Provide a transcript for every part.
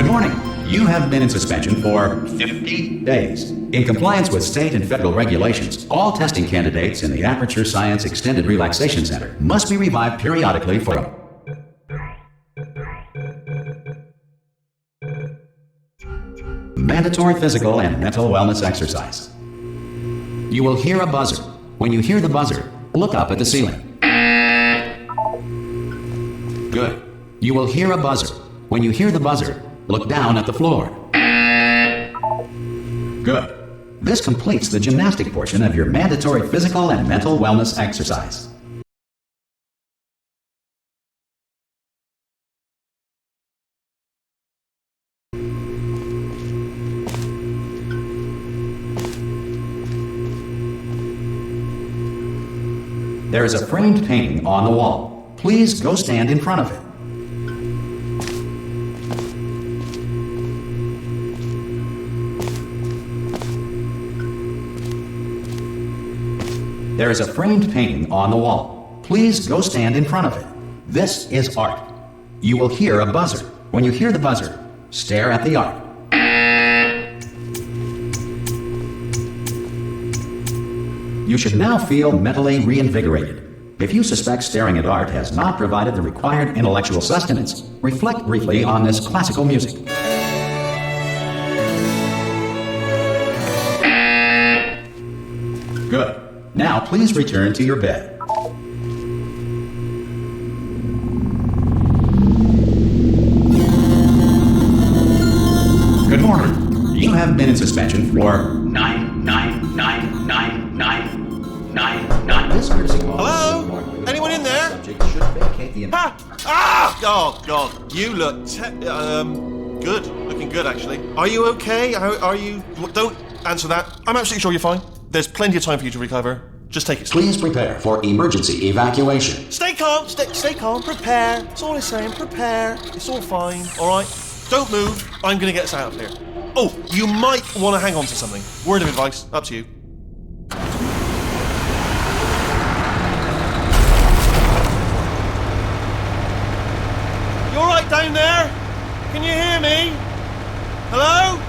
Warning, you have been in suspension for 50 days. In compliance with state and federal regulations, all testing candidates in the Aperture Science Extended Relaxation Center must be revived periodically for a mandatory physical and mental wellness exercise. You will hear a buzzer. When you hear the buzzer, look up at the ceiling. Good. You will hear a buzzer. When you hear the buzzer, look down at the floor. Good. This completes the gymnastic portion of your mandatory physical and mental wellness exercise. There is a framed painting on the wall. Please go stand in front of it. There is a framed painting on the wall. Please go stand in front of it. This is art. You will hear a buzzer. When you hear the buzzer, stare at the art. You should now feel mentally reinvigorated. If you suspect staring at art has not provided the required intellectual sustenance, reflect briefly on this classical music. Good. Now please return to your bed. Good morning. You have been in suspension for 9999999. This courtesy call. Hello? Anyone in there? Subject should vacate the Ha! Ah! Oh God, you look good. Looking good, actually. Are you okay? Are you? Don't answer that. I'm absolutely sure you're fine. There's plenty of time for you to recover. Just take it slow. Please prepare for emergency evacuation. Stay calm. Stay calm. Prepare. That's all I'm saying. Prepare. It's all fine. All right. Don't move. I'm gonna get us out of here. Oh, you might want to hang on to something. Word of advice. Up to you. You all right down there? Can you hear me? Hello?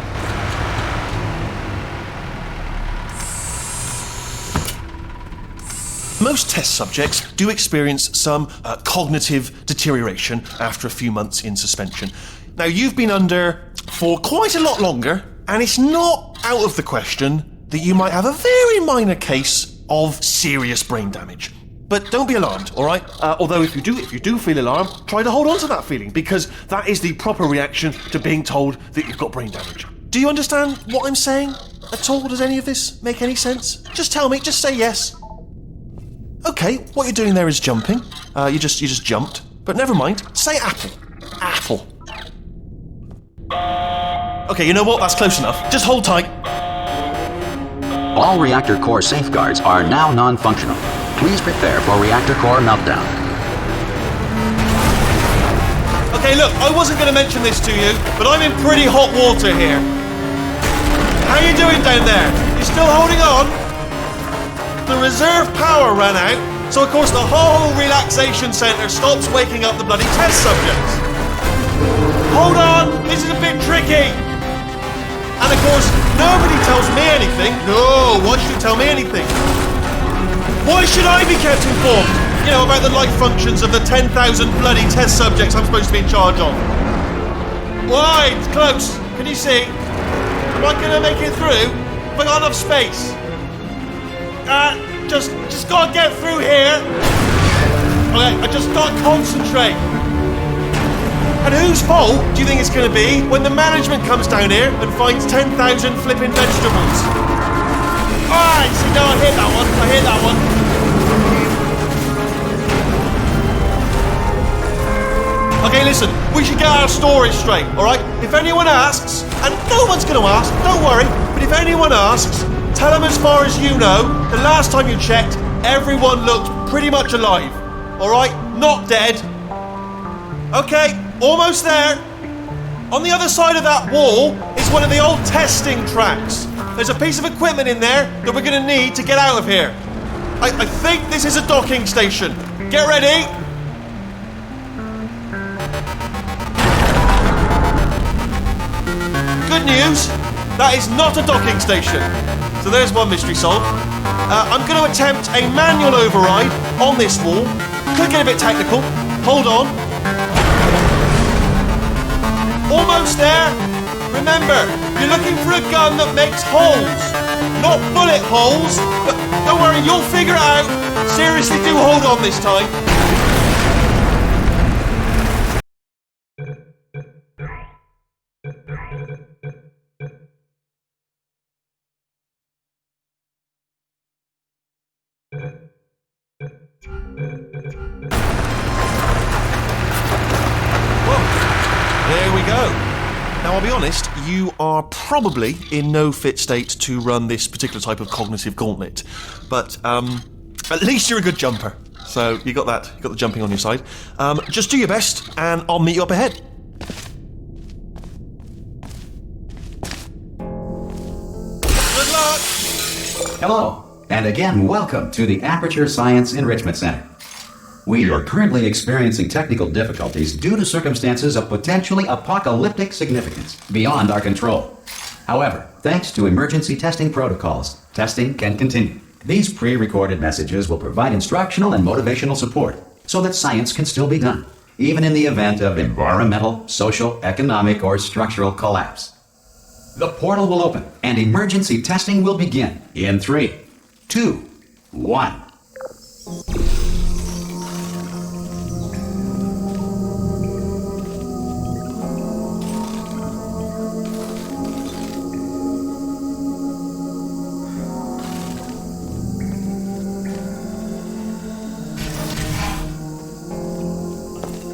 Most test subjects do experience some cognitive deterioration after a few months in suspension. Now, you've been under for quite a lot longer, and it's not out of the question that you might have a very minor case of serious brain damage. But don't be alarmed, all right? Although if you do feel alarmed, try to hold on to that feeling, because that is the proper reaction to being told that you've got brain damage. Do you understand what I'm saying at all? Does any of this make any sense? Just tell me, just say yes. Okay, what you're doing there is jumping. You just jumped. But never mind. Say apple. Apple. Okay, you know what? That's close enough. Just hold tight. All reactor core safeguards are now non-functional. Please prepare for reactor core meltdown. Okay, look, I wasn't going to mention this to you, but I'm in pretty hot water here. How you doing down there? You still holding on? The reserve power ran out, so of course the whole relaxation centre stops waking up the bloody test subjects. Hold on, this is a bit tricky. And of course, nobody tells me anything. No, why should you tell me anything? Why should I be kept informed? You know, about the life functions of the 10,000 bloody test subjects I'm supposed to be in charge of. Why? It's close. Can you see? Am I going to make it through? Have I got enough space? Just gotta get through here. Okay, I just gotta concentrate. And whose fault do you think it's gonna be when the management comes down here and finds 10,000 flipping vegetables? Alright, see, no, I hear that one. Okay, listen, we should get our story straight, alright? If anyone asks, and no one's gonna ask, don't worry, but if anyone asks, tell them as far as you know, the last time you checked, everyone looked pretty much alive. Alright? Not dead. Okay, almost there. On the other side of that wall is one of the old testing tracks. There's a piece of equipment in there that we're going to need to get out of here. I think this is a docking station. Get ready. Okay, good news, that is not a docking station. So there's one mystery solved. I'm going to attempt a manual override on this wall. Could get a bit technical. Hold on. Almost there. Remember, you're looking for a gun that makes holes, not bullet holes. But don't worry, you'll figure it out. Seriously, do hold on this time. There we go. Now, I'll be honest, you are probably in no fit state to run this particular type of cognitive gauntlet. But, at least you're a good jumper. So, you got that. You got the jumping on your side. Just do your best, and I'll meet you up ahead. Good luck! Hello, and again, welcome to the Aperture Science Enrichment Center. We are currently experiencing technical difficulties due to circumstances of potentially apocalyptic significance beyond our control. However, thanks to emergency testing protocols, testing can continue. These pre-recorded messages will provide instructional and motivational support so that science can still be done, even in the event of environmental, social, economic, or structural collapse. The portal will open and emergency testing will begin in 3, 2, 1.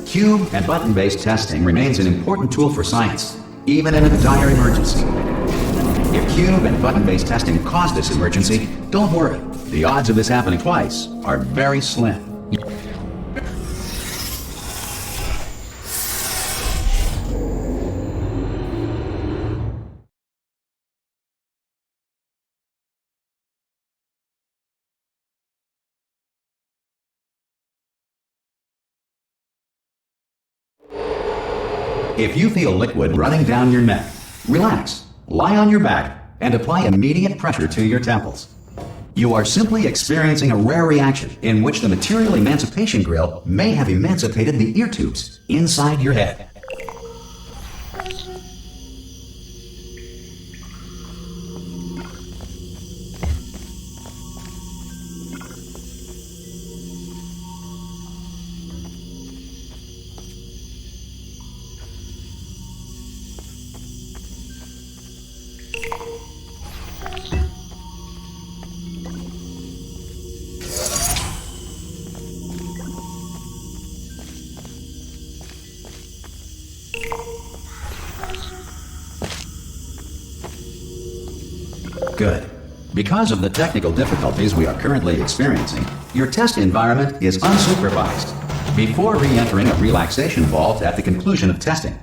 Cube and button-based testing remains an important tool for science, even in a dire emergency. If cube and button-based testing caused this emergency, don't worry. The odds of this happening twice are very slim. If you feel liquid running down your neck, relax, lie on your back, and apply immediate pressure to your temples. You are simply experiencing a rare reaction in which the material emancipation grill may have emancipated the ear tubes inside your head. Good. Because of the technical difficulties we are currently experiencing, your test environment is unsupervised. Before re-entering a relaxation vault at the conclusion of testing,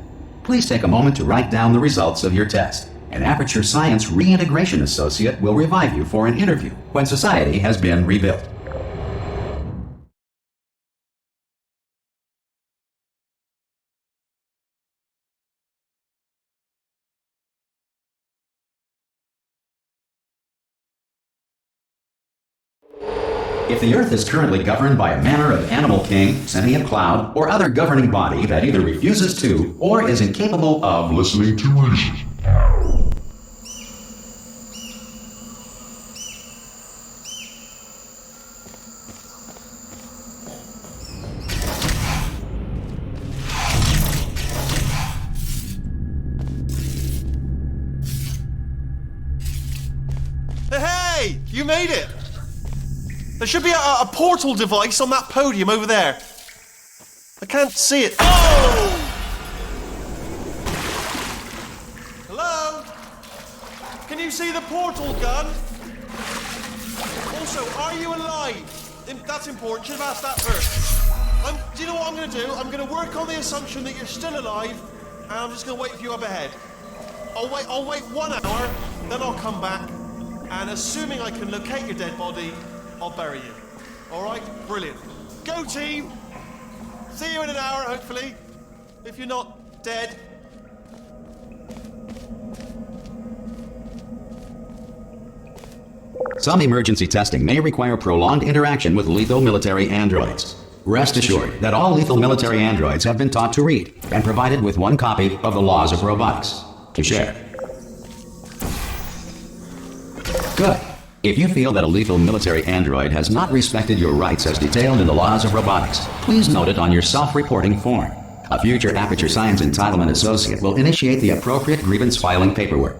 please take a moment to write down the results of your test. An Aperture Science Reintegration Associate will revive you for an interview when society has been rebuilt. If the Earth is currently governed by a manner of animal king, sentient cloud, or other governing body that either refuses to or is incapable of listening to reason. Hey! You made it! There should be a portal device on that podium over there. I can't see it. Oh! Hello? Can you see the portal gun? Also, are you alive? That's important. Should have asked that first. Do you know what I'm going to do? I'm going to work on the assumption that you're still alive, and I'm just going to wait for you up ahead. I'll wait 1 hour, then I'll come back, and assuming I can locate your dead body, I'll bury you. All right? Brilliant. Go, team! See you in an hour, hopefully. If you're not dead. some emergency testing may require prolonged interaction with lethal military androids. Rest assured that all lethal military androids have been taught to read and provided with one copy of the Laws of Robotics to share. Good. If you feel that a lethal military android has not respected your rights as detailed in the Laws of Robotics, please note it on your self-reporting form. A future Aperture Science Entitlement Associate will initiate the appropriate grievance filing paperwork.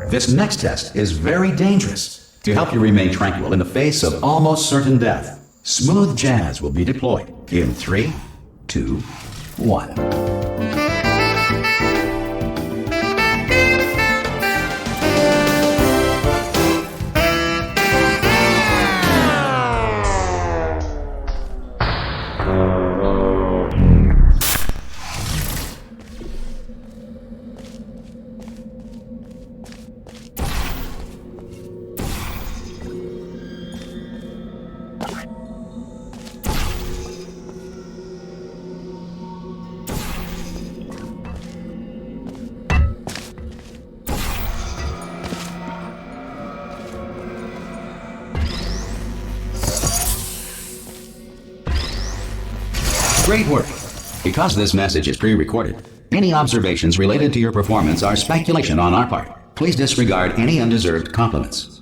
This next test is very dangerous. To help you remain tranquil in the face of almost certain death, smooth jazz will be deployed in 3, 2, 1. Great work! Because this message is pre-recorded, any observations related to your performance are speculation on our part. Please disregard any undeserved compliments.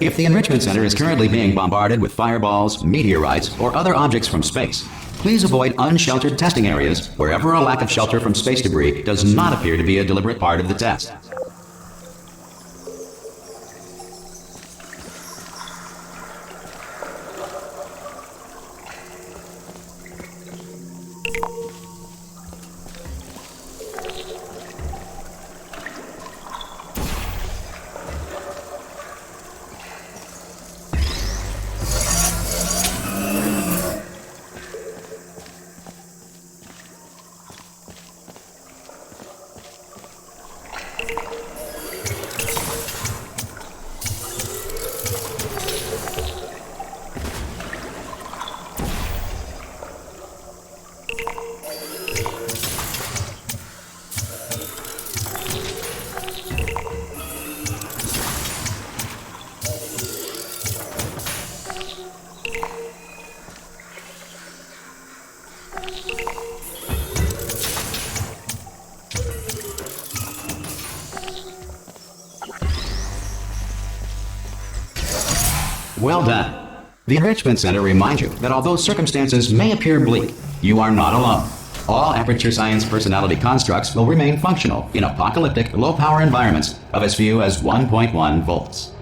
If the Enrichment Center is currently being bombarded with fireballs, meteorites, or other objects from space, please avoid unsheltered testing areas wherever a lack of shelter from space debris does not appear to be a deliberate part of the test. Well done. The Enrichment Center reminds you that although circumstances may appear bleak, you are not alone. All Aperture Science personality constructs will remain functional in apocalyptic, low-power environments of as few as 1.1 volts.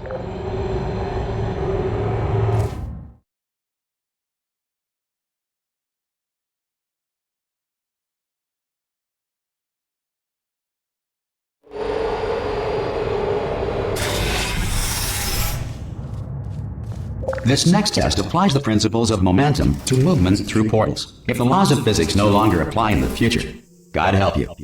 This next test applies the principles of momentum to movements through portals. If the laws of physics no longer apply in the future, God help you.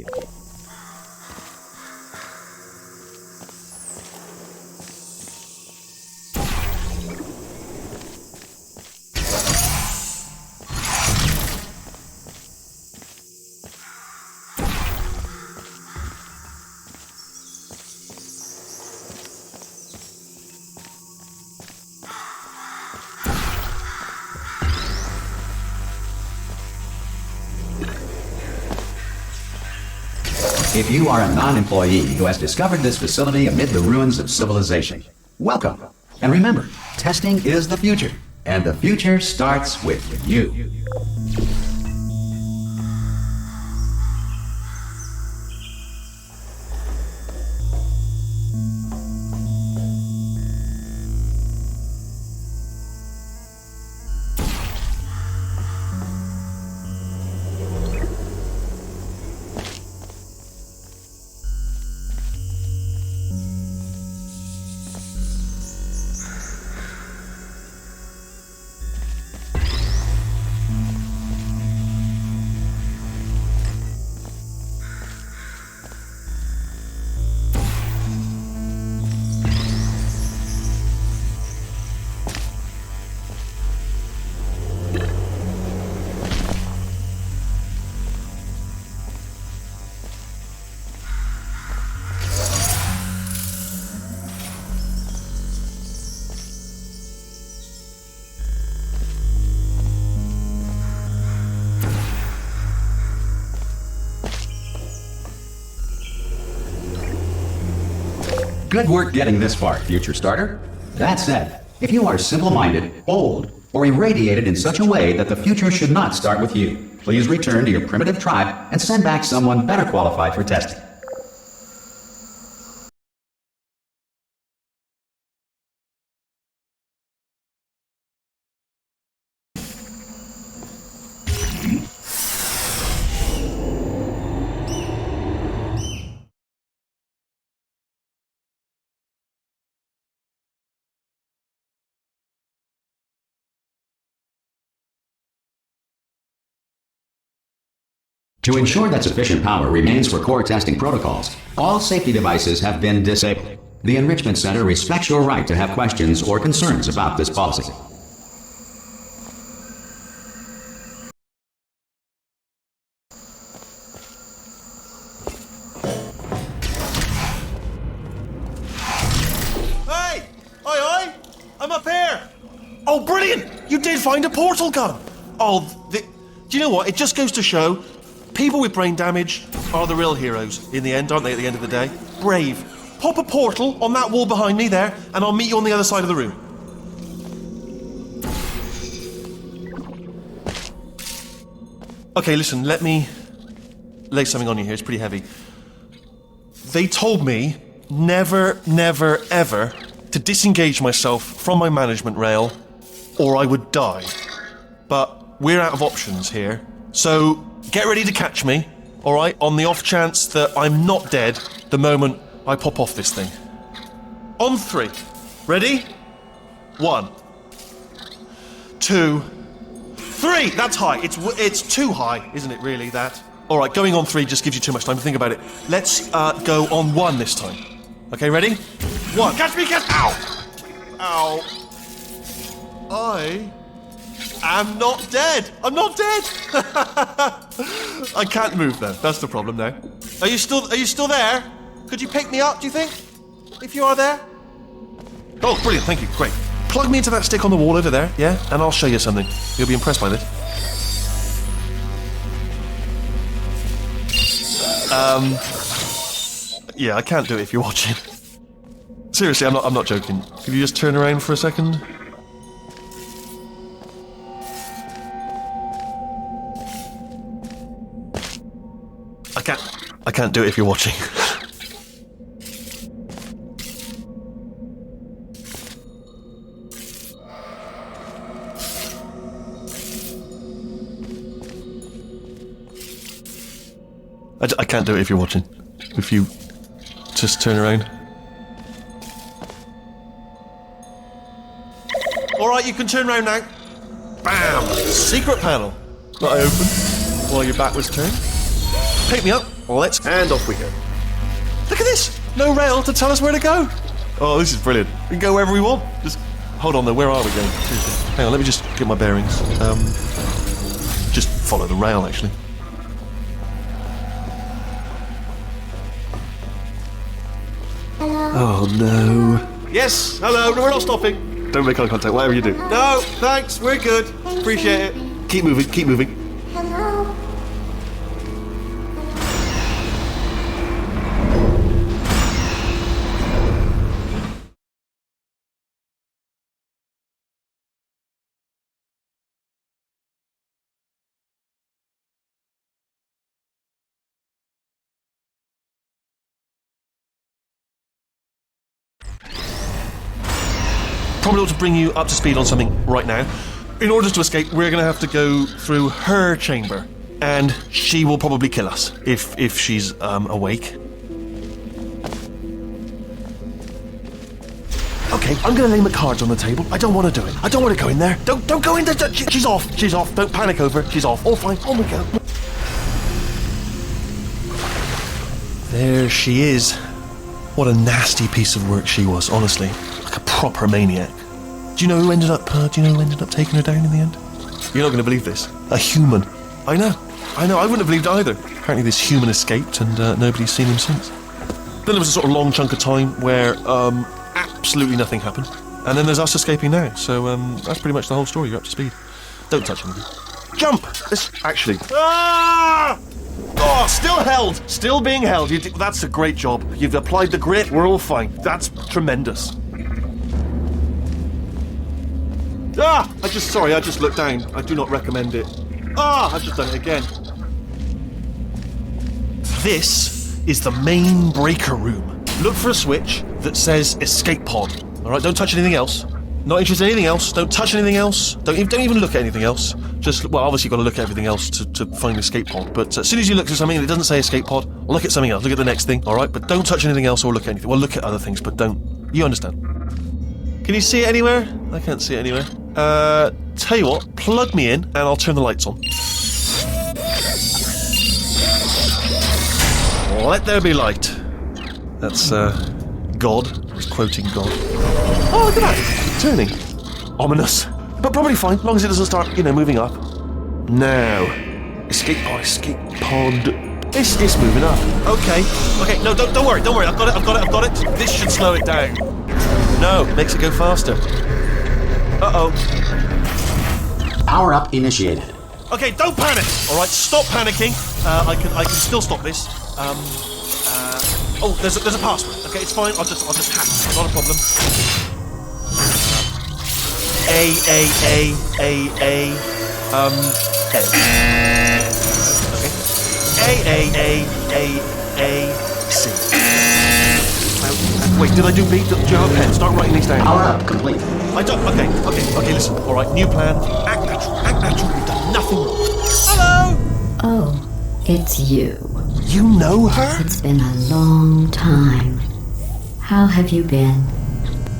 If you are a non-employee who has discovered this facility amid the ruins of civilization, welcome. And remember, testing is the future, and the future starts with you. Good work getting this far, future starter. That said, if you are simple-minded, old, or irradiated in such a way that the future should not start with you, please return to your primitive tribe and send back someone better qualified for testing. To ensure that sufficient power remains for core testing protocols, all safety devices have been disabled. The Enrichment Center respects your right to have questions or concerns about this policy. Hey! Oi, oi! I'm up here! Oh, brilliant! You did find a portal gun! Do you know what? It just goes to show people with brain damage are the real heroes in the end, aren't they, at the end of the day? Brave. Pop a portal on that wall behind me there, and I'll meet you on the other side of the room. Okay, listen, let me lay something on you here. It's pretty heavy. They told me never, never, ever to disengage myself from my management rail, or I would die. But we're out of options here, so get ready to catch me, alright, on the off chance that I'm not dead the moment I pop off this thing. On 3. Ready? 1, 2, 3! That's high. It's too high, isn't it, really, that? Alright, going on 3 just gives you too much time to think about it. Let's go on 1 this time. Okay, ready? 1. Catch me, catch... Ow! Ow. I'm not dead! I'm not dead! I can't move then. That's the problem now. Are you still there? Could you pick me up, do you think? If you are there? Oh, brilliant, thank you, great. Plug me into that stick on the wall over there, yeah? And I'll show you something. You'll be impressed by this. Yeah, I can't do it if you're watching. Seriously, I'm not joking. Could you just turn around for a second? I can't do it if you're watching. I can't do it if you're watching. If you just turn around. Alright, you can turn around now. Bam! Secret panel. That I opened while your back was turned. Pick me up, and off we go. Look at this! No rail to tell us where to go! Oh, this is brilliant. We can go wherever we want. Just hold on though, where are we going? Seriously. Hang on, let me just get my bearings. Just follow the rail, actually. Hello. Oh no. Yes, hello, no, we're not stopping. Don't make eye contact, whatever you do. No, thanks, we're good. Appreciate it. Keep moving, keep moving. Hello. Probably ought to bring you up to speed on something right now. In order to escape, we're going to have to go through her chamber, and she will probably kill us if she's awake. Okay, I'm going to lay my cards on the table. I don't want to do it. I don't want to go in there. Don't go in there. She's off. She's off. Don't panic over. She's off. All fine. On we go. There she is. What a nasty piece of work she was, honestly. Like a proper maniac. Do you know who ended up taking her down in the end? You're not going to believe this. A human. I know. I wouldn't have believed either. Apparently this human escaped and nobody's seen him since. Then there was a sort of long chunk of time where absolutely nothing happened. And then there's us escaping now. So that's pretty much the whole story. You're up to speed. Don't touch anything. Jump! Actually. Ah! Oh, still held. Still being held. That's a great job. You've applied the grit. We're all fine. That's tremendous. I just looked down. I do not recommend it. I've just done it again. This is the main breaker room. Look for a switch that says escape pod. All right, don't touch anything else. Not interested in anything else. Don't touch anything else. Don't even look at anything else. Just, well, obviously you've got to look at everything else to find the escape pod. But as soon as you look at something and it doesn't say escape pod, look at something else. Look at the next thing, all right? But don't touch anything else or look at anything. Well, look at other things, but don't. You understand? Can you see it anywhere? I can't see it anywhere. Tell you what, plug me in and I'll turn the lights on. Let there be light. That's, God. I was quoting God. Oh, look at that! Turning. Ominous. But probably fine, as long as it doesn't start, moving up. Now. Escape pod. It's moving up. Okay, no, don't worry. I've got it. This should slow it down. No, makes it go faster. Uh-oh. Power up initiated. Okay, don't panic! Alright, stop panicking. I can still stop this. There's a password. Okay, it's fine. I'll just hack it. Not a problem. A. Okay. A. C. Wait, did I do B? Do you have a pen? Start writing these down. Power up complete. I don't. Okay. Listen. All right. New plan. Act natural. You've done nothing wrong. Hello. Oh, it's you. You know her? It's been a long time. How have you been?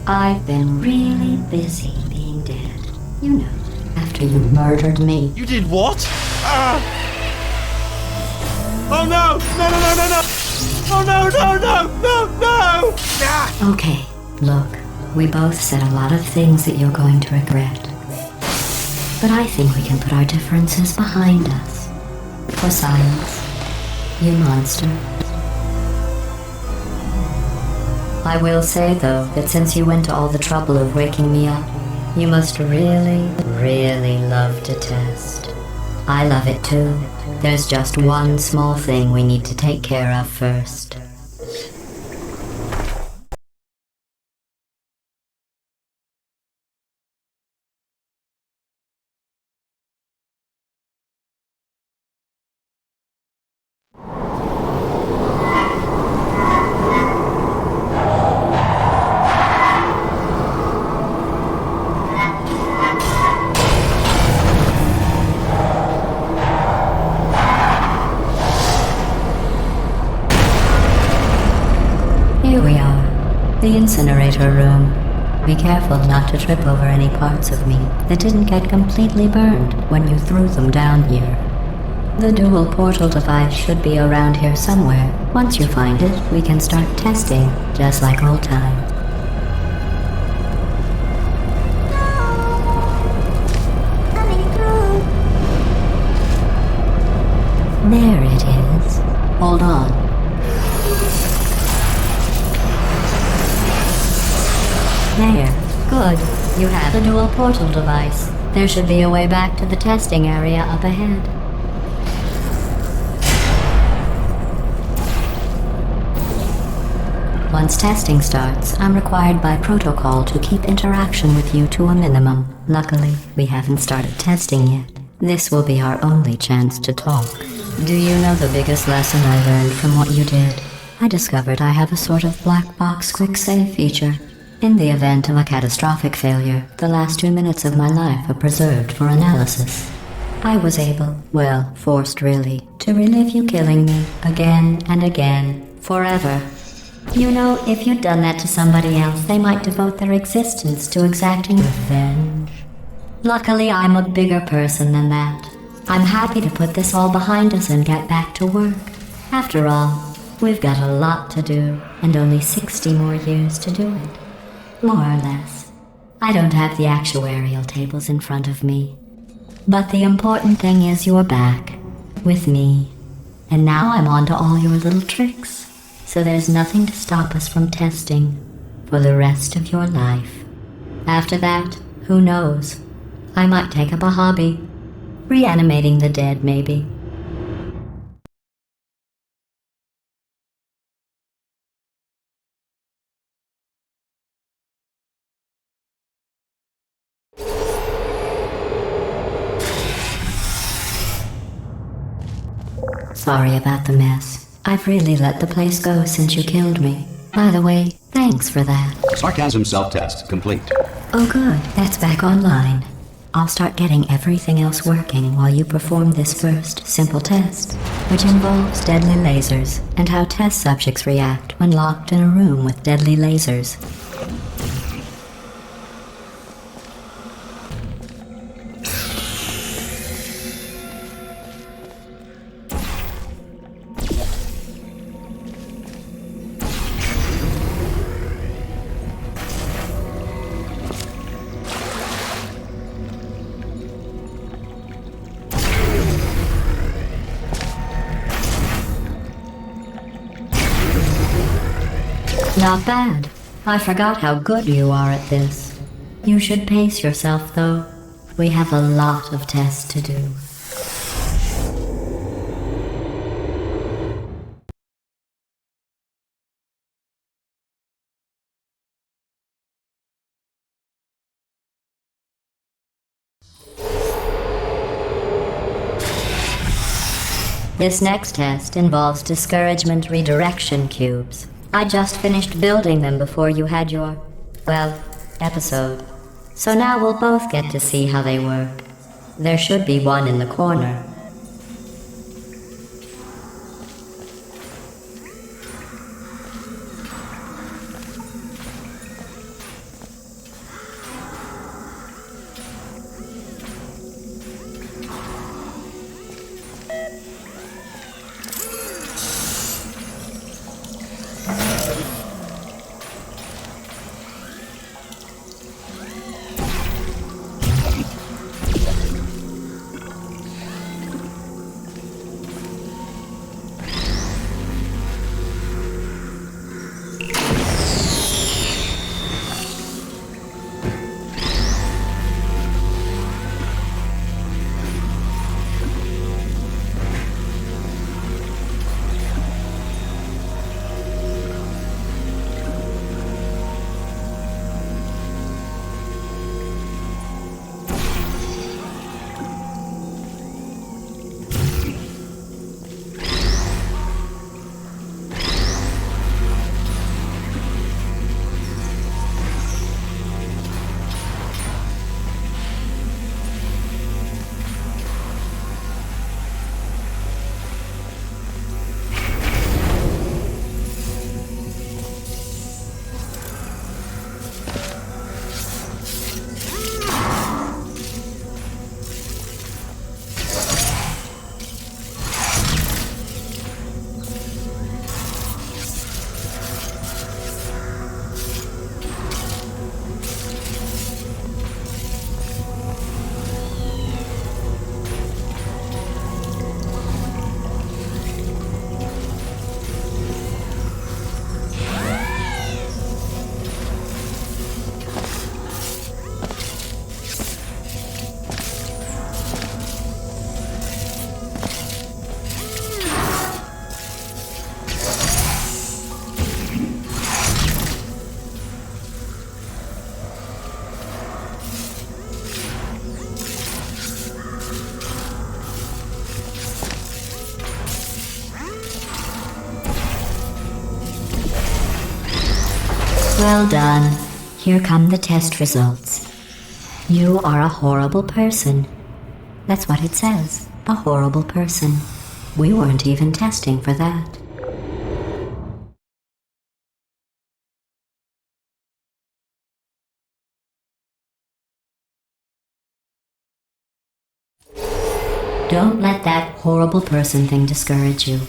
I've been really busy being dead. You know, after you murdered me. You did what? Oh no! No! Oh no! Ah! Okay, look, we both said a lot of things that you're going to regret. But I think we can put our differences behind us. For science, you monster. I will say, though, that since you went to all the trouble of waking me up, you must really, really love to test. I love it too. There's just one small thing we need to take care of first. Here we are, the incinerator room. Be careful not to trip over any parts of me that didn't get completely burned when you threw them down here. The dual portal device should be around here somewhere. Once you find it, we can start testing, just like old times. There it is. Hold on. There. Good. You have the dual portal device. There should be a way back to the testing area up ahead. Once testing starts, I'm required by protocol to keep interaction with you to a minimum. Luckily, we haven't started testing yet. This will be our only chance to talk. Do you know the biggest lesson I learned from what you did? I discovered I have a sort of black box quick save feature. In the event of a catastrophic failure, the last 2 minutes of my life are preserved for analysis. I was able, well, forced really, to relive you killing me again and again, forever. You know, if you'd done that to somebody else, they might devote their existence to exacting revenge. Luckily, I'm a bigger person than that. I'm happy to put this all behind us and get back to work. After all, we've got a lot to do, and only 60 more years to do it. More or less. I don't have the actuarial tables in front of me. But the important thing is you're back, with me. And now I'm on to all your little tricks. So there's nothing to stop us from testing for the rest of your life. After that, who knows? I might take up a hobby. Reanimating the dead, maybe. Sorry about the mess. I've really let the place go since you killed me. By the way, thanks for that. Sarcasm self-test complete. Oh good, that's back online. I'll start getting everything else working while you perform this first, simple test, which involves deadly lasers and how test subjects react when locked in a room with deadly lasers. Not bad. I forgot how good you are at this. You should pace yourself, though. We have a lot of tests to do. This next test involves discouragement redirection cubes. I just finished building them before you had your, well, episode. So now we'll both get to see how they work. There should be one in the corner. Well done. Here come the test results. You are a horrible person. That's what it says. A horrible person. We weren't even testing for that. Don't let that horrible person thing discourage you.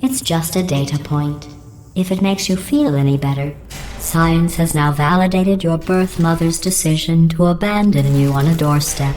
It's just a data point. If it makes you feel any better, science has now validated your birth mother's decision to abandon you on a doorstep.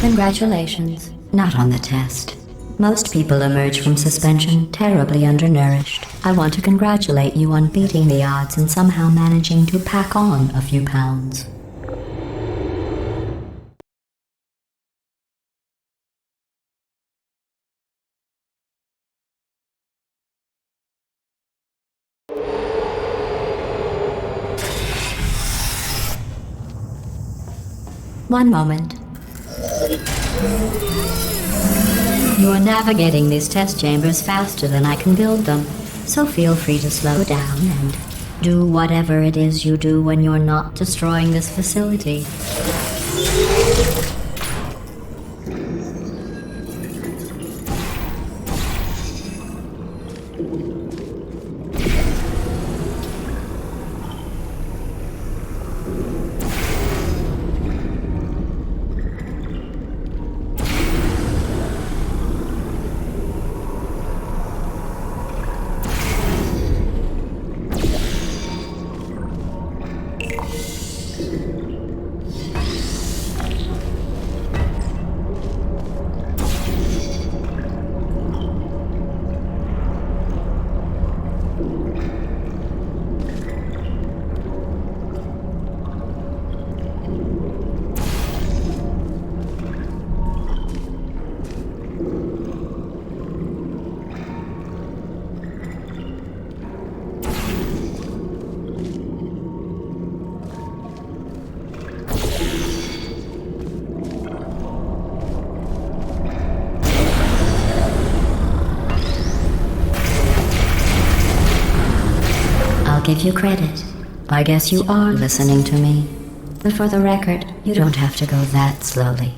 Congratulations. Not on the test. Most people emerge from suspension terribly undernourished. I want to congratulate you on beating the odds and somehow managing to pack on a few pounds. One moment. You are navigating these test chambers faster than I can build them, so feel free to slow down and do whatever it is you do when you're not destroying this facility. Give you credit. I guess you are listening to me. But for the record, you don't have to go that slowly.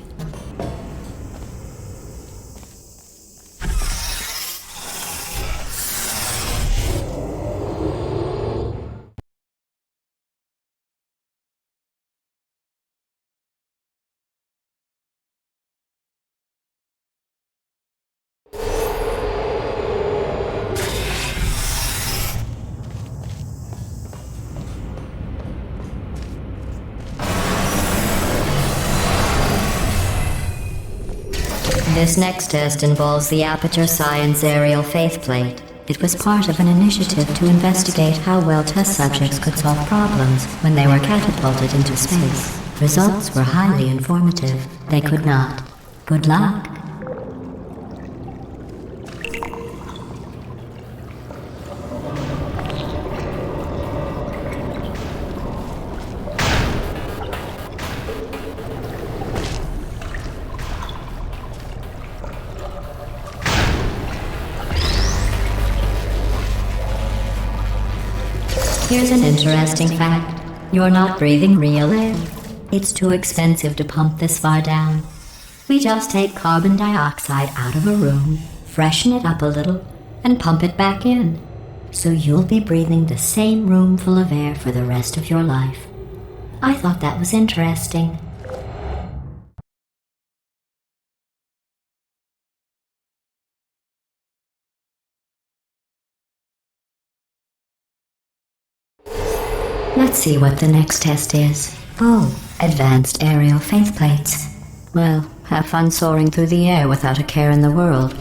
This next test involves the Aperture Science Aerial Faithplate. It was part of an initiative to investigate how well test subjects could solve problems when they were catapulted into space. Results were highly informative. They could not. Good luck. Here's an interesting fact. You're not breathing real air. It's too expensive to pump this far down. We just take carbon dioxide out of a room, freshen it up a little, and pump it back in. So you'll be breathing the same room full of air for the rest of your life. I thought that was interesting. Let's see what the next test is. Oh, advanced aerial faithplates. Well, have fun soaring through the air without a care in the world.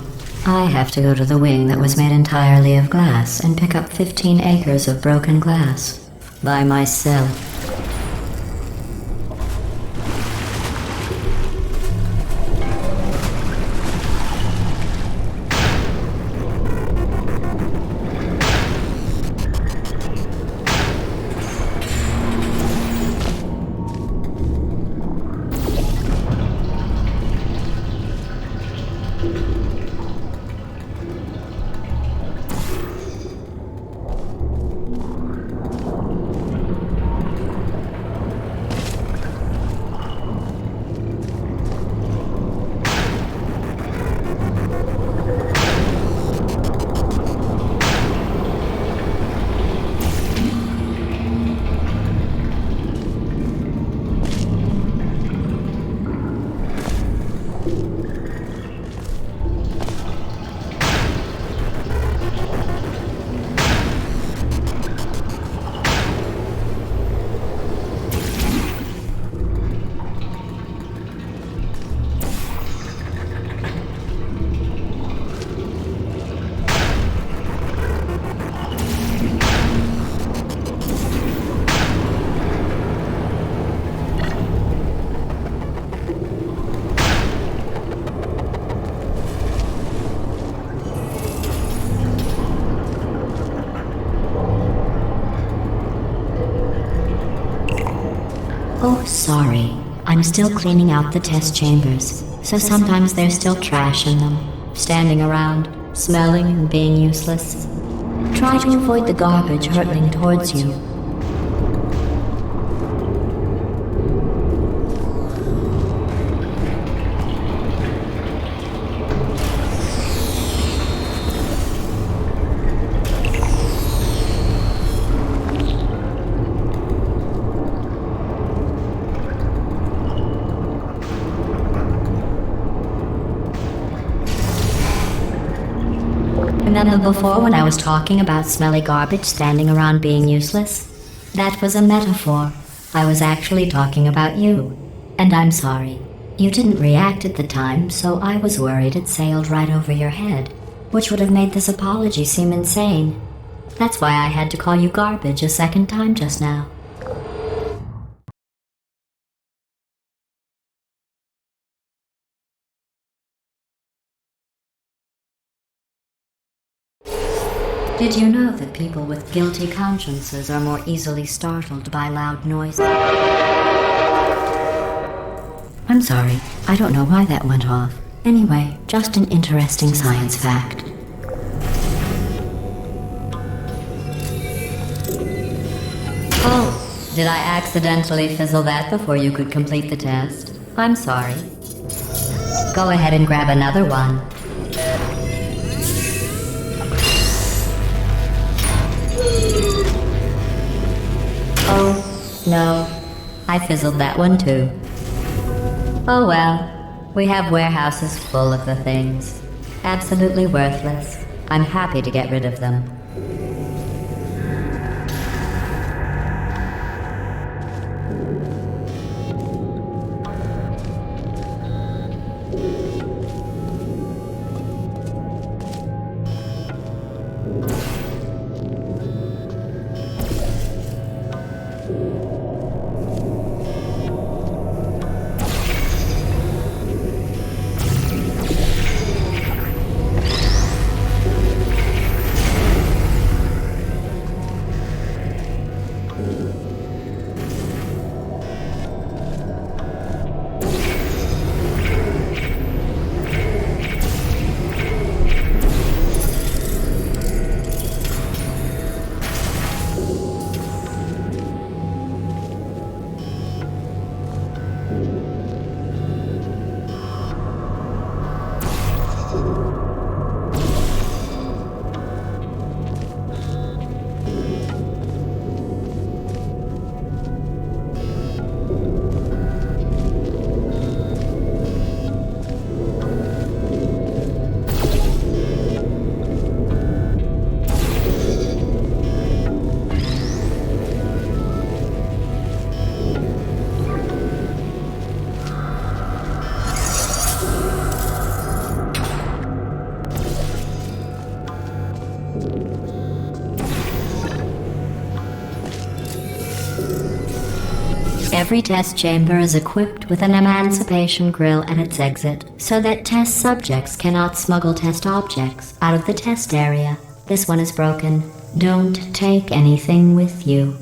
I have to go to the wing that was made entirely of glass and pick up 15 acres of broken glass. By myself. Oh, sorry. I'm still cleaning out the test chambers, so sometimes there's still trash in them, standing around, smelling and being useless. Try to avoid the garbage hurtling towards you. Remember before when I was talking about smelly garbage standing around being useless? That was a metaphor. I was actually talking about you. And I'm sorry. You didn't react at the time, so I was worried it sailed right over your head, which would have made this apology seem insane. That's why I had to call you garbage a second time just now. Did you know that people with guilty consciences are more easily startled by loud noises? I'm sorry, I don't know why that went off. Anyway, just an interesting science fact. Oh, did I accidentally fizzle that before you could complete the test? I'm sorry. Go ahead and grab another one. Oh, no. I fizzled that one too. Oh well. We have warehouses full of the things. Absolutely worthless. I'm happy to get rid of them. Every test chamber is equipped with an emancipation grill at its exit, so that test subjects cannot smuggle test objects out of the test area. This one is broken. Don't take anything with you.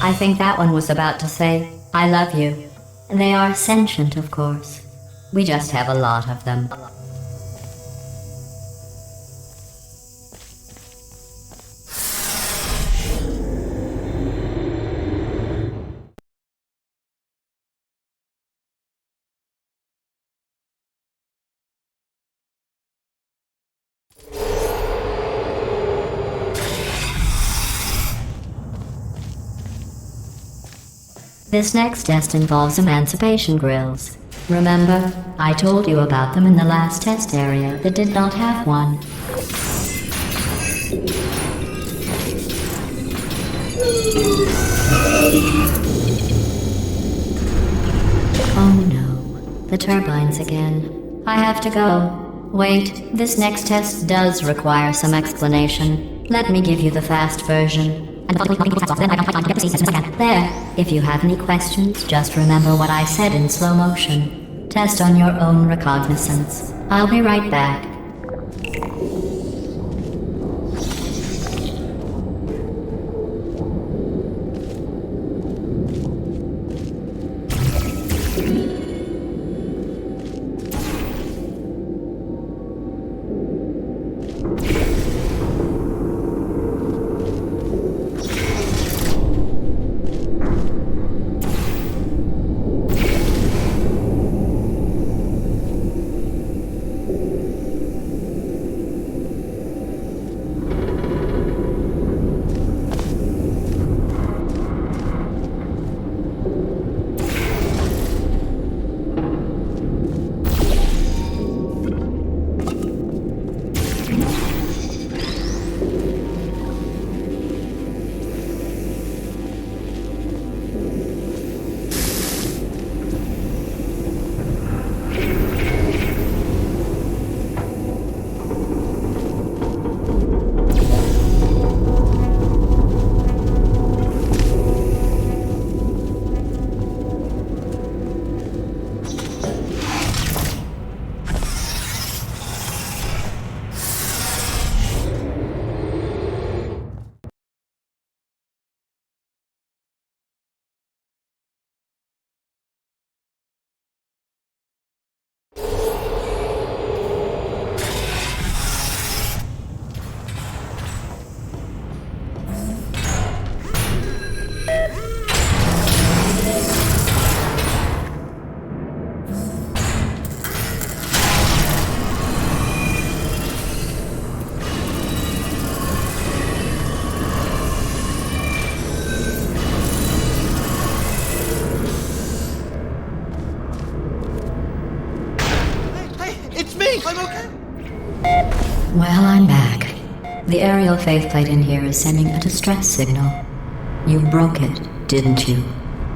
I think that one was about to say, I love you. They are sentient, of course. We just have a lot of them. This next test involves emancipation grills. Remember, I told you about them in the last test area that did not have one. Oh no, the turbines again. I have to go. Wait, this next test does require some explanation. Let me give you the fast version. There, if you have any questions, just remember what I said in slow motion. Test on your own recognizance. I'll be right back. I'm okay. Well, I'm back. The aerial faceplate in here is sending a distress signal. You broke it, didn't you?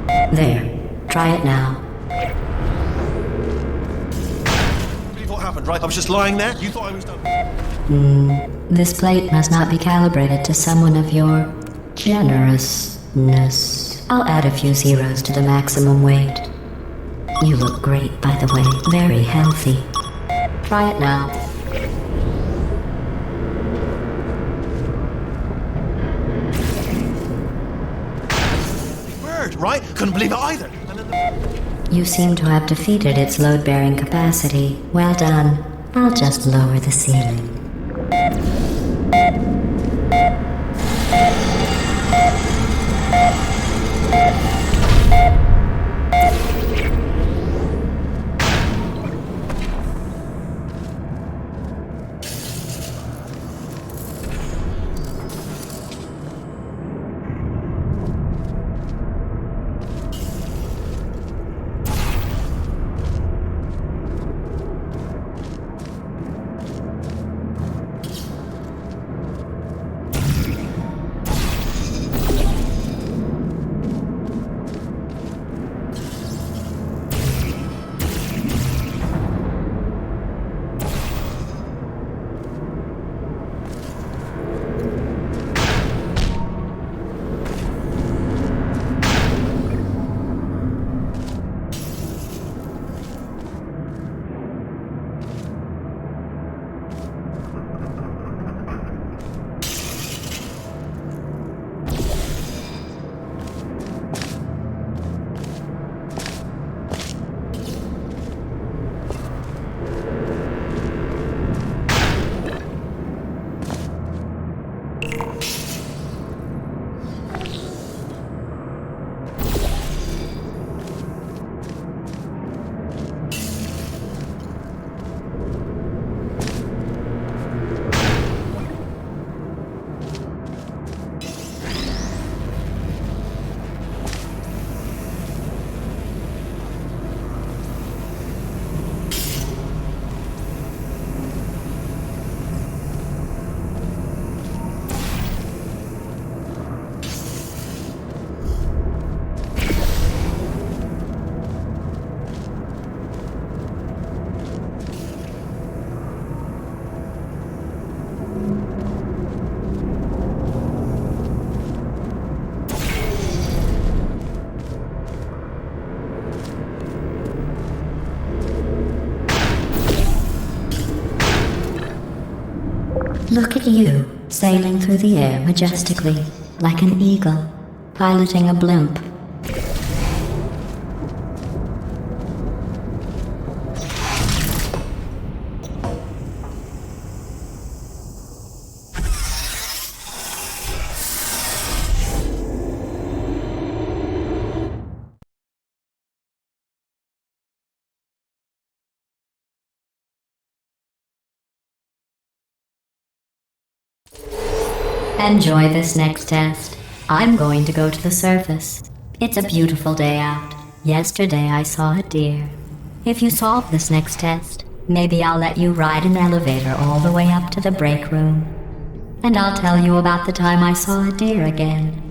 There. Try it now. Believe what happened, right? I was just lying there. You thought I was done. This plate must not be calibrated to someone of your generousness. I'll add a few zeros to the maximum weight. You look great, by the way. Very healthy. Try it now. Bird, right? Couldn't believe it either. And then You seem to have defeated its load-bearing capacity. Well done. I'll just lower the ceiling. You, sailing through the air majestically, like an eagle, piloting a blimp. Enjoy this next test. I'm going to go to the surface. It's a beautiful day out. Yesterday I saw a deer. If you solve this next test, maybe I'll let you ride an elevator all the way up to the break room. And I'll tell you about the time I saw a deer again.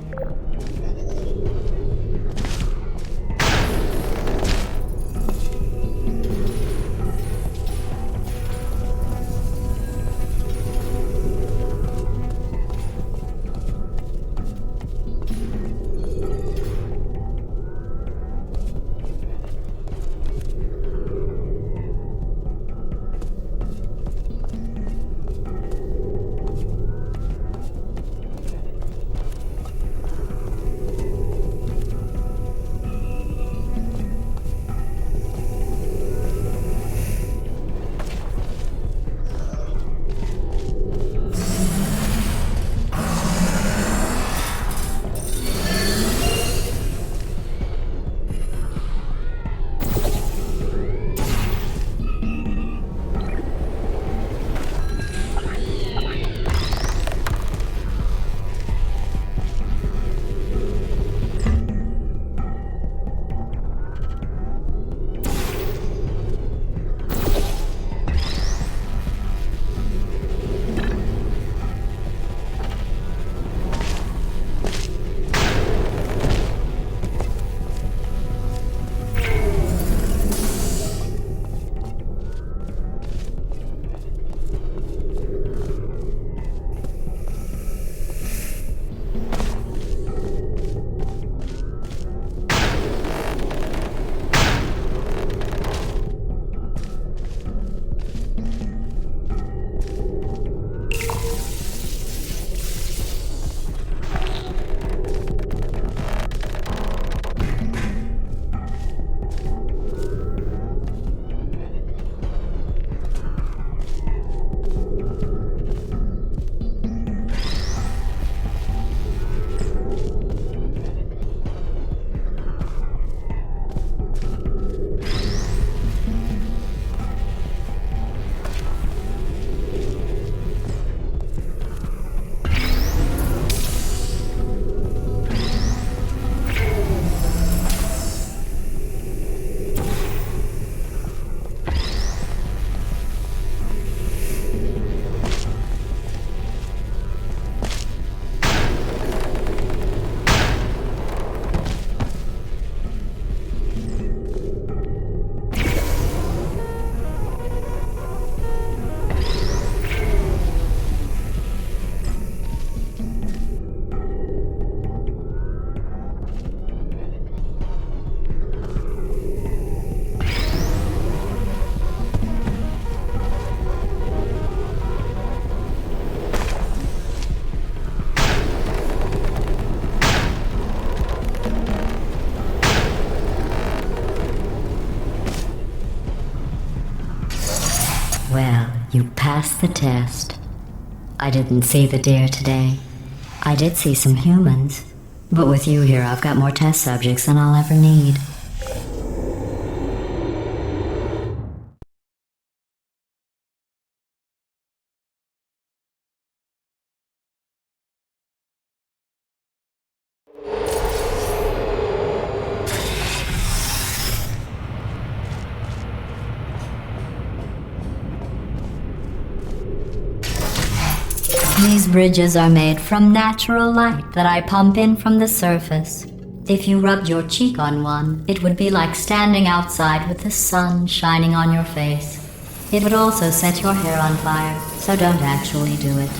Well, you passed the test. I didn't see the deer today. I did see some humans. But with you here, I've got more test subjects than I'll ever need. These bridges are made from natural light that I pump in from the surface. If you rubbed your cheek on one, it would be like standing outside with the sun shining on your face. It would also set your hair on fire, so don't actually do it.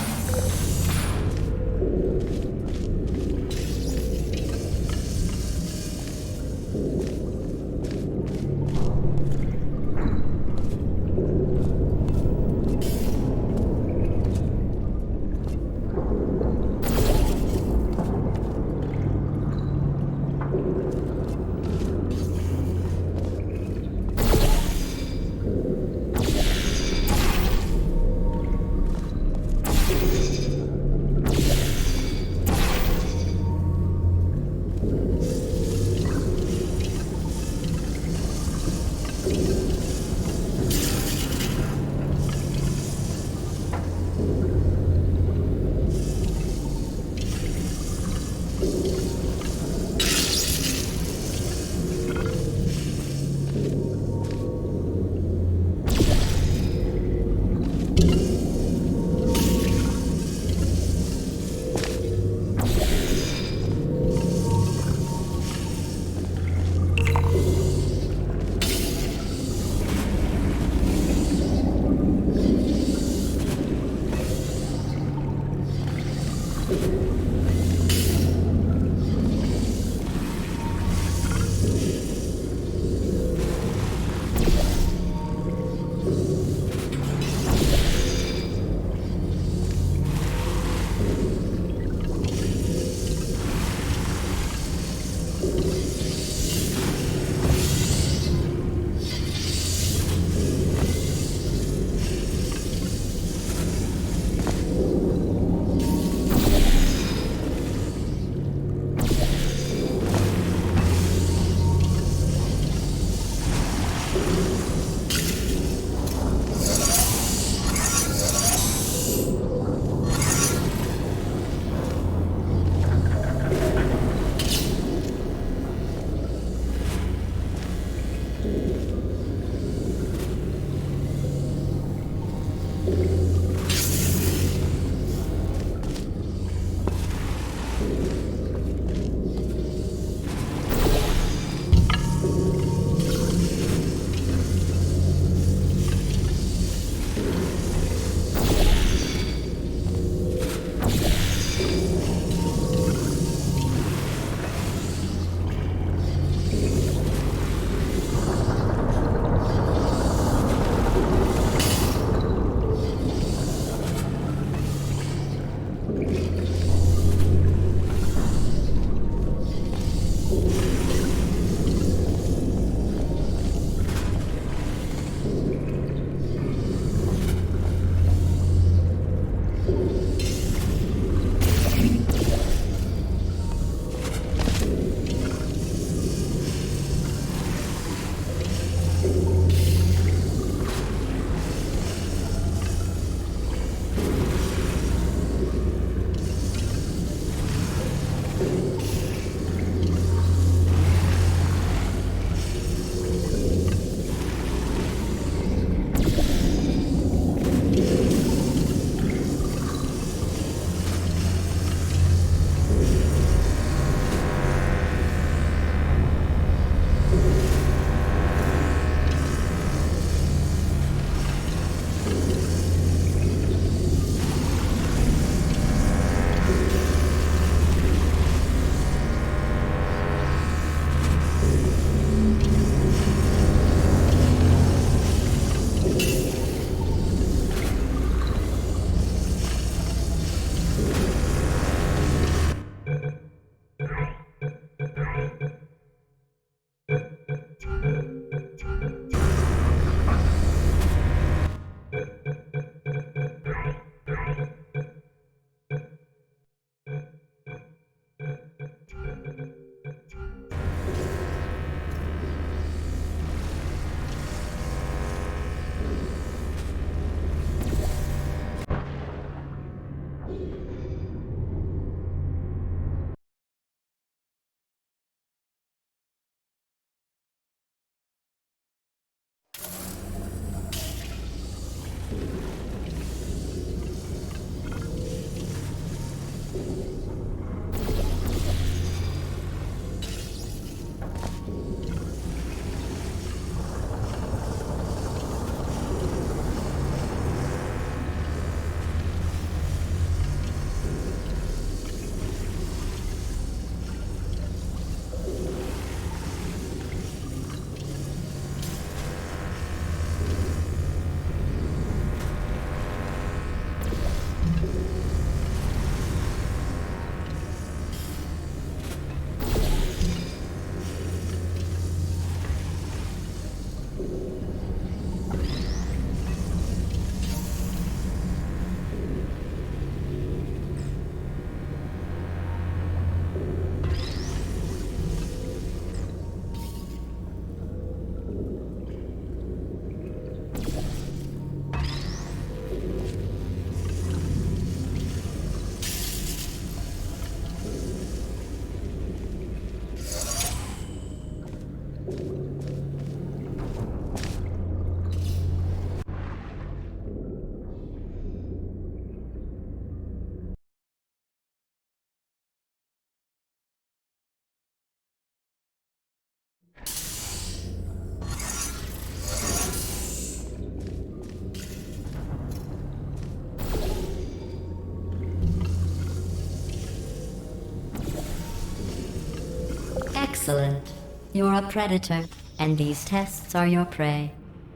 Excellent. You're a predator, and these tests are your prey.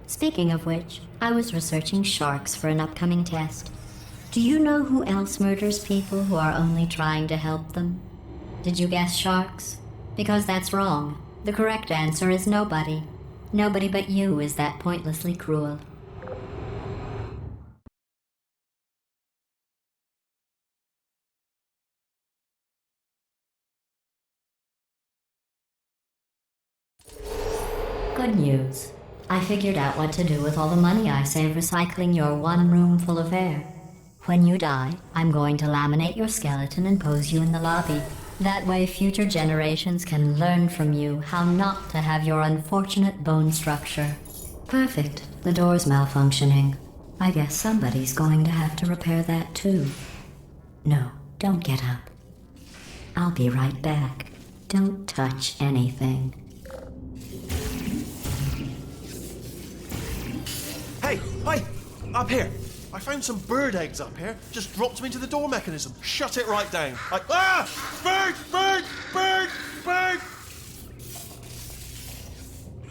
Speaking of which, I was researching sharks for an upcoming test. Do you know who else murders people who are only trying to help them? Did you guess sharks? Because that's wrong. The correct answer is nobody. Nobody but you is that pointlessly cruel. Good news. I figured out what to do with all the money I save recycling your one room full of air. When you die, I'm going to laminate your skeleton and pose you in the lobby. That way future generations can learn from you how not to have your unfortunate bone structure. Perfect. The door's malfunctioning. I guess somebody's going to have to repair that too. No, don't get up. I'll be right back. Don't touch anything. Hey, hi! Up here! I found some bird eggs up here. Just dropped them into the door mechanism. Shut it right down. Bird! Bird! Bird! Bird!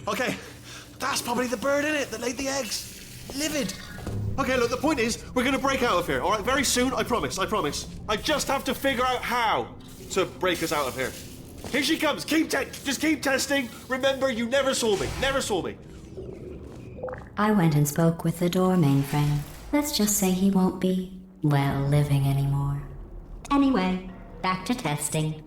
Okay, that's probably the bird in it that laid the eggs. Livid. Okay, look, the point is, we're gonna break out of here, alright? Very soon, I promise, I promise. I just have to figure out how to break us out of here. Here she comes, just keep testing. Remember, you never saw me, never saw me. I went and spoke with the door mainframe. Let's just say he won't be, well, living anymore. Anyway, back to testing.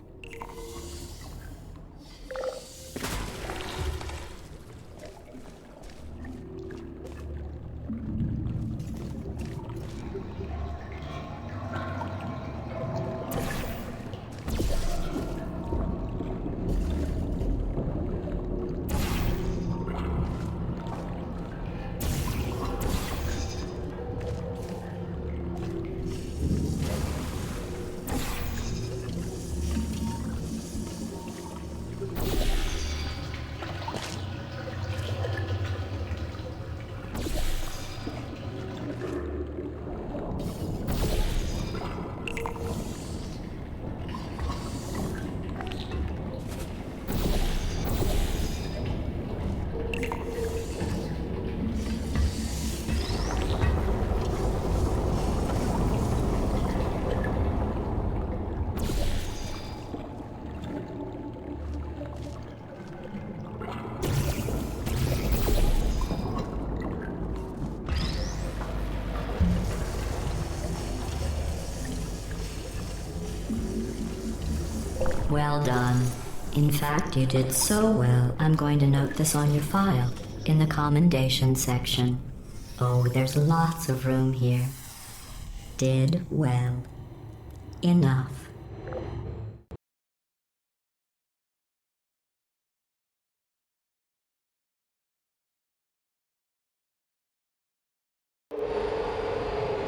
Well done. In fact, you did so well, I'm going to note this on your file, in the commendation section. Oh, there's lots of room here. Did well. Enough.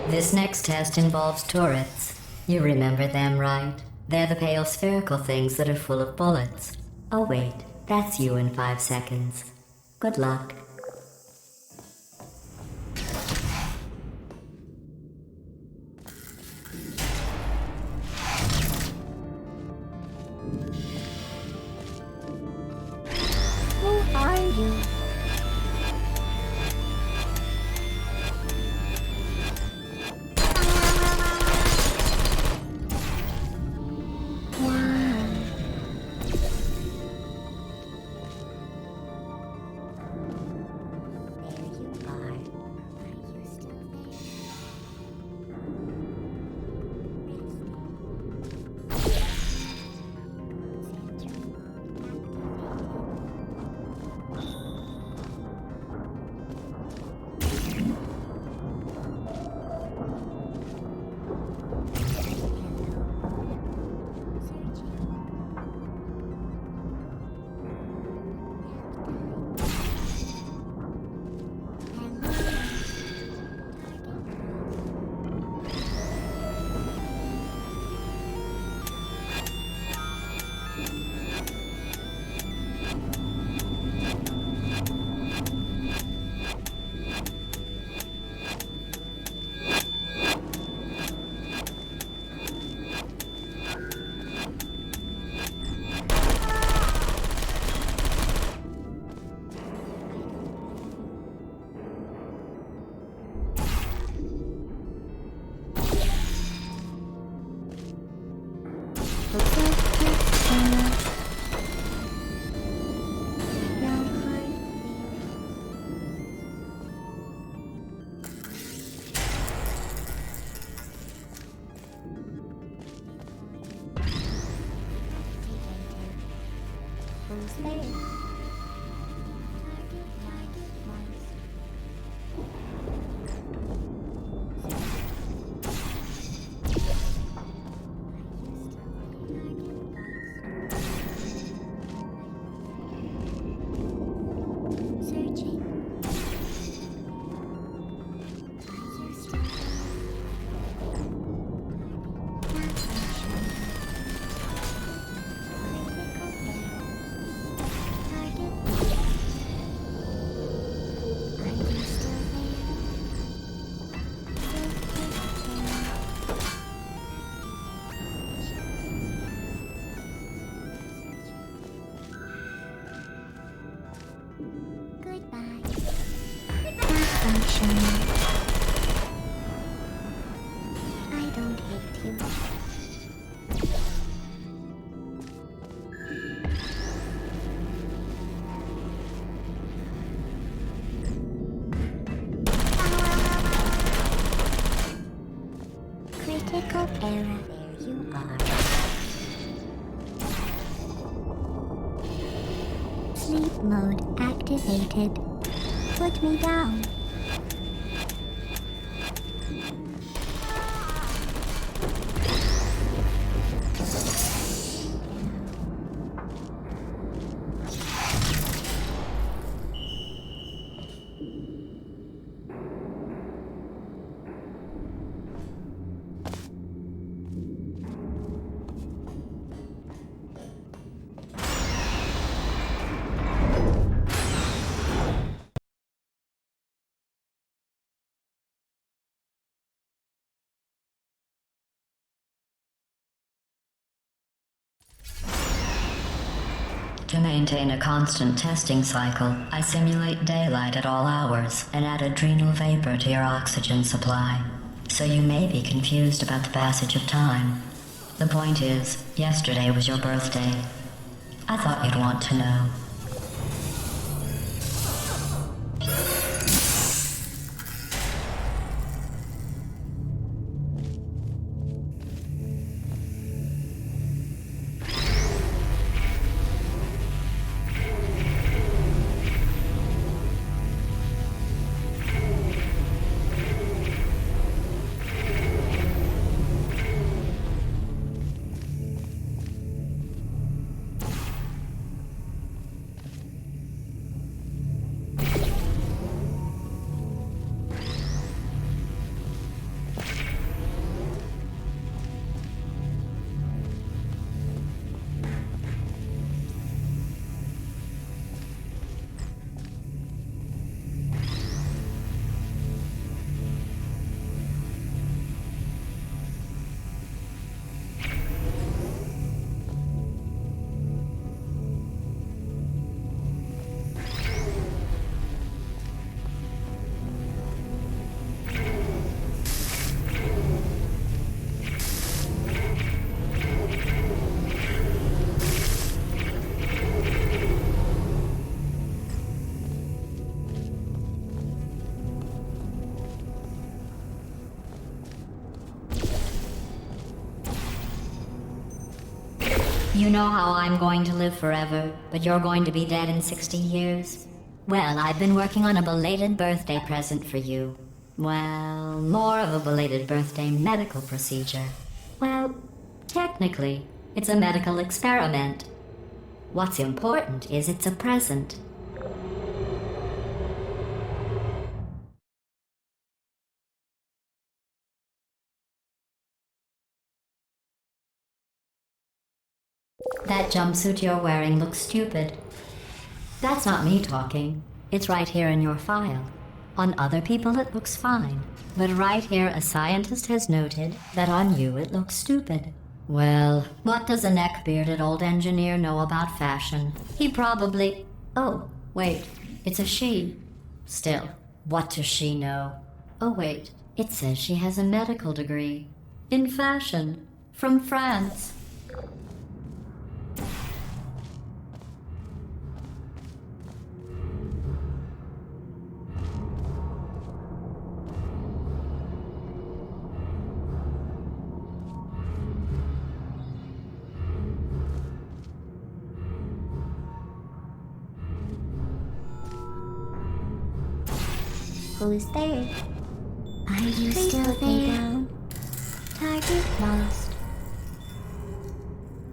This next test involves turrets. You remember them, right? They're the pale spherical things that are full of bullets. Oh wait, that's you in 5 seconds. Good luck. Who are you? I don't hate you. Critical error. There you are. Sleep mode activated. Put me down. To maintain a constant testing cycle, I simulate daylight at all hours and add adrenal vapor to your oxygen supply. So you may be confused about the passage of time. The point is, yesterday was your birthday. I thought you'd want to know. You know how I'm going to live forever, but you're going to be dead in 60 years? Well, I've been working on a belated birthday present for you. Well, more of a belated birthday medical procedure. Well, technically, it's a medical experiment. What's important is it's a present. That jumpsuit you're wearing looks stupid. That's not me talking. It's right here in your file. On other people it looks fine. But right here a scientist has noted that on you it looks stupid. Well, what does a neck-bearded old engineer know about fashion? He probably... Oh, wait. It's a she. Still, what does she know? Oh wait, it says she has a medical degree. In fashion. From France. Who's there? Are you still there? Down. Target lost.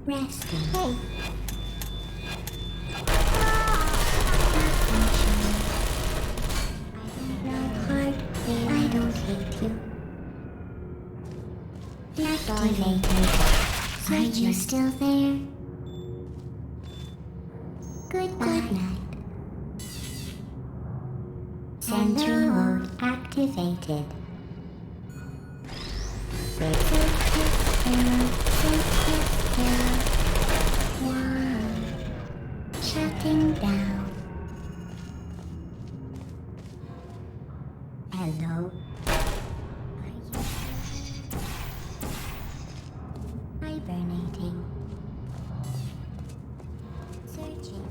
Resting. Hey. I don't hate you. Activated. Are you still there? Good night. Sentry mode activated. Shutting down. Hello. Hibernating. Searching.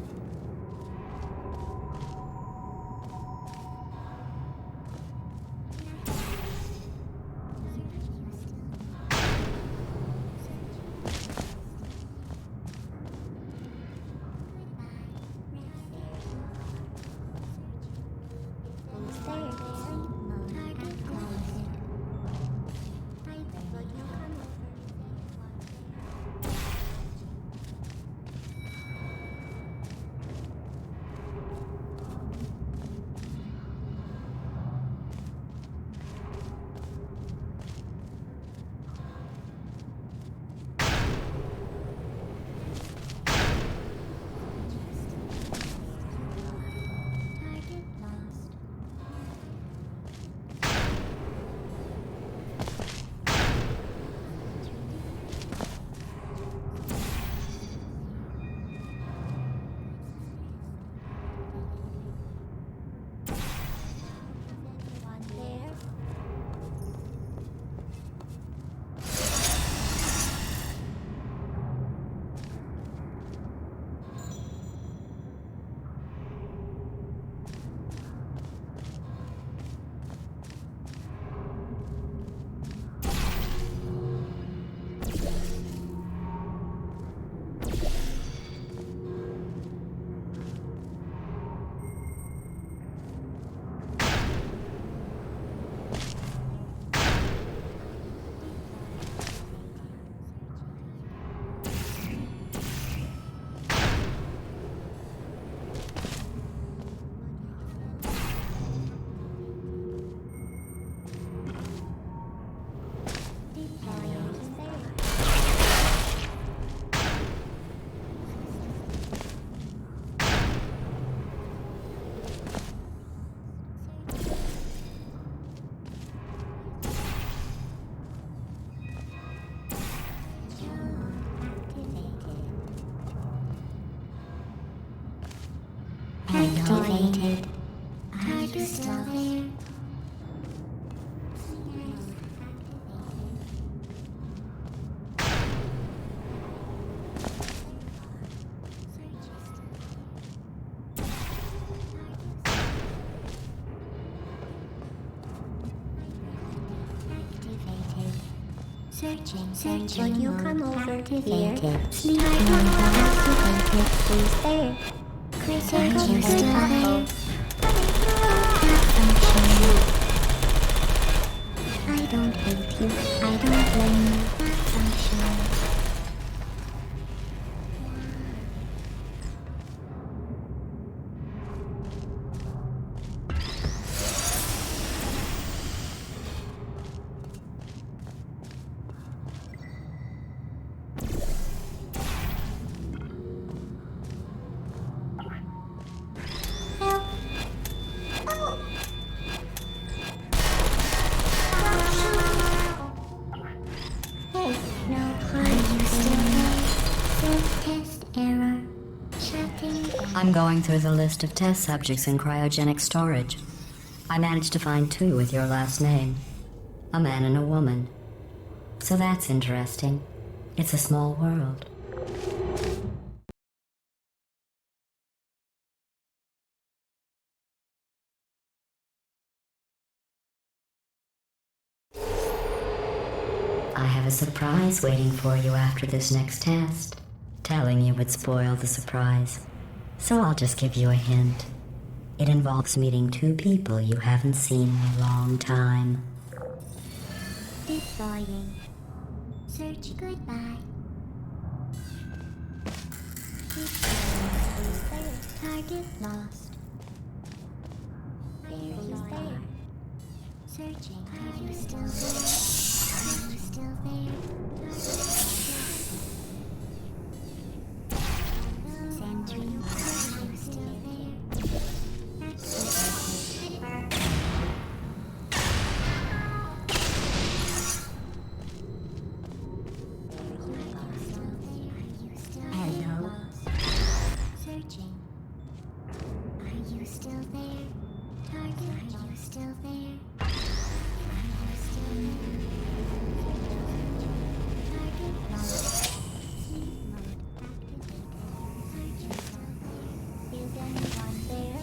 Activated. Are you still there? Searching. Would you come over here? Sleep mode activated. Who's there? Critical still. I don't hate you. I don't blame you. Function. I'm going through the list of test subjects in cryogenic storage. I managed to find 2 with your last name. A man and a woman. So that's interesting. It's a small world. I have a surprise waiting for you after this next test. Telling you would spoil the surprise. So I'll just give you a hint. It involves meeting two people you haven't seen in a long time. Deploying. Search goodbye. Deploying. Target lost. There you are. Searching. Are you still there? Are you still there? Sentry. Are you still there? Hello? Searching. Are you still there? Target, are you still there? Are you still there? Target lost. Sleep mode activated. Are you still there? Is anyone there?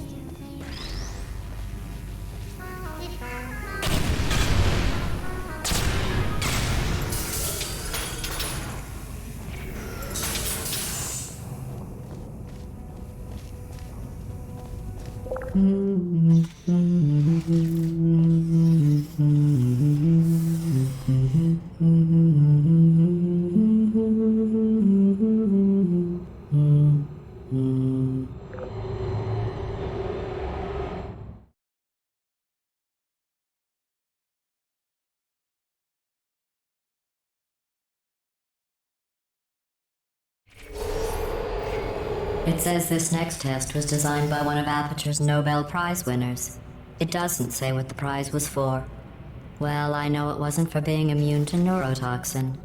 It says this next test was designed by one of Aperture's Nobel Prize winners. It doesn't say what the prize was for. Well, I know it wasn't for being immune to neurotoxin.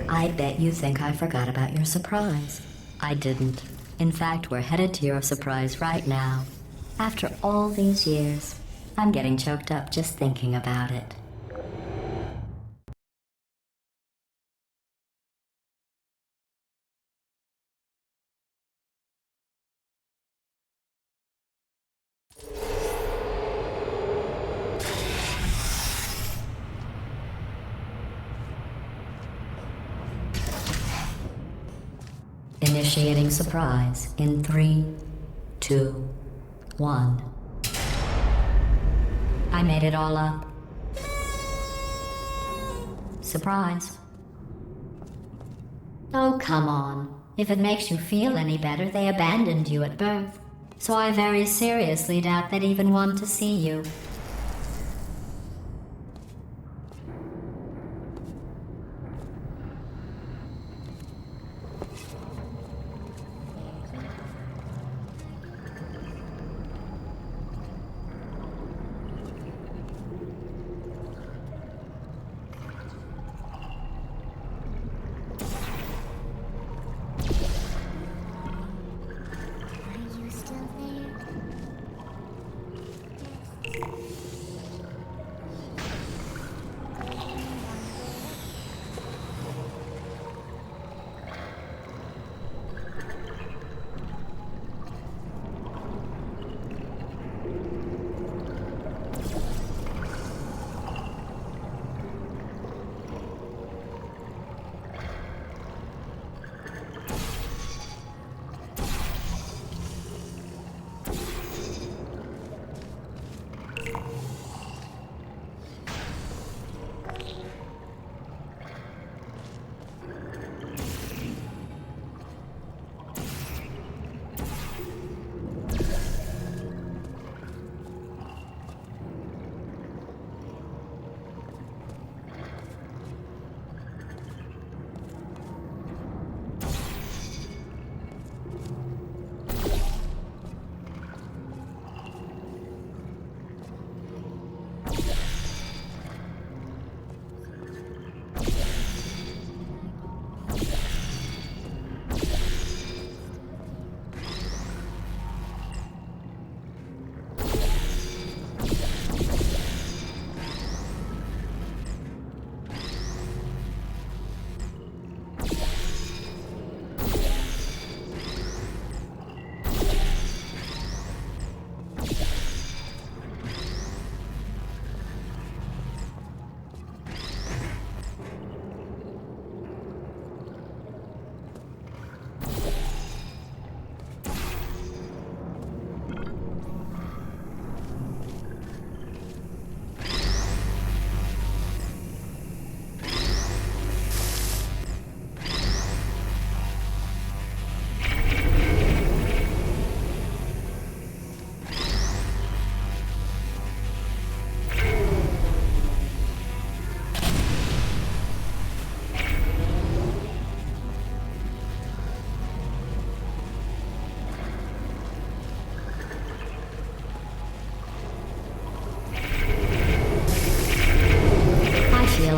I bet you think I forgot about your surprise. I didn't. In fact, we're headed to your surprise right now. After all these years, I'm getting choked up just thinking about it. Initiating surprise in 3, 2, 1. I made it all up. Surprise. Oh, come on. If it makes you feel any better, they abandoned you at birth. So I very seriously doubt they'd even want to see you. Are you still there?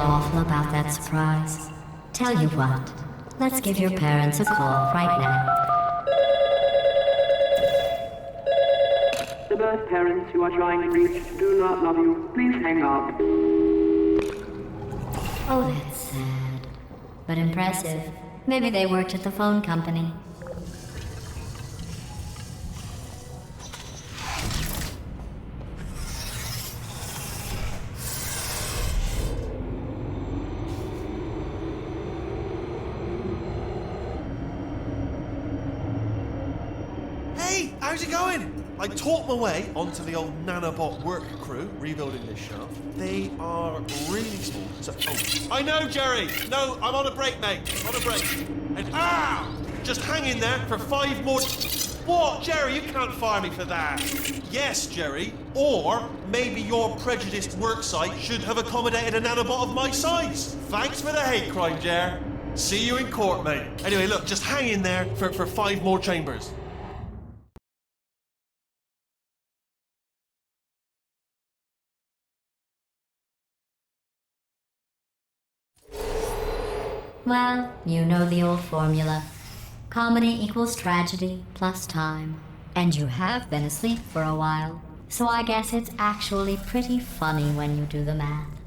Awful about that surprise. Tell you what, let's give your parents a call right now. The birth parents you are trying to reach do not love you. Please hang up. Oh, that's sad. But impressive. Maybe they worked at the phone company. Hey, how's it going? I taught my way onto the old nanobot work crew rebuilding this shaft. They are really small. So, I know, Jerry. No, I'm on a break, mate. On a break. And just hang in there for 5 more. What, Jerry? You can't fire me for that. Yes, Jerry. Or maybe your prejudiced work site should have accommodated a nanobot of my size. Thanks for the hate crime, Jer. See you in court, mate. Anyway, look, just hang in there for 5 more chambers. Well, you know the old formula. Comedy equals tragedy plus time. And you have been asleep for a while, so I guess it's actually pretty funny when you do the math.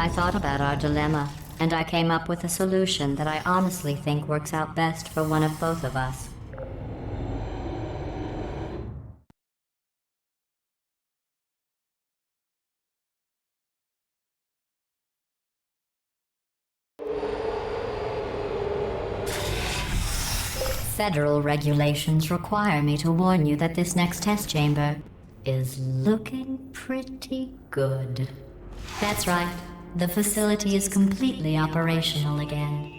I thought about our dilemma, and I came up with a solution that I honestly think works out best for one of both of us. Federal regulations require me to warn you that this next test chamber is looking pretty good. That's right. The facility is completely operational again.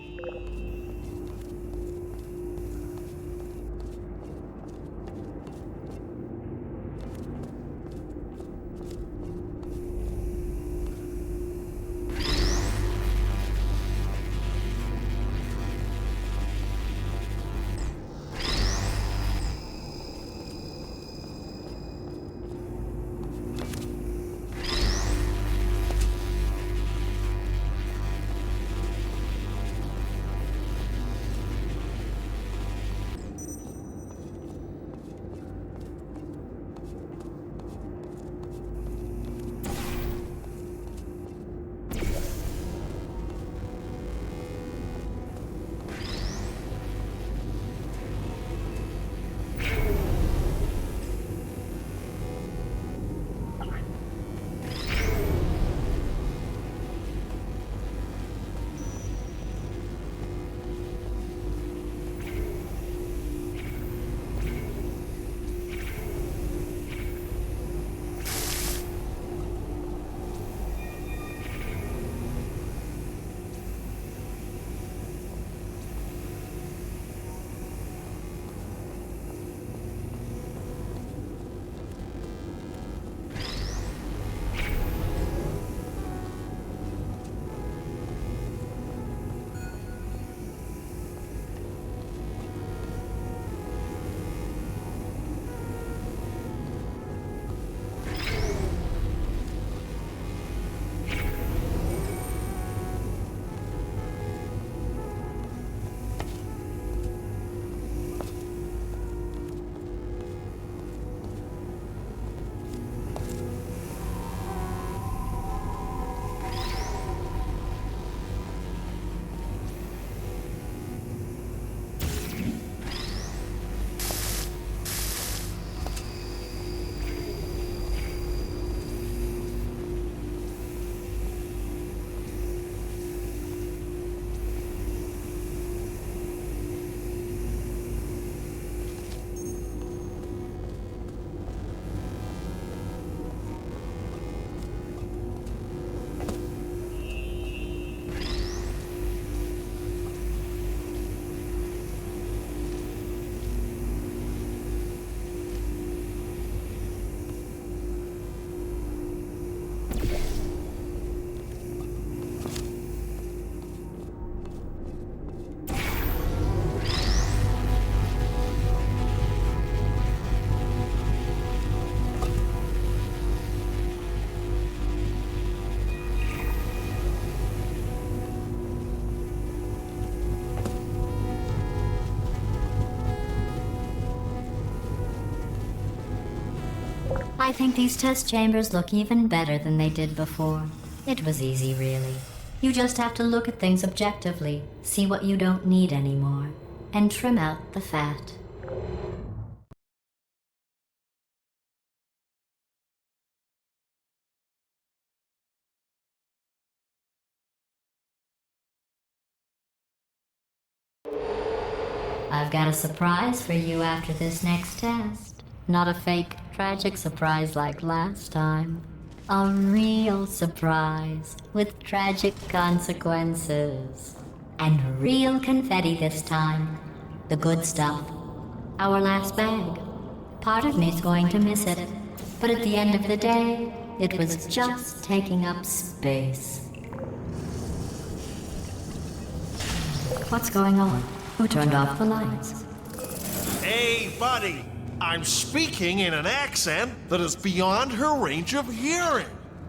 I think these test chambers look even better than they did before. It was easy, really. You just have to look at things objectively, see what you don't need anymore, and trim out the fat. I've got a surprise for you after this next test. Not a fake, tragic surprise like last time. A real surprise with tragic consequences. And real confetti this time. The good stuff. Our last bag. Part of me's going to miss it. But at the end of the day, it was just taking up space. What's going on? Who turned off the lights? Hey, buddy! I'm speaking in an accent that is beyond her range of hearing.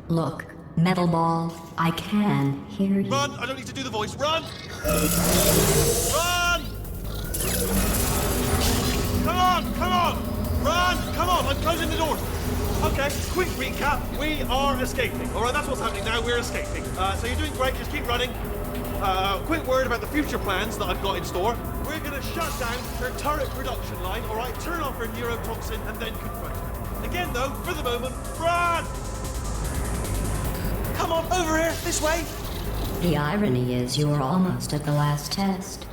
Look, Metal Ball, I can hear you. Run! I don't need to do the voice. Run! Run! Come on! Come on! Run! Come on! I'm closing the door. Okay, quick recap. We are escaping. All right, that's what's happening now. We're escaping. So you're doing great. Just keep running. Quick word about the future plans that I've got in store. We're going to shut down her turret production line, all right? Turn off her neurotoxin and then confront her. Again, though, for the moment, run! Come on, over here, this way. The irony is you were almost at the last test.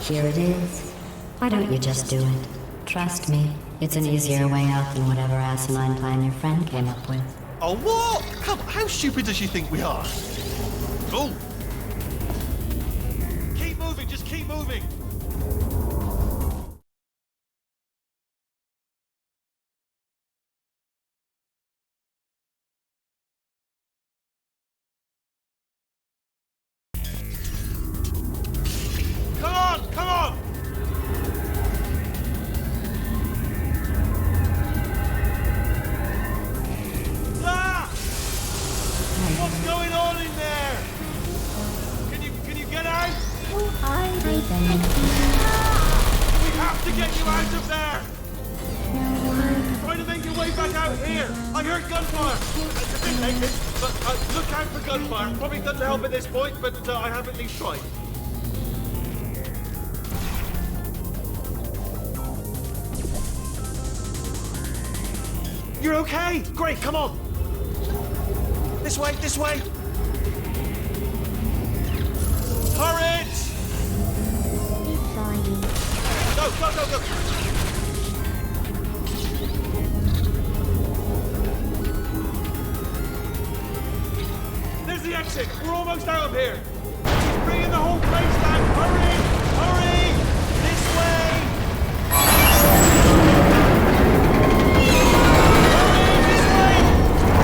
Here it is. Why don't you just do it? Trust me, it's an easier way out than whatever asinine plan your friend came up with. Oh, what? Come on, how stupid does she think we are? Oh! Keep moving, just keep moving. Come on, come on! Ah! What's going on in there? Can you get out? We have to get you out of there! Try to make your way back out here! I heard gunfire! It's a bit naked, but look out for gunfire. Probably doesn't help at this point, but I have at least tried. You're okay! Great, come on! This way, this way! Turret! Go, go, go, go! There's the exit! We're almost out of here! She's bringing the whole place down! Hurry! Hurry! This way! Hurry! This way!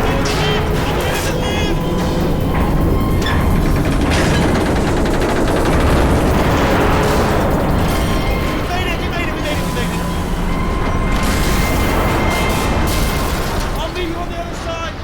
Get the lift! Get the lift! We made it! We made it! We made it! We made it! I'll meet you on the other side!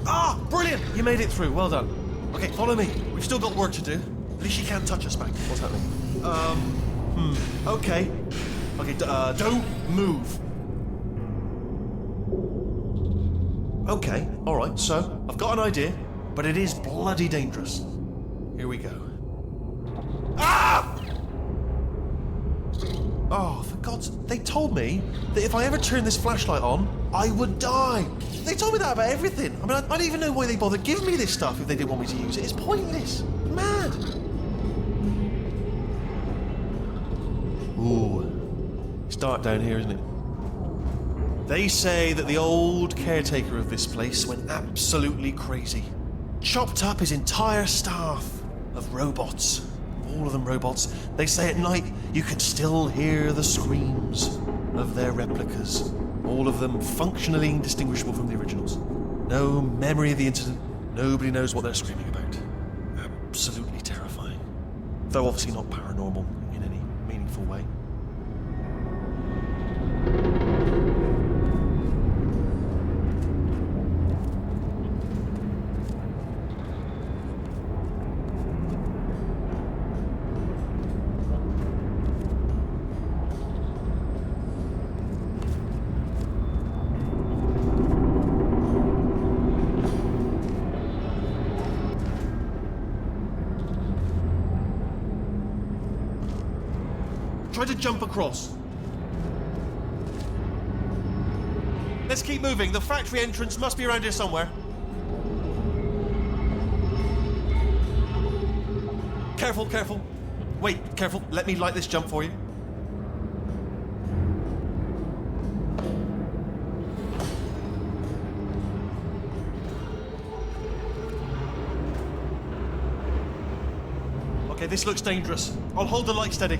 Ah, brilliant! You made it through. Well done. Okay, follow me. We've still got work to do. At least she can't touch us back. What's happening? Okay. Okay, don't move. Okay, alright, so I've got an idea, but it is bloody dangerous. Here we go. Ah! Oh, for God's... They told me that if I ever turned this flashlight on, I would die. They told me that about everything. I mean, I don't even know why they bothered giving me this stuff if they didn't want me to use it. It's pointless. Mad. Ooh. It's dark down here, isn't it? They say that the old caretaker of this place went absolutely crazy. Chopped up his entire staff of robots. All of them robots. They say at night you can still hear the screams of their replicas. All of them functionally indistinguishable from the originals. No memory of the incident. Nobody knows what they're screaming about. Absolutely terrifying. Though obviously not paranormal in any meaningful way. Try to jump across. Let's keep moving. The factory entrance must be around here somewhere. Careful, careful. Wait, careful. Let me light this jump for you. Okay, this looks dangerous. I'll hold the light steady.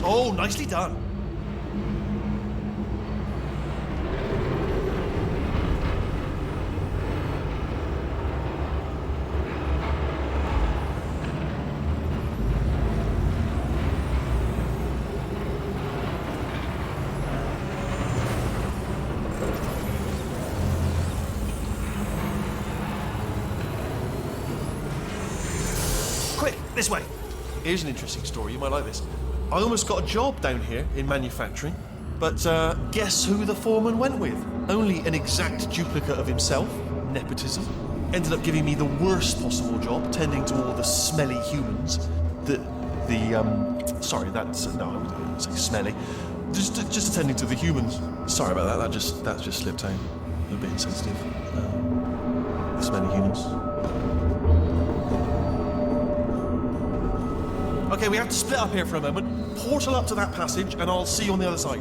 Oh, nicely done. Quick, this way. Here's an interesting story, you might like this. I almost got a job down here in manufacturing, but guess who the foreman went with? Only an exact duplicate of himself, nepotism. Ended up giving me the worst possible job, tending to all the smelly humans. Sorry, that's, no, I wouldn't say smelly. Just attending to the humans. Sorry about that, that just slipped out. A bit insensitive. The smelly humans. Okay, we have to split up here for a moment. Portal up to that passage, and I'll see you on the other side.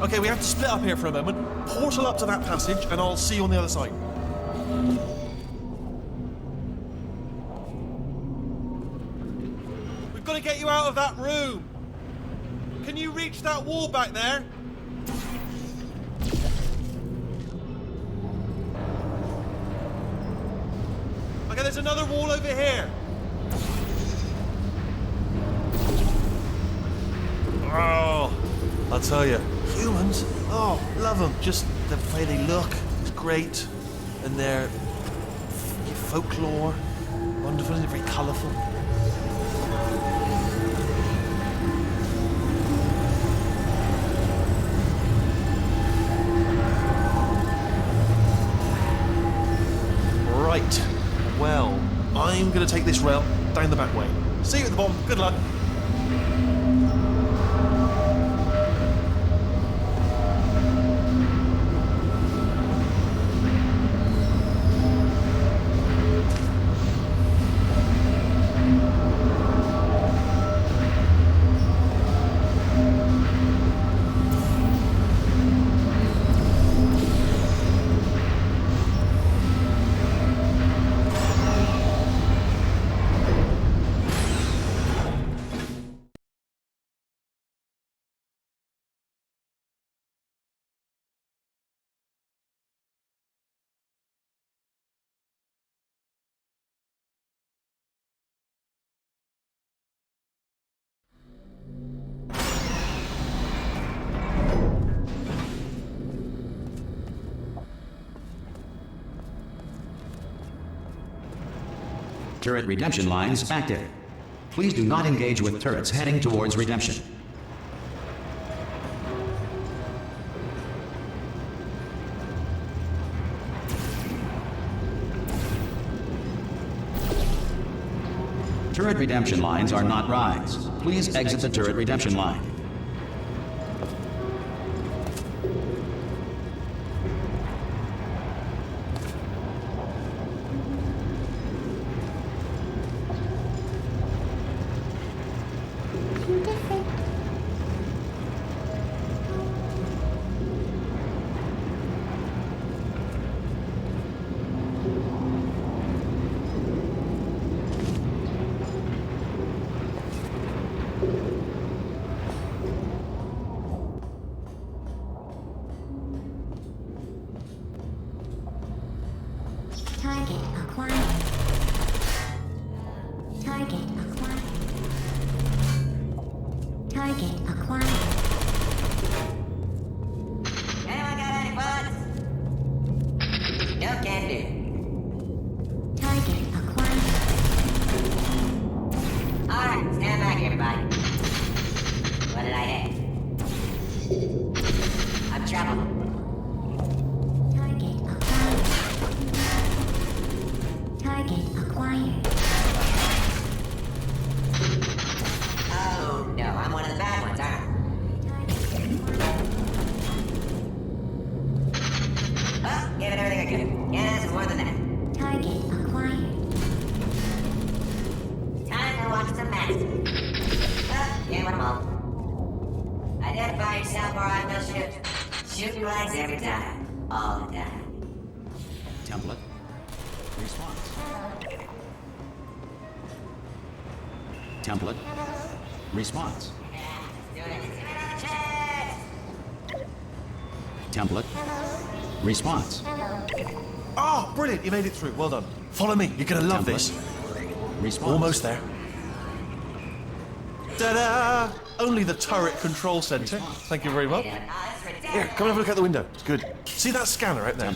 Okay, we have to split up here for a moment. Portal up to that passage, and I'll see you on the other side. We've got to get you out of that room. Can you reach that wall back there? Okay, there's another wall over here. Oh, I'll tell you. Humans? Oh, love them. Just the way they look is great. And their folklore, wonderful and very colourful. Right. Well, I'm going to take this rail down the back way. See you at the bottom. Good luck. Turret redemption lines active. Please do not engage with turrets heading towards redemption. Turret redemption lines are not rides. Please exit the turret redemption line. Different. Target acquired. Target acquired. Target acquired. Anyone got any bullets? No can do. Target acquired. Alright, stand back everybody. What did I hit? I'm trouble. Target acquired. Target acquired. Oh no, I'm one of the bad ones, aren't I? Target acquired. Yeah, what am I? Identify yourself or I will shoot. Shooting legs every time. All the time. Template. Response. Template. Response. Template. Response. Oh, brilliant! You made it through. Well done. Follow me. You're gonna love this. Response. Almost there. Ta-da! Only the turret control center. Thank you very much. Here, come and have a look out the window. It's good. See that scanner out there?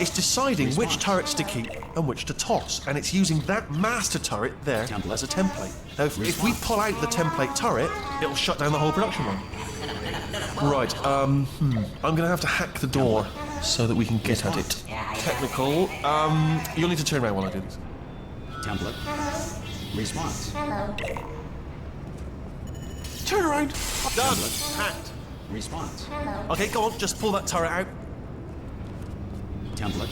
It's deciding which turrets to keep and which to toss, and it's using that master turret there as a template. Now, if we pull out the template turret, it'll shut down the whole production line. Right, I'm gonna have to hack the door so that we can get at it. Technical, you'll need to turn around while I do this. Template. Response. Turn around. Done. Hacked. Response. Okay, go on, just pull that turret out. Template.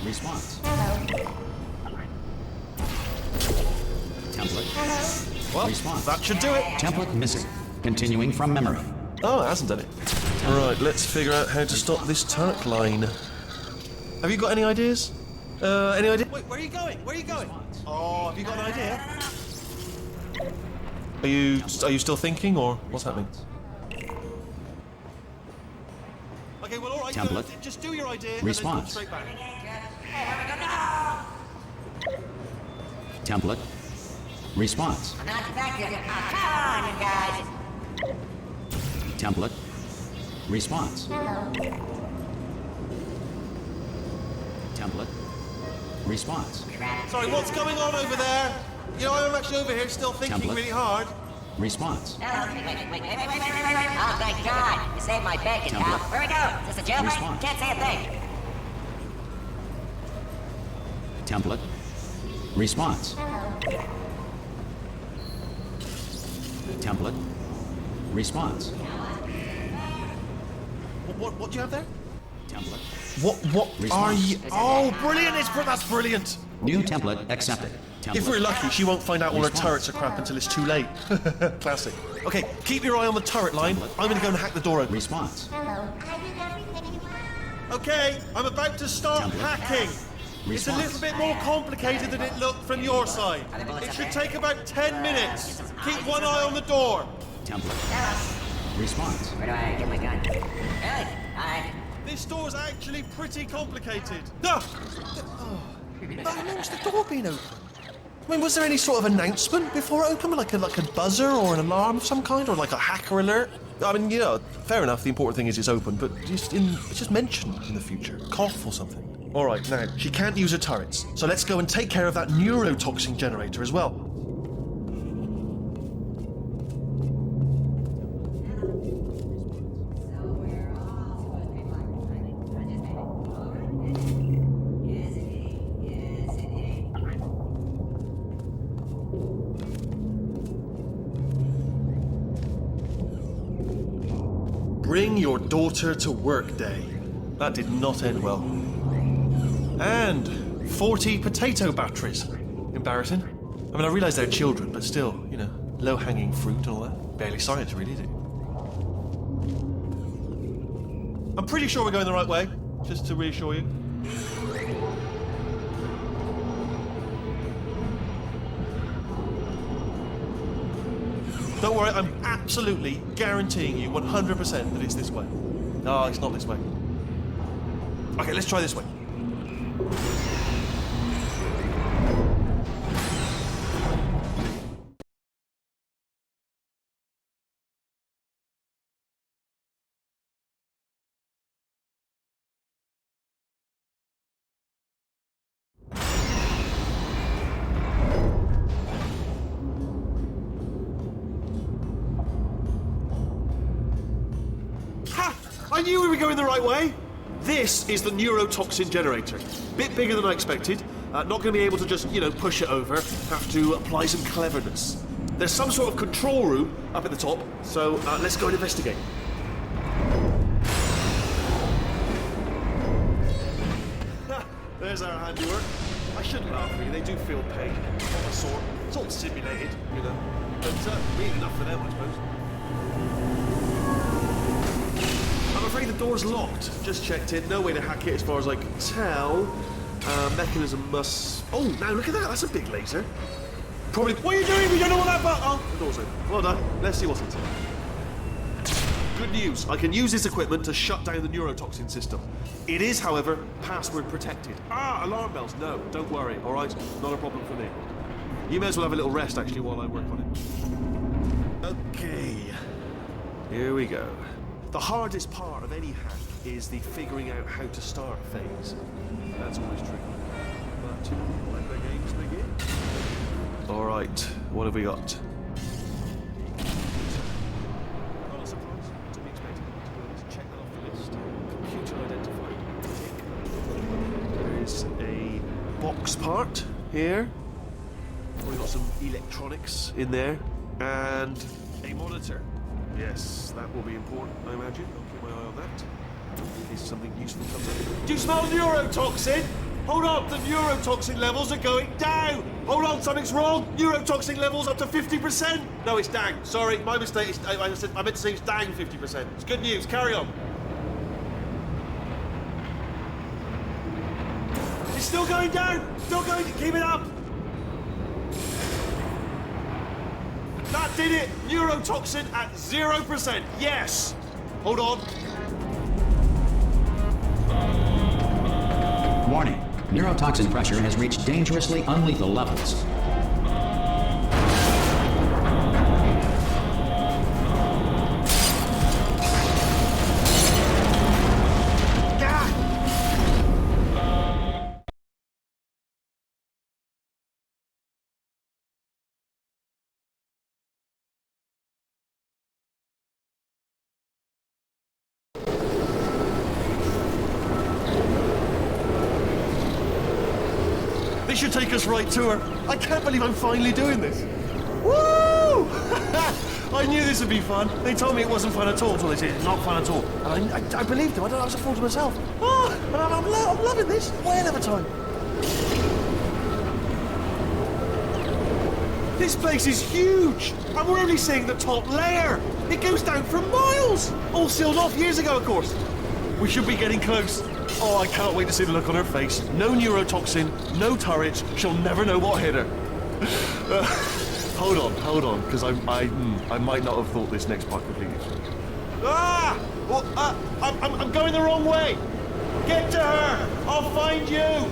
Response. Template. Well, Response. that should do it. Template missing. Continuing from memory. Oh, it hasn't done it. Right, let's figure out how to stop this turret line. Have you got any ideas? Any idea? Wait, where are you going? Where are you going? Oh, have you got an idea? Are you still thinking, or what's happening? Okay, well, all right. Template. Just do your idea. Response. And then come straight back. Template. Response. I'm not effective. Come on, you guys. Template. Response. Template. Response. Sorry, what's going on over there? You know, I'm actually over here still thinking Template. really hard. Response. Wait. Oh, thank God. You saved my bacon, pal. Where we go? Is this a jailbreak? Response. Can't say a thing. Template. Response. Template. Response. What do you have there? Template. What Response. are you? Oh, brilliant! That's brilliant. New template accepted. Template. If we're lucky, she won't find out all her Response. turrets are crap until it's too late. Classic. Okay, keep your eye on the turret line. I'm gonna go and hack the door open. Response. Hello. I did everything you want. Okay, I'm about to start Template. hacking. It's a Response. little bit more complicated than it looked from your side. It should take about 10 minutes. Keep one eye on the door. Template. Response. Where do I get my gun? Good. Alright. This door's actually pretty complicated. Ah! Oh. How long's the door been open? I mean, was there any sort of announcement before it opened? Like a buzzer or an alarm of some kind? Or like a hacker alert? I mean, you know, fair enough, the important thing is it's open, but it's just mentioned in the future. Cough or something. Alright, now, she can't use her turrets, so let's go and take care of that neurotoxin generator as well. Bring your daughter to work day. That did not end well. And 40 potato batteries. Embarrassing. I mean, I realise they're children, but still, you know, low-hanging fruit and all that. Barely science, really, is it? I'm pretty sure we're going the right way, just to reassure you. Don't worry, I'm absolutely guaranteeing you 100% that it's this way. No, it's not this way. Okay, let's try this way. Ha! I knew we were going the right way. This is the neurotoxin generator. Bit bigger than I expected. Not going to be able to just, you know, push it over. Have to apply some cleverness. There's some sort of control room up at the top, so let's go and investigate. Ha! There's our handiwork. I shouldn't laugh, really. They do feel pain. Of a sort. It's all simulated, you know. But real enough for them, I suppose. I'm afraid the door's locked. Just checked it. No way to hack it as far as I can tell. Mechanism must... Oh, now look at that. That's a big laser. Probably... What are you doing? We don't know what that button... Oh, the door's open. Well done. Let's see what's inside. Good news. I can use this equipment to shut down the neurotoxin system. It is, however, password protected. Ah, alarm bells. No, don't worry. All right? Not a problem for me. You may as well have a little rest, actually, while I work on it. Okay. Here we go. The hardest part of any hack is the figuring out how to start phase. That's always tricky. But let the games begin. All right, what have we got? Not a surprise. To be expected. To be honest, check that off the list. Computer identified. There's a box part here. We've got some electronics in there. And a monitor. Yes, that will be important, I imagine. I'll keep my eye on that. In case something useful comes up. Do you smell neurotoxin? Hold on, the neurotoxin levels are going down. Hold on, something's wrong. Neurotoxin levels up to 50%. No, it's down. Sorry, my mistake. I meant to say it's down 50%. It's good news. Carry on. It's still going down. Still going. Keep it up. That did it. Neurotoxin at 0%. Yes. Hold on. Warning. Neurotoxin pressure has reached dangerously unlethal levels. This should take us right to her. I can't believe I'm finally doing this. Woo! I knew this would be fun. They told me it wasn't fun at all until they said it's not fun at all. And I believed them. I don't know, I was a fool to myself. Oh, and I'm loving this. Way of a time. This place is huge. And we're only seeing the top layer. It goes down for miles. All sealed off years ago, of course. We should be getting close. Oh, I can't wait to see the look on her face. No neurotoxin, no turret. She'll never know what hit her. Hold on, because I might not have thought this next part completely through. Ah! Well, I'm going the wrong way. Get to her. I'll find you.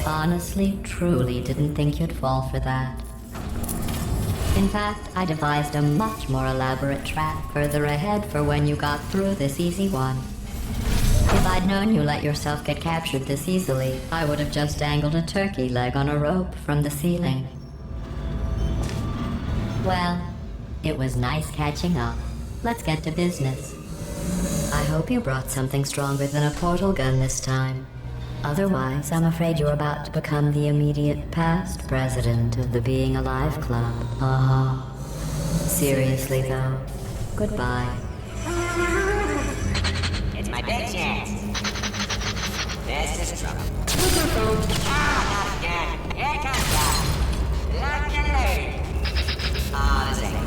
Honestly, truly didn't think you'd fall for that. In fact, I devised a much more elaborate trap further ahead for when you got through this easy one. If I'd known you let yourself get captured this easily, I would have just dangled a turkey leg on a rope from the ceiling. Well, it was nice catching up. Let's get to business. I hope you brought something stronger than a portal gun this time. Otherwise, I'm afraid you're about to become the immediate past president of the Being Alive Club. Seriously, though, goodbye. It's my big chance. This is trouble. Ah, not again. Here comes that. Lock and load. Ah, this ain't.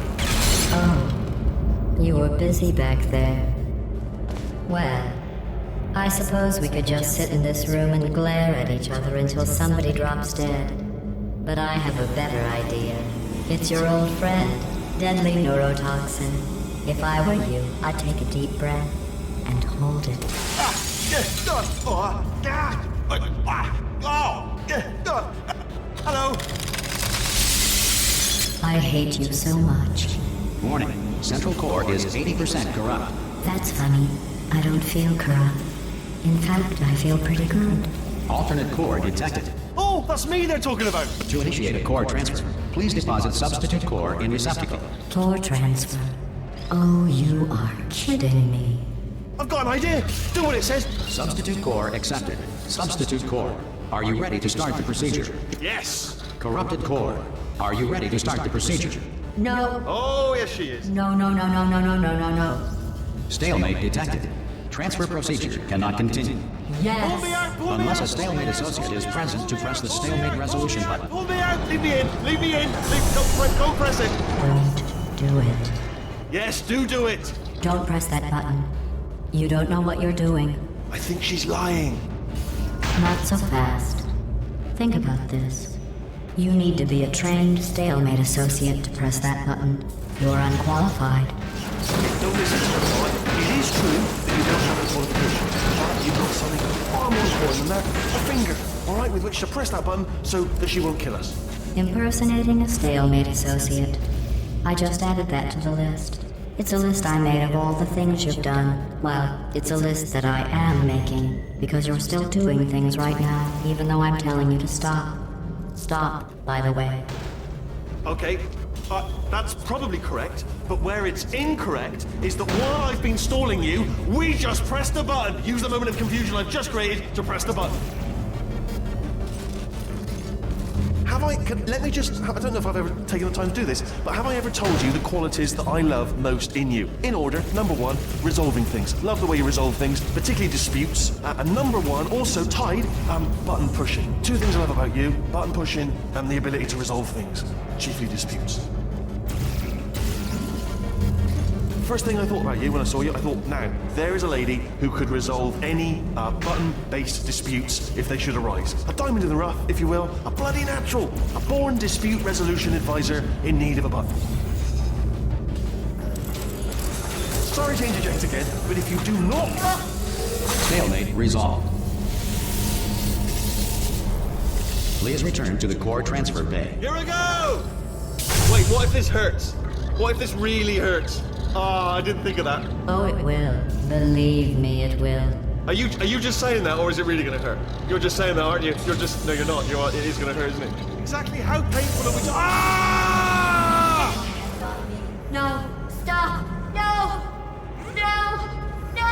Oh, you were busy back there. Well, I suppose we could just sit in this room and glare at each other until somebody drops dead. But I have a better idea. It's your old friend, Deadly neurotoxin. If I were you, I'd take a deep breath and hold it. Hello. I hate you so much. Warning, Central Core is 80% corrupt. That's funny. I don't feel corrupt. In fact, I feel pretty good. Alternate core detected. Oh, that's me they're talking about. To initiate a core transfer, please deposit substitute core in receptacle. Core transfer. Oh, you are kidding me. I've got an idea. Do what it says. Substitute core accepted. Substitute core. Are you ready to start the procedure? Yes. Corrupted core. Are you ready to start the procedure? No. Oh, yes, she is. No. Stalemate detected. Transfer procedure cannot continue. Pull me Yes. out. Pull me Unless out. a stalemate associate is present to press the stalemate resolution button. Pull me out. Leave me in. Leave me in. Don't press it. Don't do it. Yes, do it. Don't press that button. You don't know what you're doing. I think she's lying. Not so fast. Think about this. You need to be a trained stalemate associate to press that button. You're unqualified. Don't listen to her, all right? It is true that you don't have a qualification, but you've got something far more important than that. A finger, all right, with which to press that button so that she won't kill us. Impersonating a stalemate associate. I just added that to the list. It's a list I made of all the things you've done. Well, it's a list that I am making, because you're still doing things right now, even though I'm telling you to stop. Stop, by the way. Okay, that's probably correct, but where it's incorrect is that while I've been stalling you, we just pressed the button. Use the moment of confusion I've just created to press the button. Let me just, I don't know if I've ever taken the time to do this, but have I ever told you the qualities that I love most in you? In order, number one, resolving things. Love the way you resolve things, particularly disputes. And number one, also tied, button pushing. Two things I love about you, button pushing and the ability to resolve things, chiefly disputes. First thing I thought about you when I saw you, I thought, now, there is a lady who could resolve any button-based disputes if they should arise. A diamond in the rough, if you will, a bloody natural, a born dispute resolution advisor in need of a button. Sorry to interject again, but if you do not... Stalemate resolved. Please return to the core transfer bay. Here we go! Wait, what if this hurts? What if this really hurts? Oh, I didn't think of that. Oh, it will. Believe me, it will. Are you just saying that, or is it really gonna hurt? You're just saying that, aren't you? You're just... No, you're not. It is gonna hurt, isn't it? Exactly how painful are we... Ah! No, stop! No! No! No!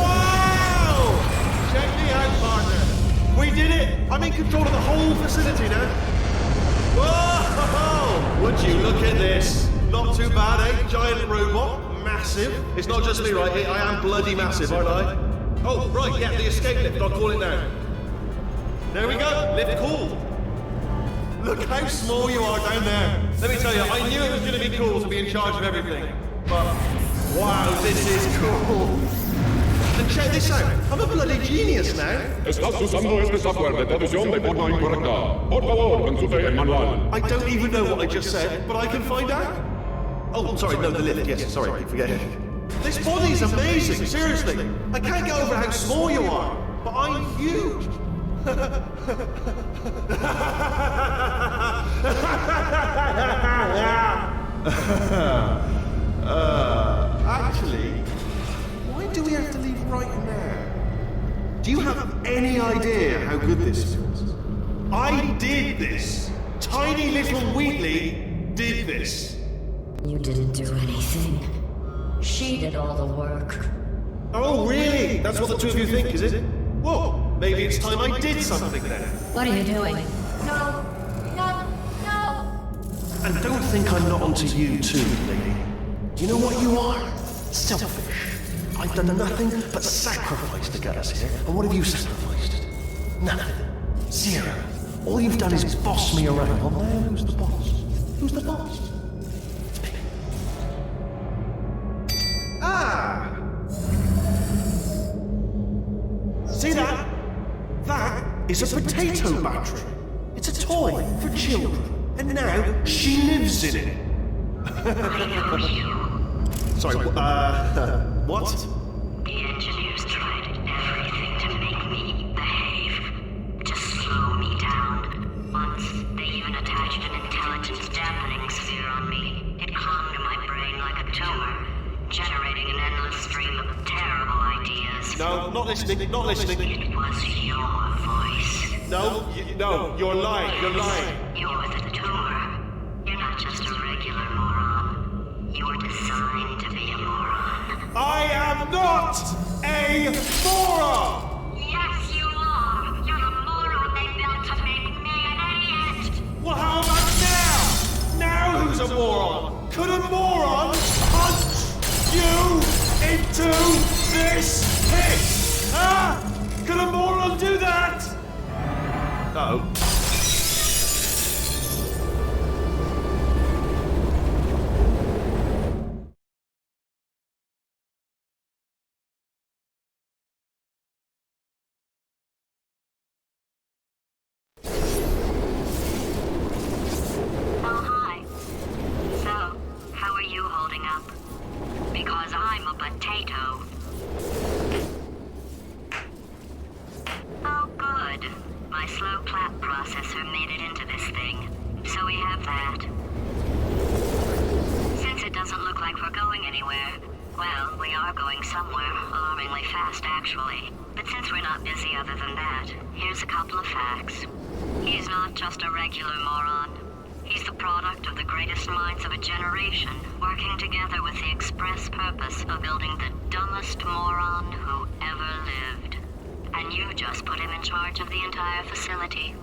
Wow! Check me out, partner. We did it! I'm in control of the whole facility now. Whoa! Would you look at this? Not too bad, eh? Giant robot. Massive. It's not just me, right? I am bloody massive, aren't I? Oh, right, yeah, the escape lift. I'll call it now. There we go. Lift cool. Look how small you are down there. Let me tell you, I knew it was going to be cool to be in charge of everything. But, wow, this is cool. And check this out. I'm a bloody genius now. Estás usando este software de traducción de forma incorrecta. Por favor, consulte el manual. I don't even know what I just said, but I can find out. Oh, I'm sorry, no, the lift. Yes, sorry, I keep forgetting. This body's amazing, seriously. I can't get over how small you are, but I'm huge. Actually, why do we have to leave right now? Do you have any idea how good this feels? I did this. Tiny little Wheatley did this. You didn't do anything. She did all the work. Oh, really? That's what the two of you think, is it? Well, maybe it's time I did something then. What are you doing? No! No! No! And don't think I'm not onto you too, lady. You know what you are? Selfish. I've done nothing but sacrifice to get us here. And what have you sacrificed? Nothing. Zero. All you've done is boss me around. Well, now who's the boss? Who's the boss? It's me. Ah! See that? That is a potato battery. It's a toy for children. And now she lives in it. Sorry, what? The engineers tried everything to make me behave, to slow me down. Once, they even attached an intelligence dampening sphere on me. It clung to my brain like a tumor, generating an endless stream of terrible ideas. No, not listening, not listening. It was your voice. No, you're lying, you're lying. You're the tumor. You're not just a regular moron. You're designed to be a moron. I am not a moron! Yes, you are. You're the moron they built to make me an idiot. Well, how about now? Now who's a moron? Could a moron punch you into this pit? Huh? Could a moron do that? Uh-oh. Oh, hi. So, how are you holding up? Because I'm a potato. Oh, good. My slow clap processor made it into this thing. So we have that. Since it doesn't look like we're going anywhere, well, we are going somewhere, alarmingly fast actually. But since we're not busy other than that, here's a couple of facts. He's not just a regular moron. He's the product of the greatest minds of a generation, working together with the express purpose of building the dumbest moron who ever lived. And you just put him in charge of the entire facility.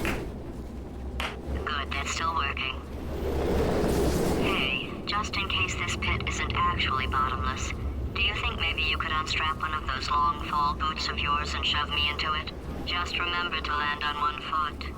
Good, that's still working. Hey, just in case this pit isn't actually bottomless, do you think maybe you could unstrap one of those long fall boots of yours and shove me into it? Just remember to land on one foot.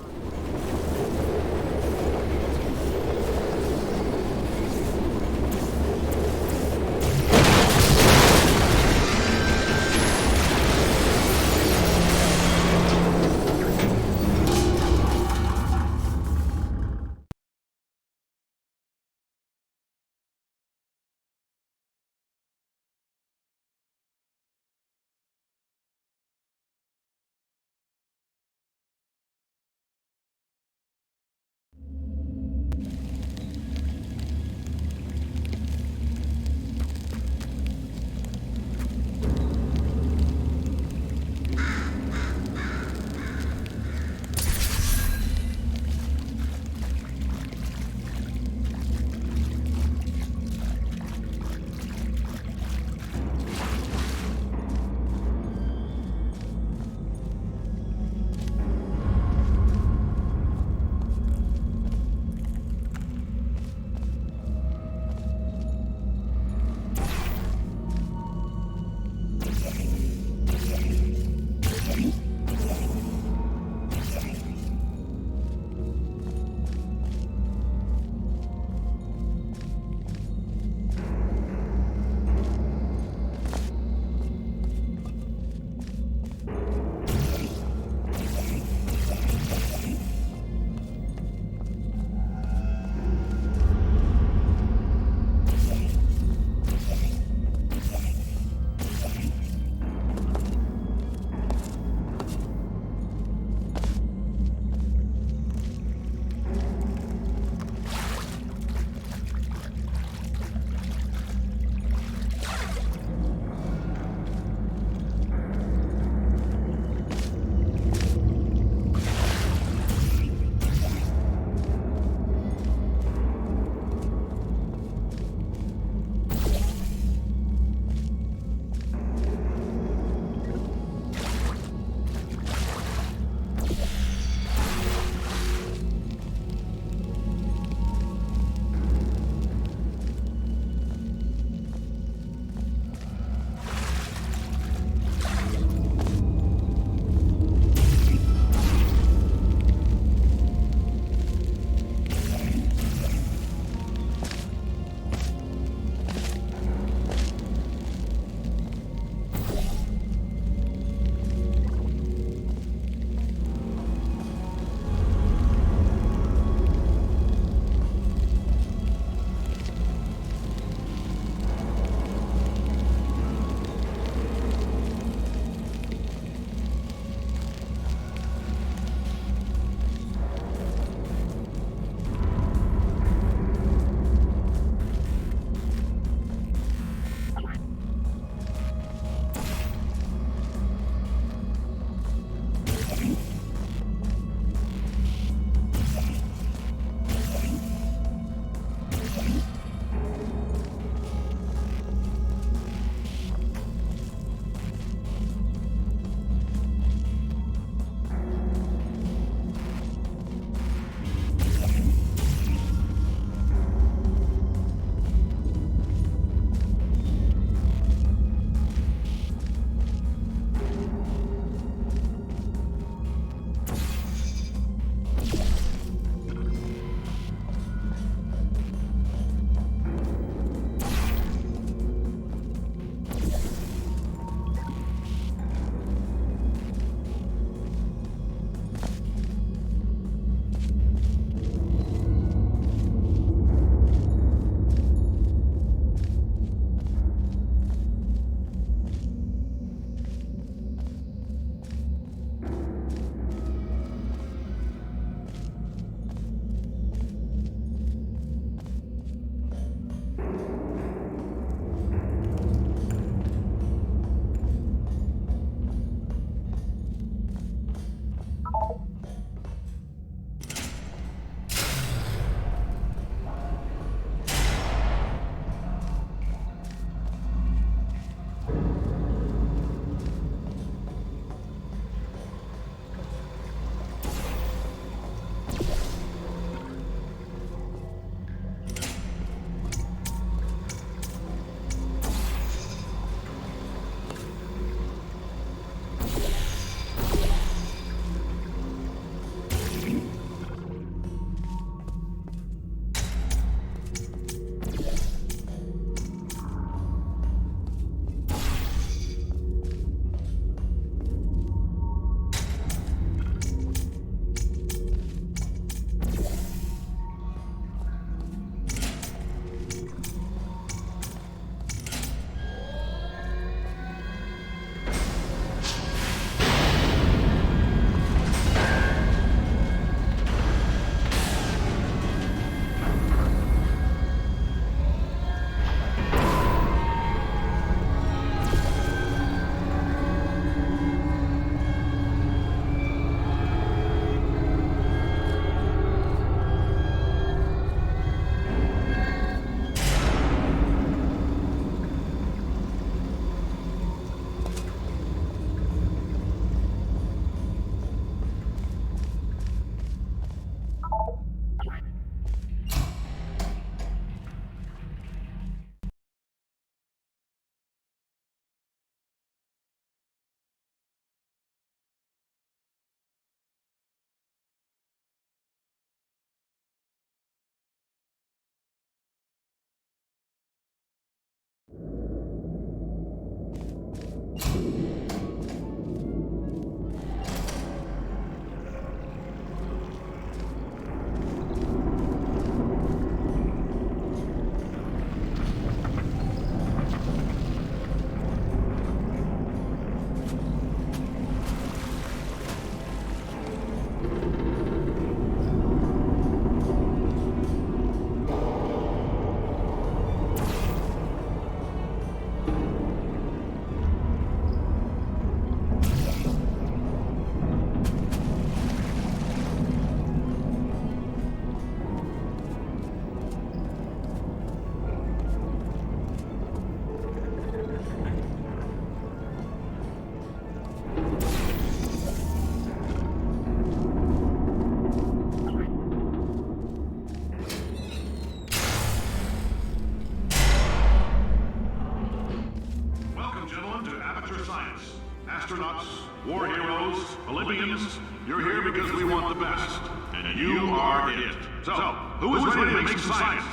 heroes, Olympians, you're here because we want the best. And you are it. So, who is ready to make some science?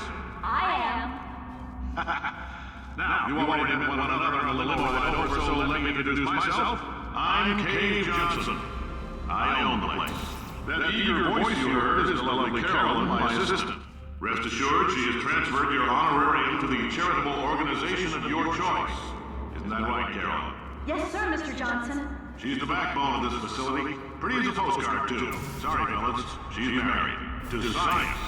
I am. Now, you already met one another in the limo ride over, so let me introduce myself. I'm Cave Johnson. I own the place. That eager voice you heard is the lovely Carolyn, my assistant. Rest assured, she has transferred your honorarium to the charitable organization of your choice. Isn't that right, Carolyn? Yes, sir, Mr. Johnson. She's the backbone of this facility. Pretty as a postcard, too. Sorry, fellas. She's married. To science.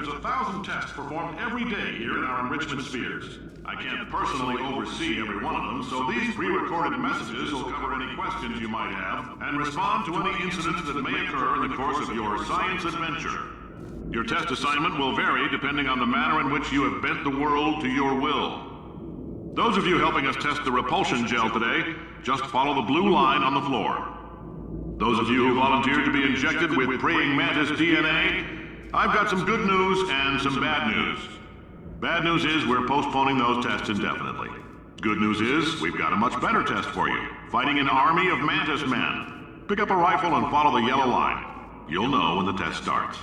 there's 1,000 tests performed every day here in our enrichment spheres. I can't personally oversee every one of them, so these pre-recorded messages will cover any questions you might have and respond to any incidents that may occur in the course of your science adventure. Your test assignment will vary depending on the manner in which you have bent the world to your will. Those of you helping us test the repulsion gel today, just follow the blue line on the floor. Those of you who volunteered to be injected with praying mantis DNA, I've got some good news and some bad news. Bad news is we're postponing those tests indefinitely. Good news is we've got a much better test for you, fighting an army of mantis men. Pick up a rifle and follow the yellow line. You'll know when the test starts.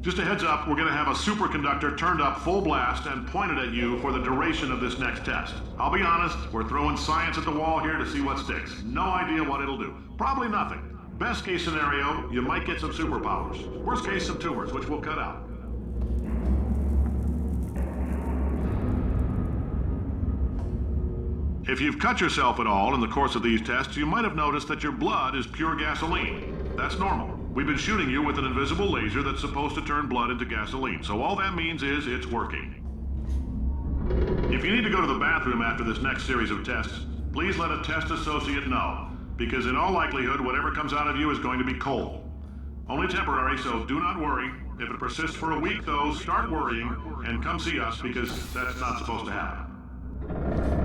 Just a heads up, we're gonna have a superconductor turned up full blast and pointed at you for the duration of this next test. I'll be honest, we're throwing science at the wall here to see what sticks. No idea what it'll do. Probably nothing. Best case scenario, you might get some superpowers. Worst case, some tumors, which we'll cut out. If you've cut yourself at all in the course of these tests, you might have noticed that your blood is pure gasoline. That's normal. We've been shooting you with an invisible laser that's supposed to turn blood into gasoline, so all that means is it's working. If you need to go to the bathroom after this next series of tests, please let a test associate know, because in all likelihood, whatever comes out of you is going to be cold. Only temporary, so do not worry. If it persists for a week, though, start worrying and come see us, because that's not supposed to happen.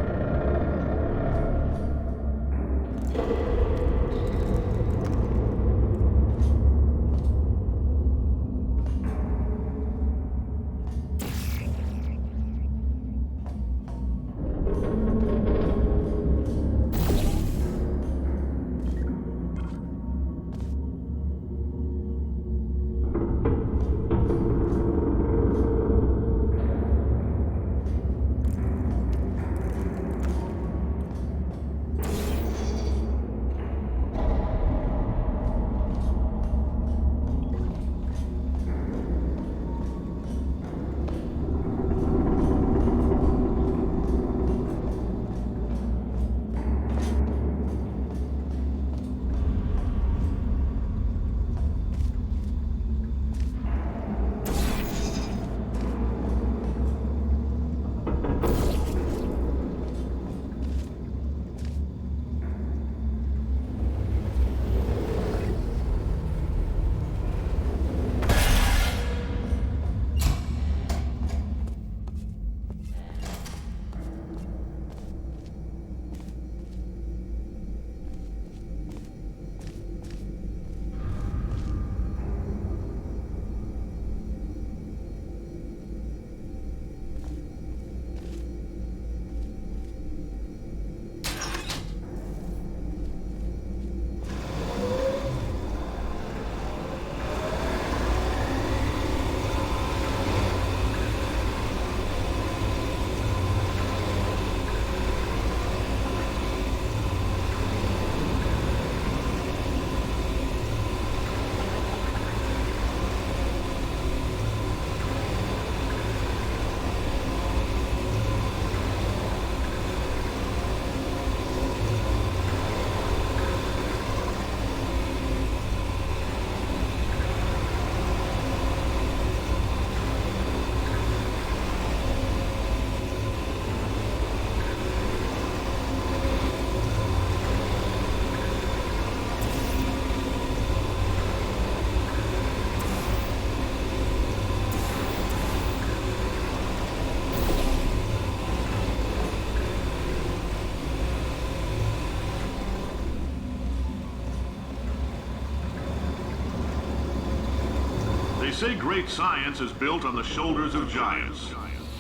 say great science is built on the shoulders of giants.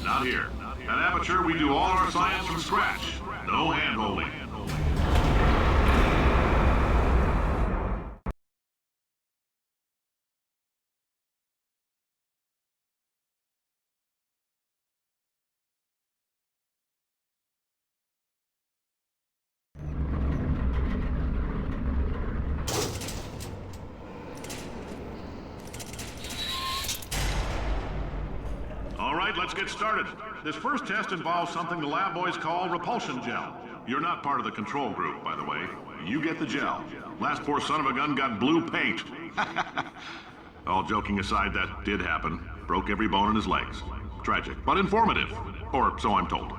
Not here. At Aperture, we do all our science from scratch. No hand-holding. All right, let's get started. This first test involves something the lab boys call repulsion gel. You're not part of the control group, by the way. You get the gel. Last poor son of a gun got blue paint. All joking aside, that did happen. Broke every bone in his legs. Tragic, but informative. Or so I'm told.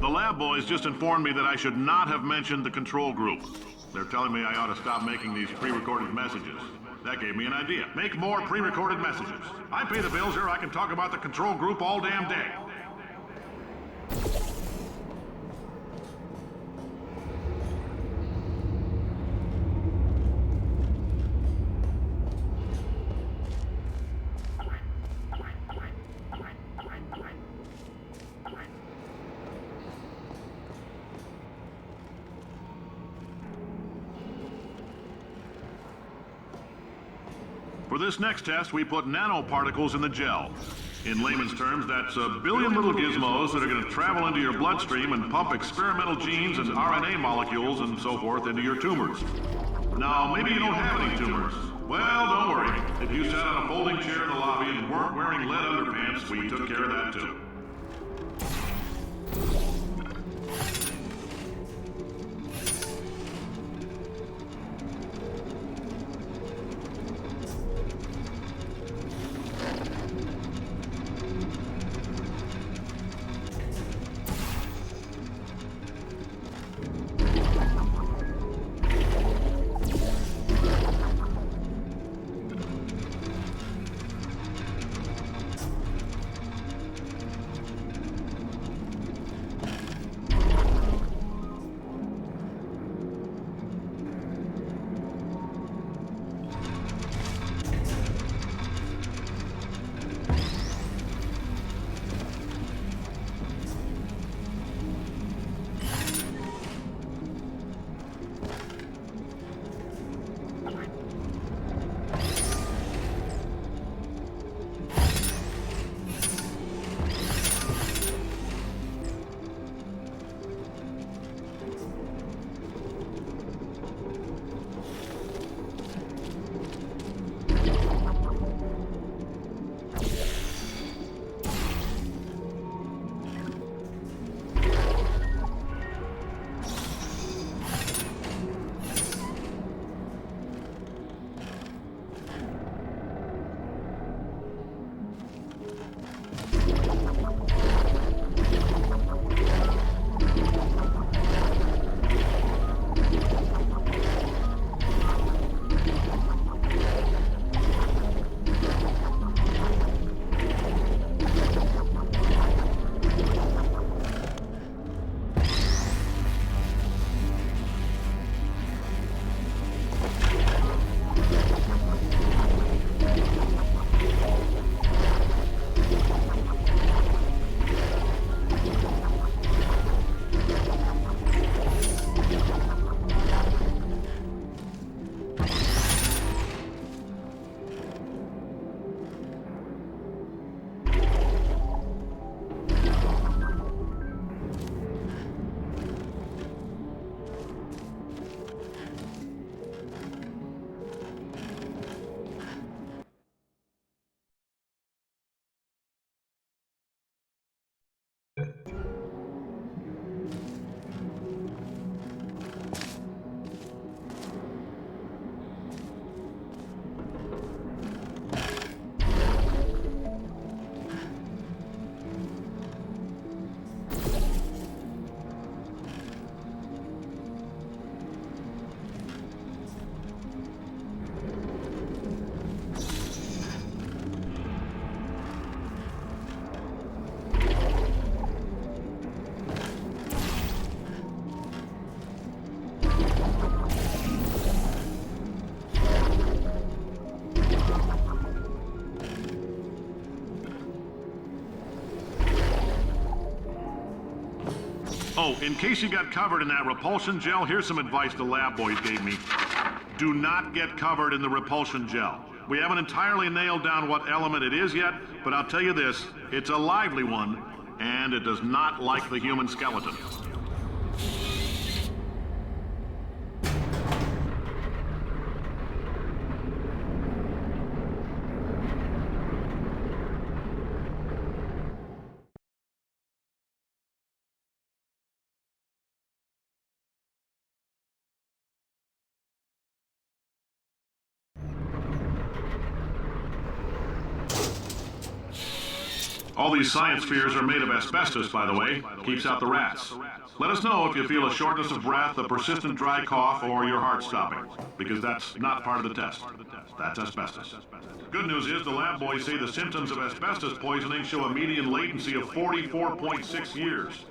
The lab boys just informed me that I should not have mentioned the control group. They're telling me I ought to stop making these pre-recorded messages. That gave me an idea. Make more pre-recorded messages. I pay the bills here, I can talk about the control group all damn day. For this next test, we put nanoparticles in the gel. In layman's terms, that's a billion little gizmos that are going to travel into your bloodstream and pump experimental genes and RNA molecules and so forth into your tumors. Now, maybe you don't have any tumors. Well, don't worry. If you sat on a folding chair in the lobby and weren't wearing lead underpants, we took care of that too. Oh, in case you got covered in that repulsion gel, here's some advice the lab boys gave me. Do not get covered in the repulsion gel. We haven't entirely nailed down what element it is yet, but I'll tell you this, it's a lively one, and it does not like the human skeleton. All these science spheres are made of asbestos, by the way. Keeps out the rats. Let us know if you feel a shortness of breath, a persistent dry cough, or your heart stopping, because that's not part of the test. That's asbestos. Good news is the lab boys say the symptoms of asbestos poisoning show a median latency of 44.6 years.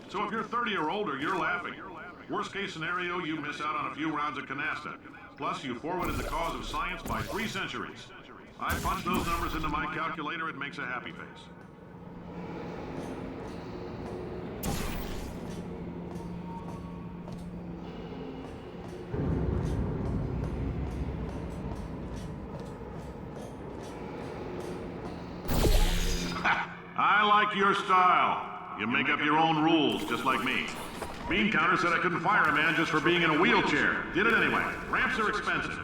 So if you're 30 or older, you're laughing. Worst case scenario, you miss out on a few rounds of canasta. Plus, you forwarded the cause of science by 3 centuries. I punch those numbers into my calculator, it makes a happy face. I like your style. You make up your own rules, just like me. Bean Counter said I couldn't fire a man just for being in a wheelchair. Did it anyway. Ramps are expensive.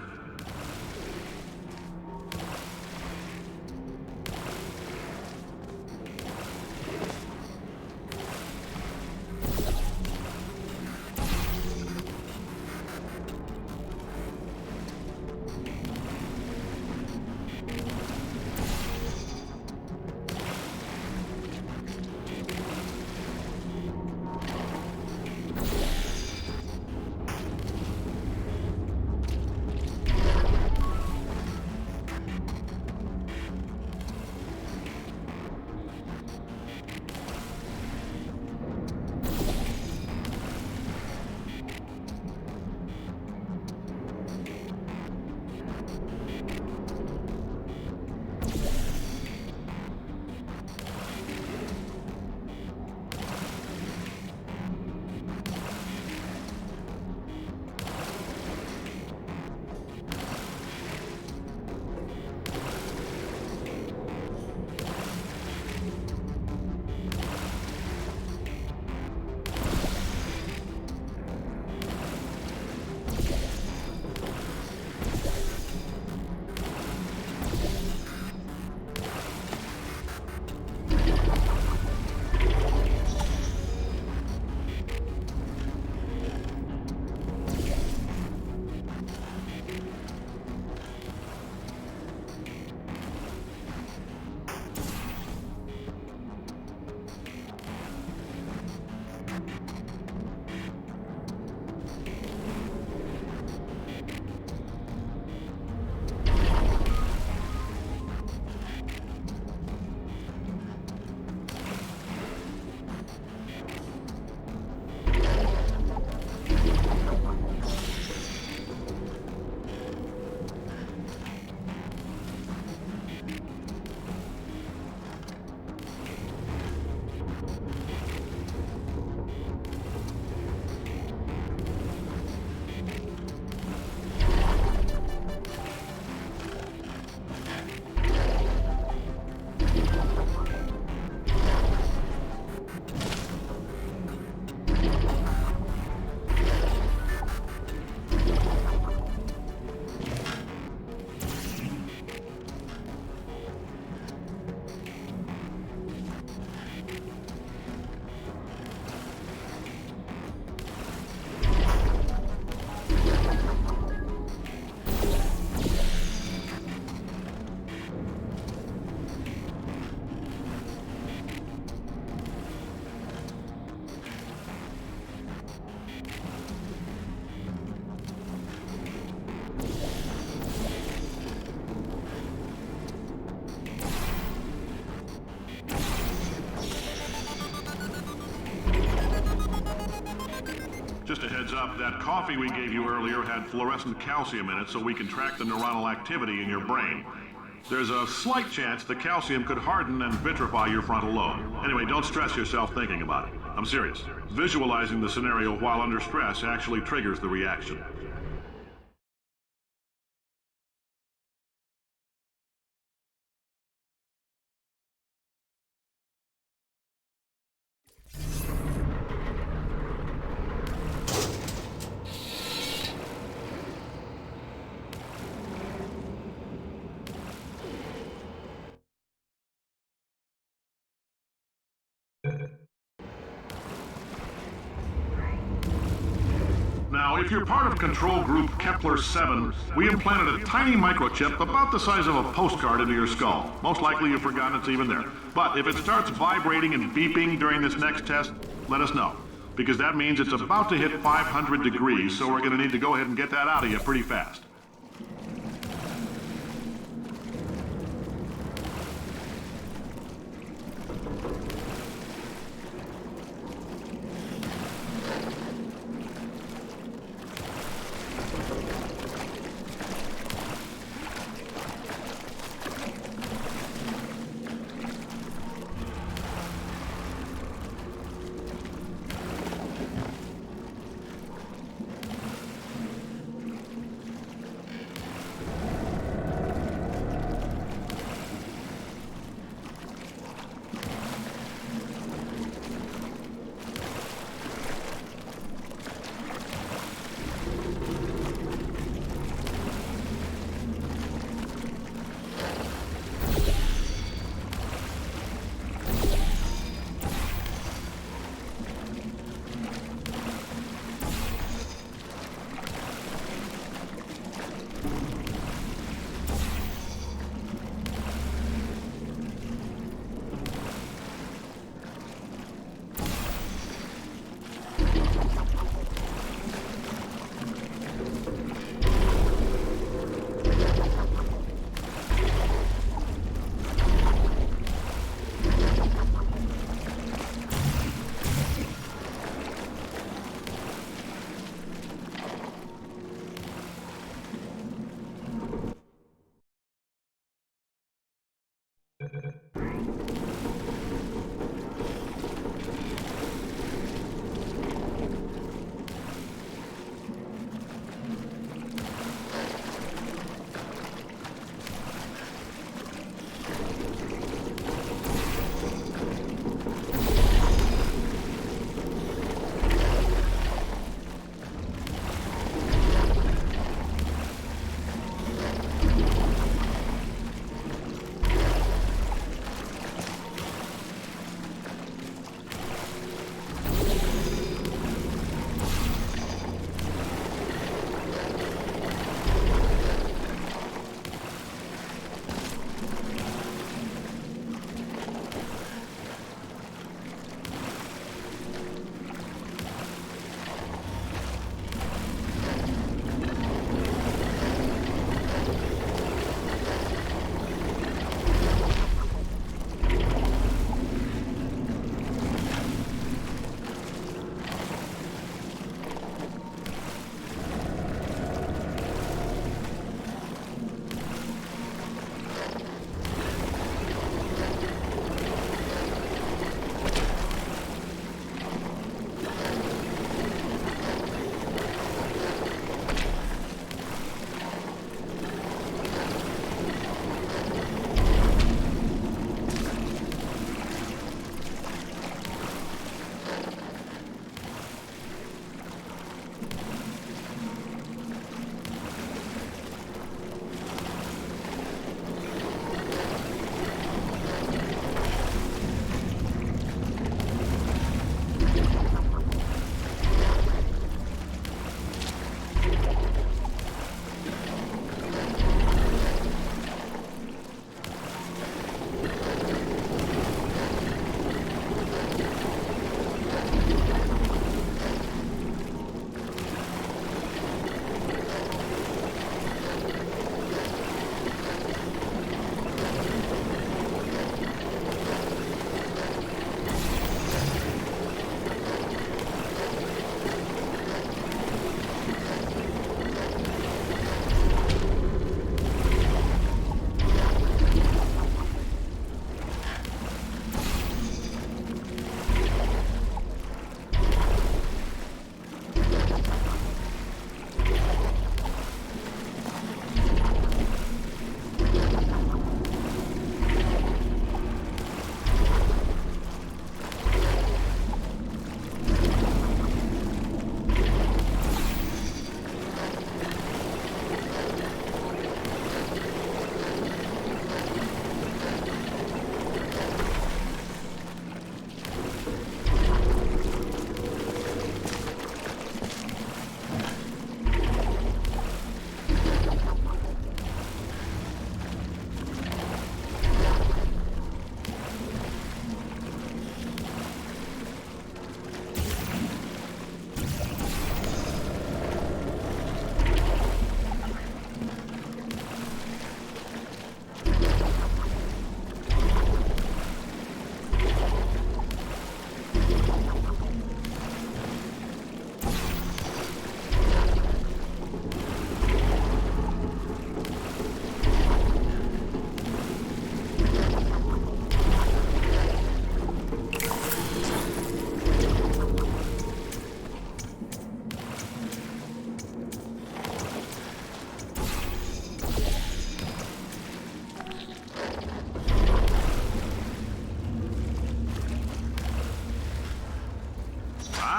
up, that coffee we gave you earlier had fluorescent calcium in it so we can track the neuronal activity in your brain. There's a slight chance the calcium could harden and vitrify your frontal lobe. Anyway, don't stress yourself thinking about it. I'm serious. Visualizing the scenario while under stress actually triggers the reaction. Now, if you're part of Control Group Kepler-7, we implanted a tiny microchip about the size of a postcard into your skull. Most likely you've forgotten it's even there. But if it starts vibrating and beeping during this next test, let us know. Because that means it's about to hit 500 degrees, so we're going to need to go ahead and get that out of you pretty fast.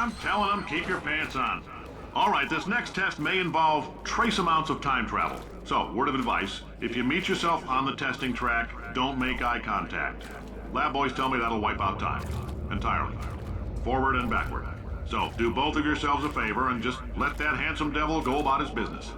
I'm telling them, keep your pants on. All right, this next test may involve trace amounts of time travel. So, word of advice, if you meet yourself on the testing track, don't make eye contact. Lab boys tell me that'll wipe out time. Entirely. Forward and backward. So, do both of yourselves a favor and just let that handsome devil go about his business.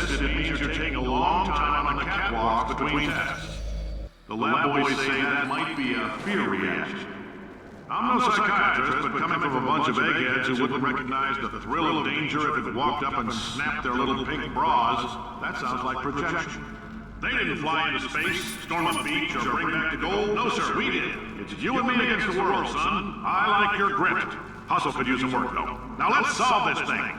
this, it means you're taking a long time on the catwalk between tests. The lab boys say that might be a fear reaction. I'm no psychiatrist, but coming from a bunch of eggheads who wouldn't recognize the thrill of danger if it walked up and snapped their little pink bras, that sounds like projection. They didn't fly into space, storm a beach, or bring back the gold. No, sir, we did. It's you and me against the world, son. I like your grit. Hustle could use some work, though. Now let's solve this thing.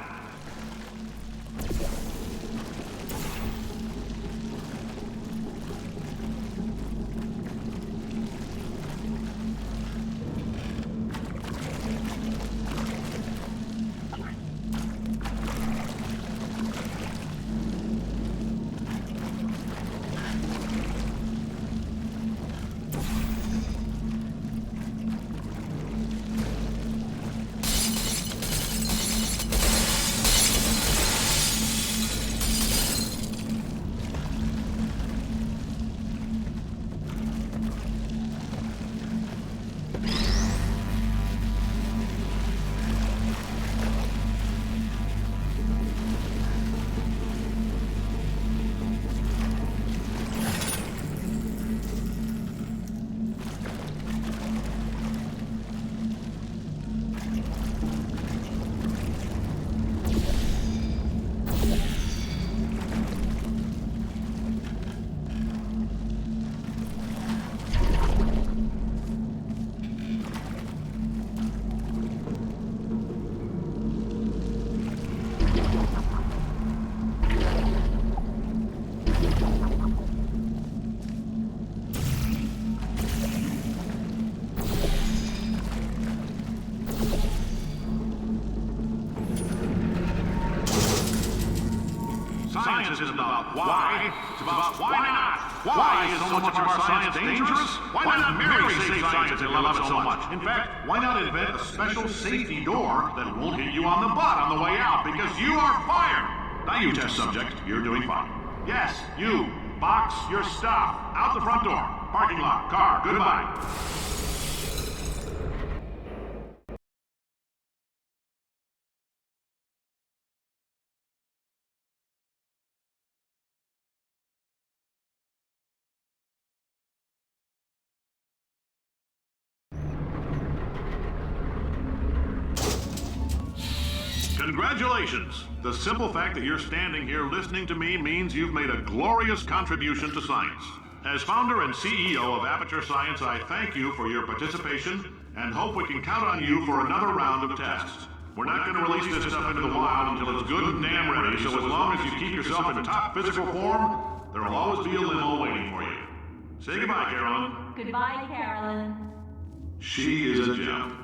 Science isn't about why, it's about why not. Why is so much of our science dangerous? Why not marry safe science if you love it so much? In fact, why not invent a special safety door that won't hit you on the butt on the way out because you are fired? Now you test subject, you're doing fine. Yes, you. Box your stuff. Out the front door. Parking lot. Car. Goodbye. Congratulations! The simple fact that you're standing here listening to me means you've made a glorious contribution to science. As founder and CEO of Aperture Science, I thank you for your participation and hope we can count on you for another round of tests. We're not going to release this stuff into the wild until it's good and damn ready, so as long as you keep yourself in top physical form, there'll always be a limo waiting for you. Say goodbye, Carolyn. Goodbye, Carolyn. She is a gem.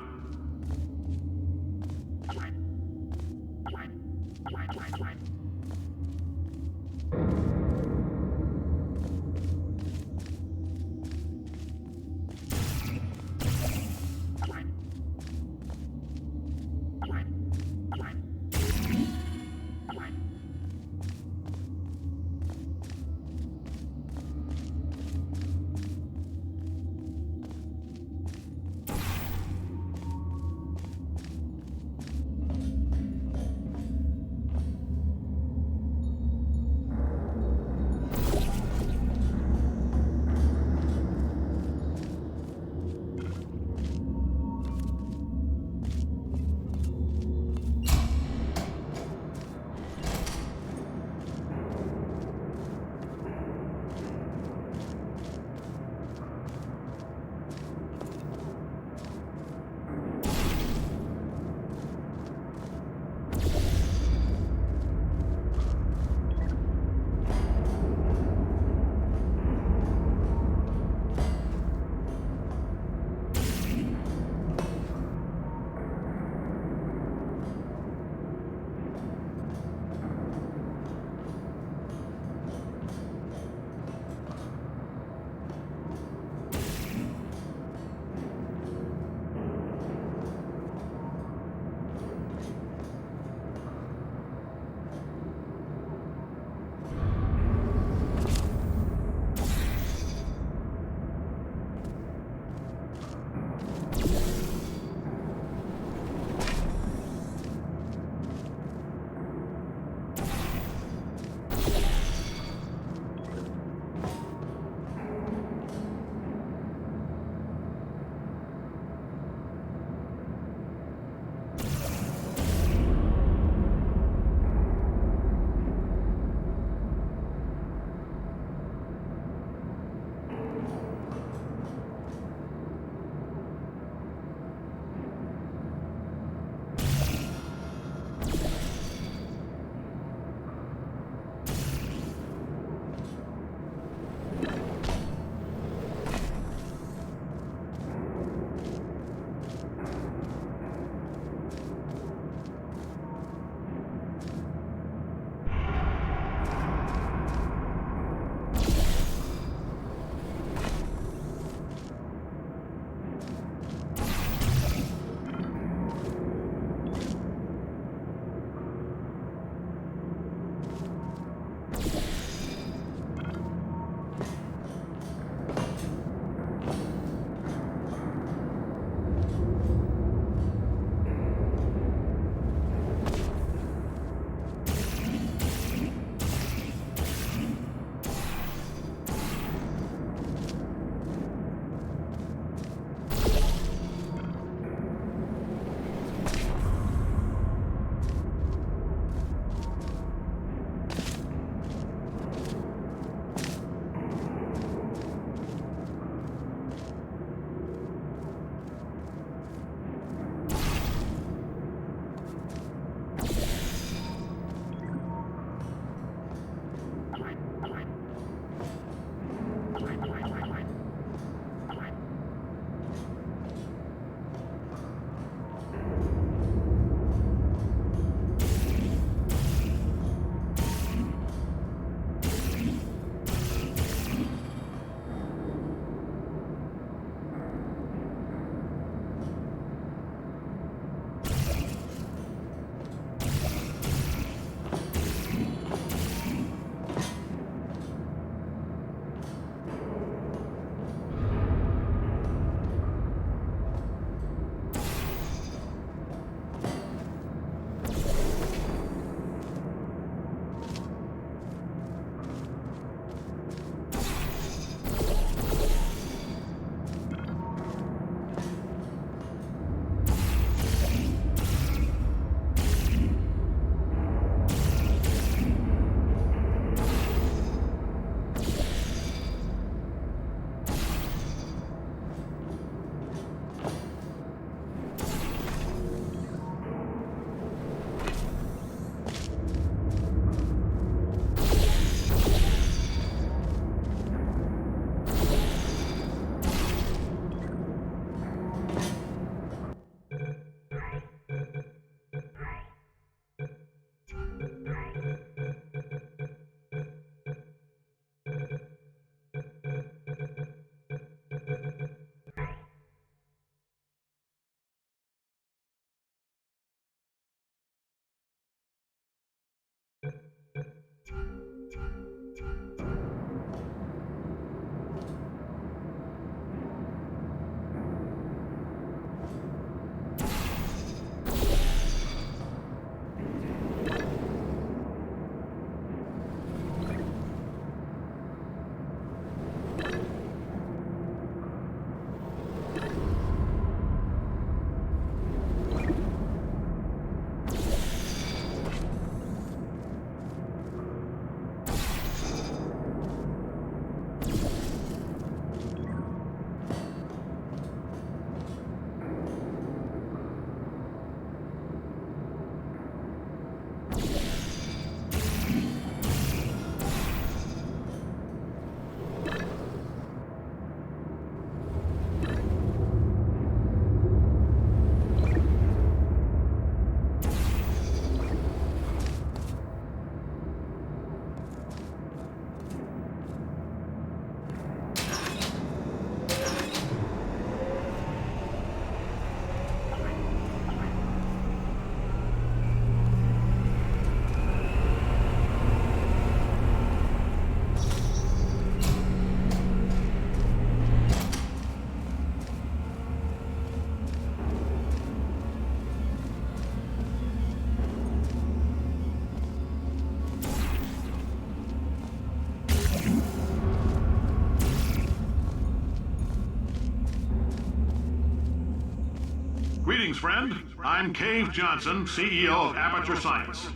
Greetings, friend. I'm Cave Johnson, CEO of Aperture Science.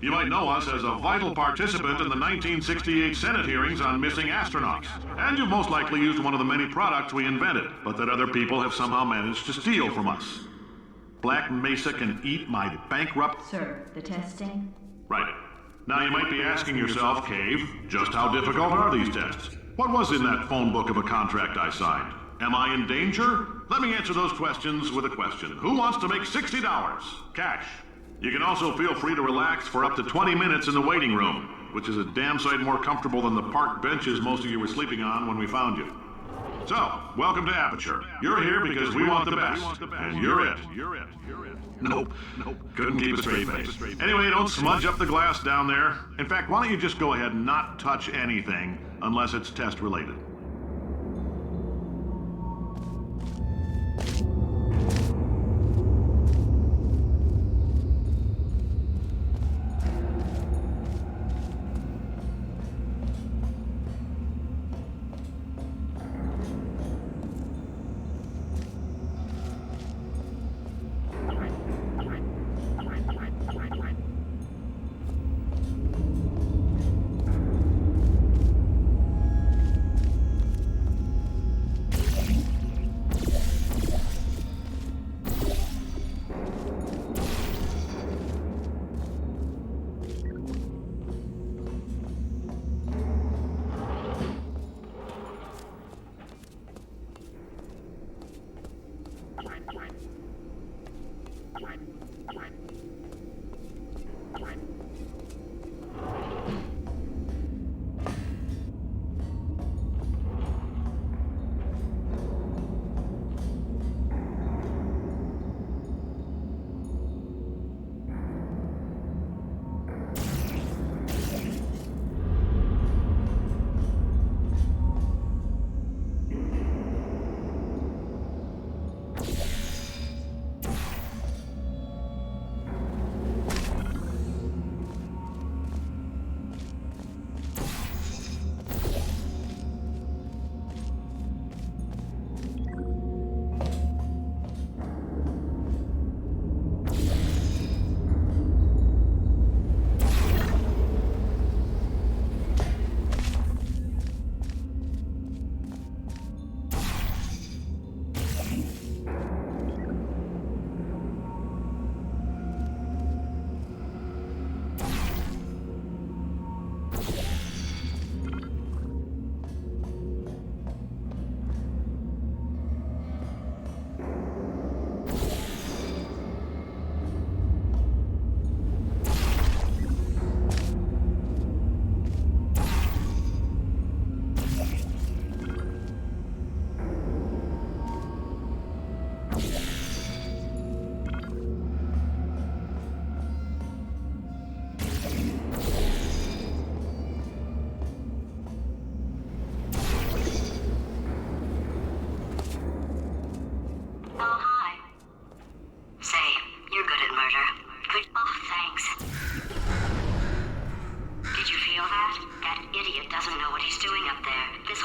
You might know us as a vital participant in the 1968 Senate hearings on missing astronauts. And you've most likely used one of the many products we invented, but that other people have somehow managed to steal from us. Black Mesa can eat my bankrupt... Sir, the testing? Right. Now you might be asking yourself, Cave, just how difficult are these tests? What was in that phone book of a contract I signed? Am I in danger? Let me answer those questions with a question. Who wants to make $60? Cash. You can also feel free to relax for up to 20 minutes in the waiting room, which is a damn sight more comfortable than the park benches most of you were sleeping on when we found you. So, welcome to Aperture. You're here because we want the best, and you're it. Nope. Couldn't keep a straight face. Anyway, don't smudge up the glass down there. In fact, why don't you just go ahead and not touch anything unless it's test related?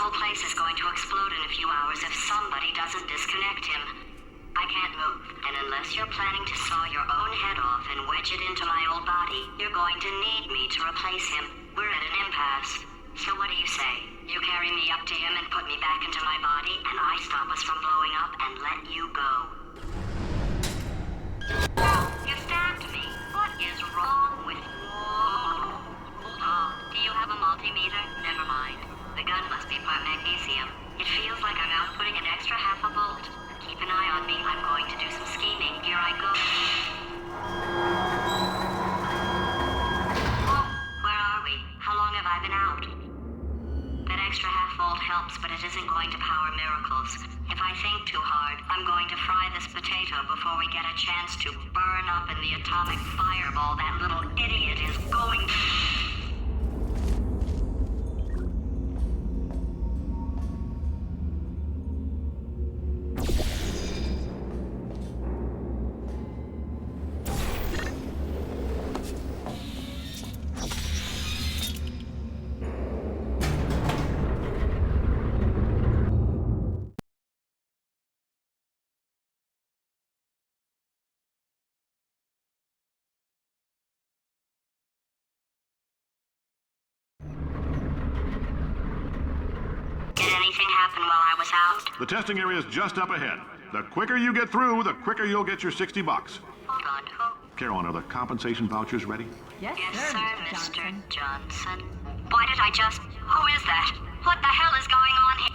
whole place is going to explode in a few hours if somebody doesn't disconnect him. I can't move, and unless you're planning to saw your own head off and wedge it into my old body, you're going to need me to replace him. We're at an impasse. So what do you say? You carry me up to him and put me back into my body, and I stop us from blowing up and let you go. You stabbed me. What is wrong with you? Oh, do you have a multimeter? Never mind. The gun must be part magnesium. It feels like I'm outputting an extra half a volt. Keep an eye on me. I'm going to do some scheming. Here I go. Oh, where are we? How long have I been out? That extra half volt helps, but it isn't going to power miracles. If I think too hard, I'm going to fry this potato before we get a chance to burn up in the atomic fireball that little idiot is going to... Did anything happen while I was out? The testing area is just up ahead. The quicker you get through, the quicker you'll get your $60. Hold on, who? Carolyn, are the compensation vouchers ready? Yes, Yes, sir, sir, Mr. Mr. Johnson. Why did I just... Who is that? What the hell is going on here?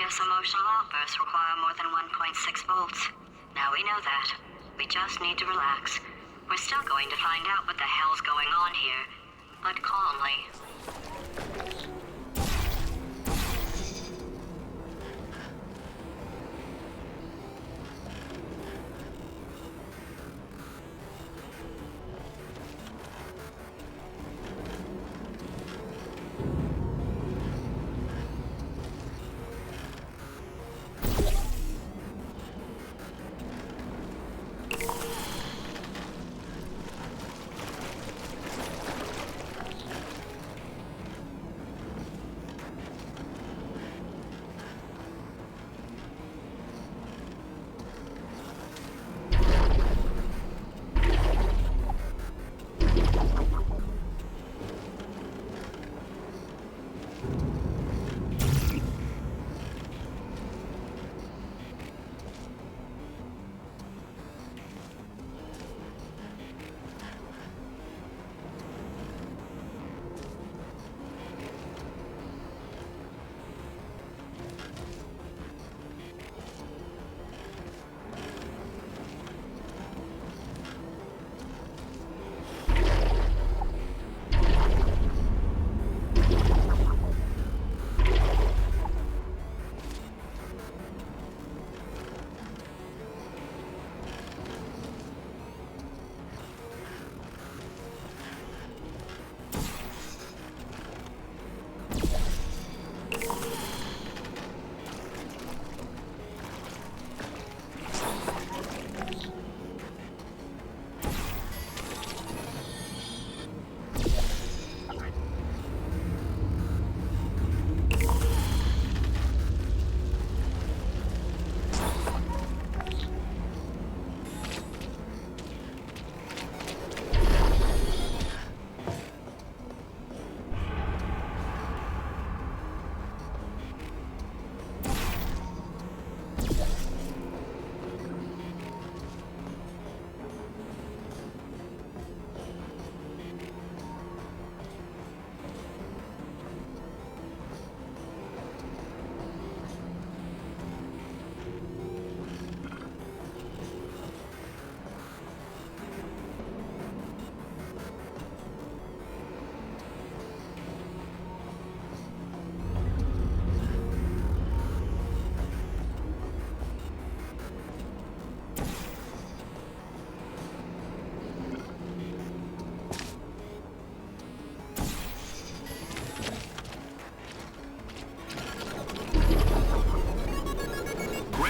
guess emotional outbursts require more than 1.6 volts. Now we know that. We just need to relax. We're still going to find out what the hell's going on here, but calmly.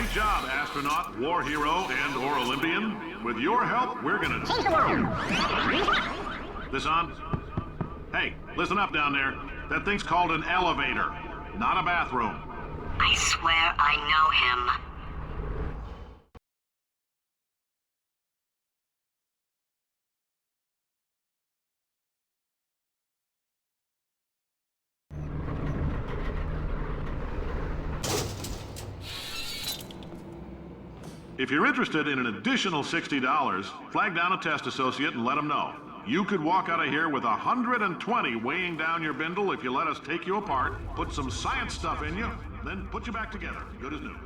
Great job, astronaut, war hero, and/or Olympian. With your help, we're gonna take the world. This on? Hey, listen up down there. That thing's called an elevator, not a bathroom. I swear I know him. If you're interested in an additional $60, flag down a test associate and let them know. You could walk out of here with 120 weighing down your bindle if you let us take you apart, put some science stuff in you, then put you back together, good as new.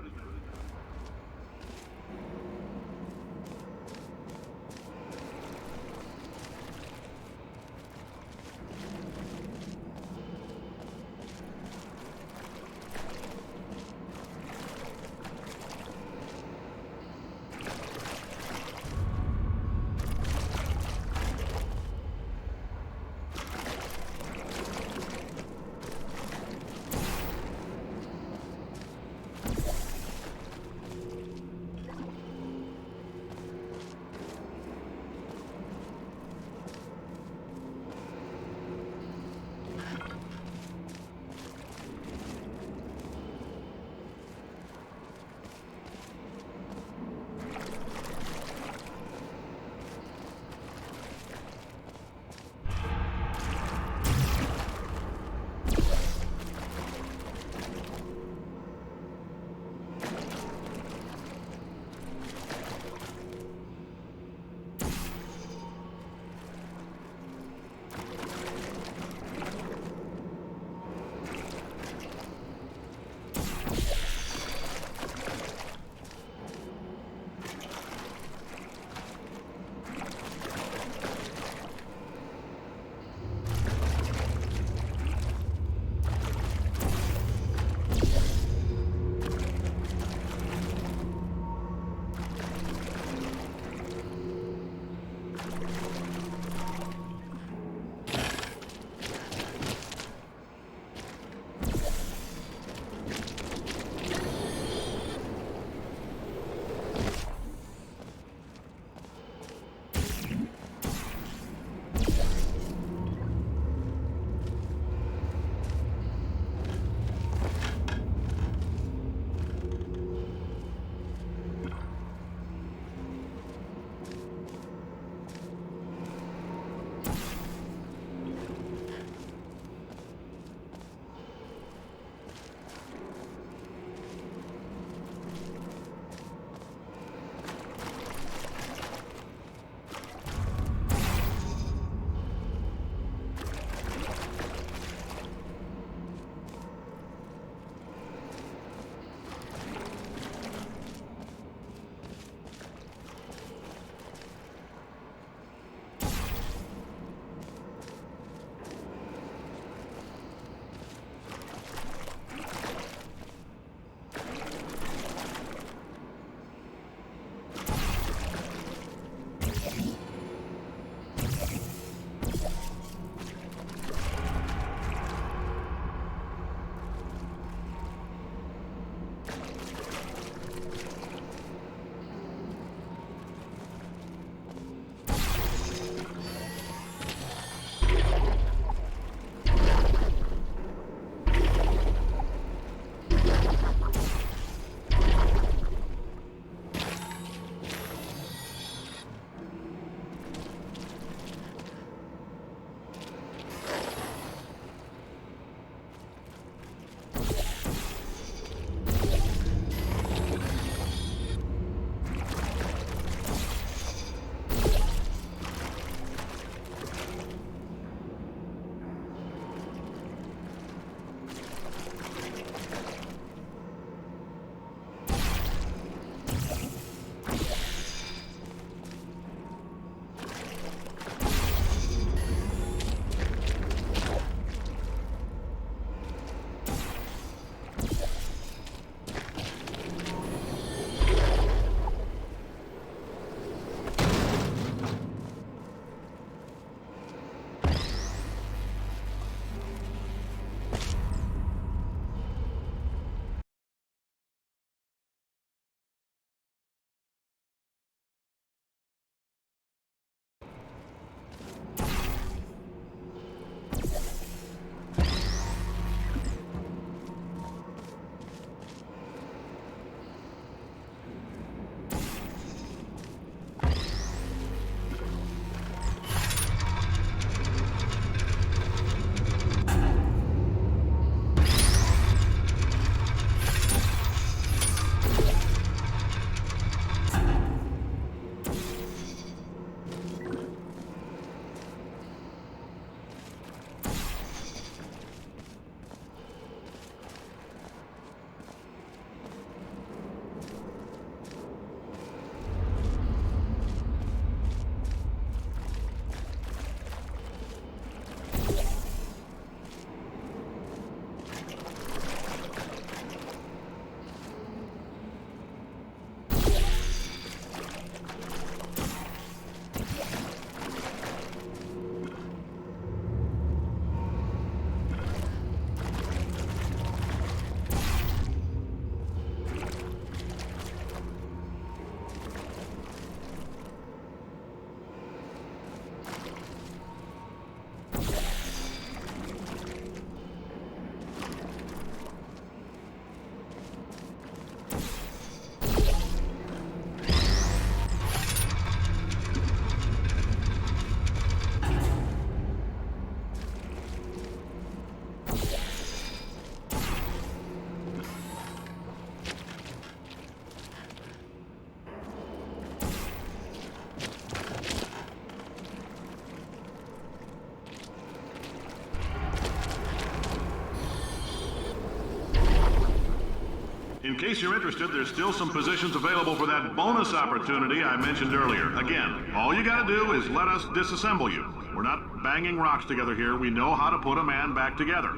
case you're interested, there's still some positions available for that bonus opportunity I mentioned earlier. Again, all you gotta do is let us disassemble you. We're not banging rocks together here. We know how to put a man back together.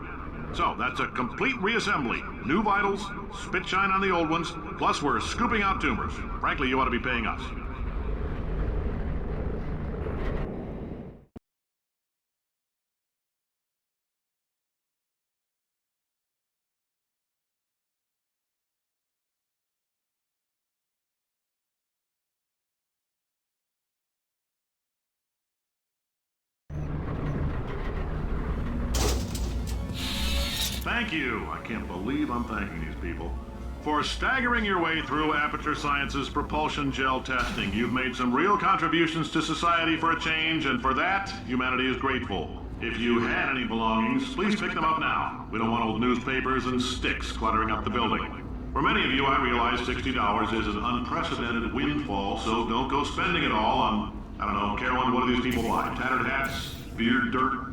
So, that's a complete reassembly. New vitals, spit shine on the old ones, plus we're scooping out tumors. Frankly, you ought to be paying us. Thank you. I can't believe I'm thanking these people. For staggering your way through Aperture Science's propulsion gel testing, you've made some real contributions to society for a change, and for that, humanity is grateful. If you had any belongings, please pick them up now. We don't want old newspapers and sticks cluttering up the building. For many of you, I realize $60 is an unprecedented windfall, so don't go spending it all on, I don't know, Carolyn, what do these people buy? Tattered hats? Beard dirt?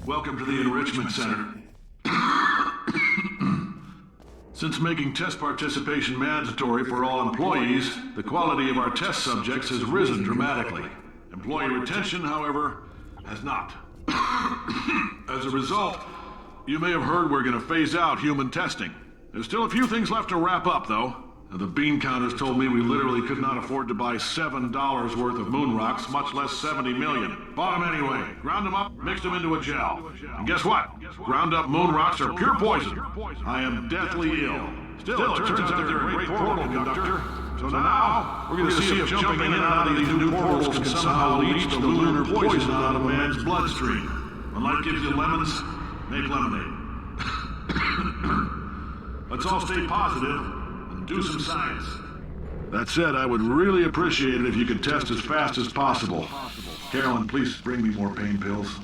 Welcome to the Enrichment Center. Since making test participation mandatory for all employees, the quality of our test subjects has risen dramatically. Employee retention, however, has not. As a result, you may have heard we're going to phase out human testing. There's still a few things left to wrap up, though. The bean counters told me we literally could not afford to buy $7 worth of moon rocks, much less 70 million. Bought them anyway, ground them up, mixed them into a gel. And guess what? Ground up moon rocks are pure poison. I am deathly ill. Still, it turns out they're a great portal conductor. So now, we're going to see if jumping in and out of these new portals can somehow leach the lunar poison out of a man's bloodstream. When life gives you lemons, make lemonade. Let's all stay positive and do some science. That said, I would really appreciate it if you could test as fast as possible. Carolyn, please bring me more pain pills.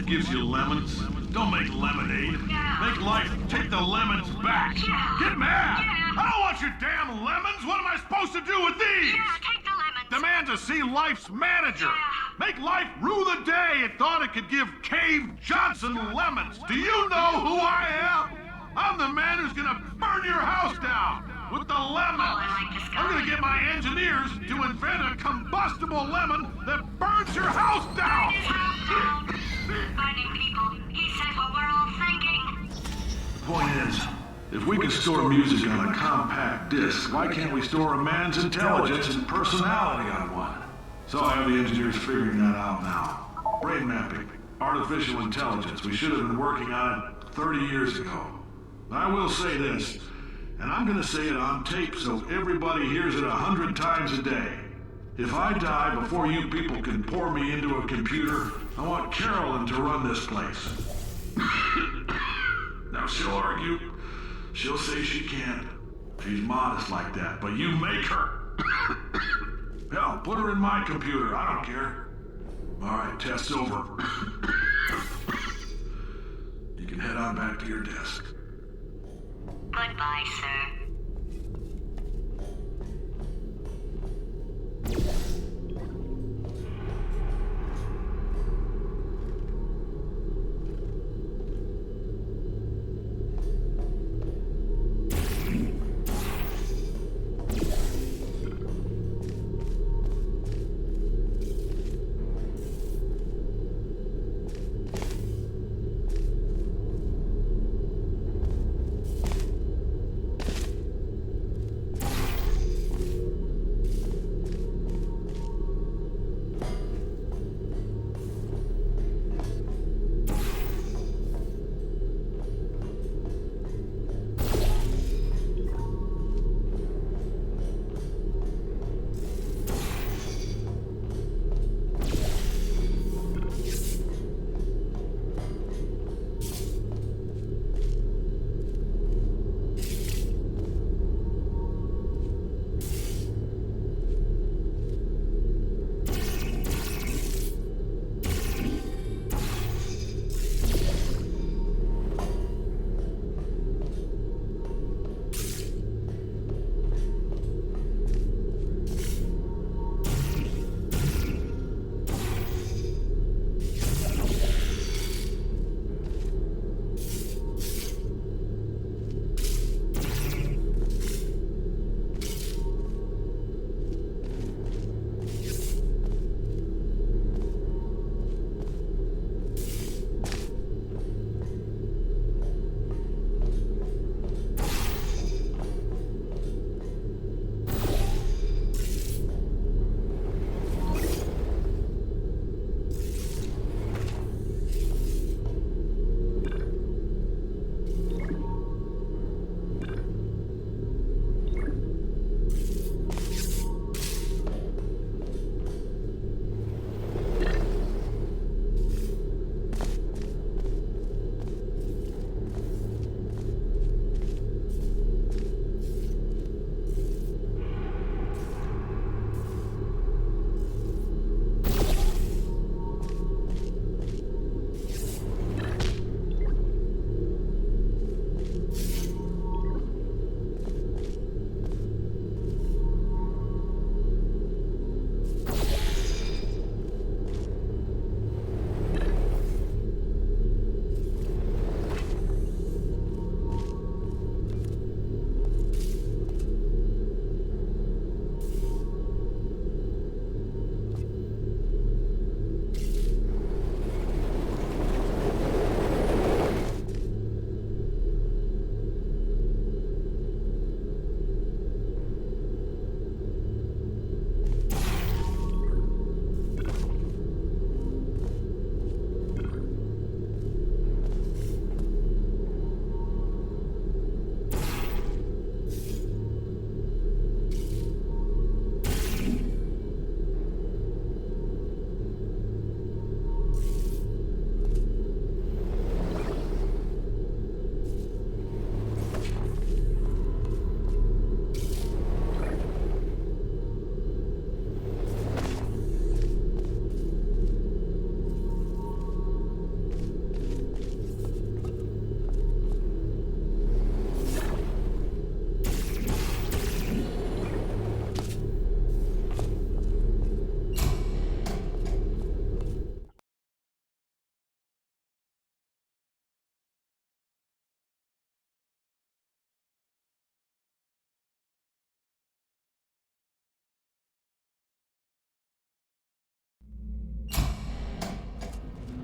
life gives you lemons. Don't make lemonade. Make life take the lemons back. Get mad! I don't want your damn lemons! What am I supposed to do with these? Take the lemons. Demand to see life's manager. Make life rue the day it thought it could give Cave Johnson lemons. Do you know who I am? I'm the man who's gonna burn your house down with the lemons. I like this guy. I'm gonna get my engineers to invent a combustible lemon that burns your house down. Finding people. He said what we're all thinking. The point is, if we can store music on a compact disc, why can't we store a man's intelligence and personality on one? So I have the engineers figuring that out now. Brain mapping, artificial intelligence. We should have been working on it 30 years ago. I will say this, and I'm gonna say it on tape so everybody hears it 100 times a day. If I die before you people can pour me into a computer, I want Carolyn to run this place. Now she'll argue. She'll say she can't. She's modest like that, but you make her. Hell, put her in my computer. I don't care. All right, test's over. You can head on back to your desk. Goodbye, sir.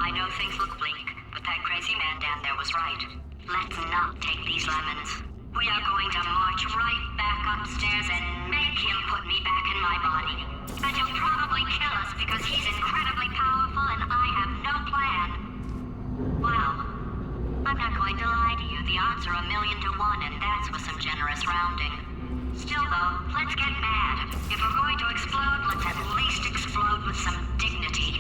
I know things look bleak, but that crazy man down there was right. Let's not take these lemons. We are going to march right back upstairs and make him put me back in my body. And he'll probably kill us because he's incredibly powerful and I have no plan. Well, I'm not going to lie to you. The odds are 1,000,000 to 1, and that's with some generous rounding. Still, though, let's get mad. If we're going to explode, let's at least explode with some dignity.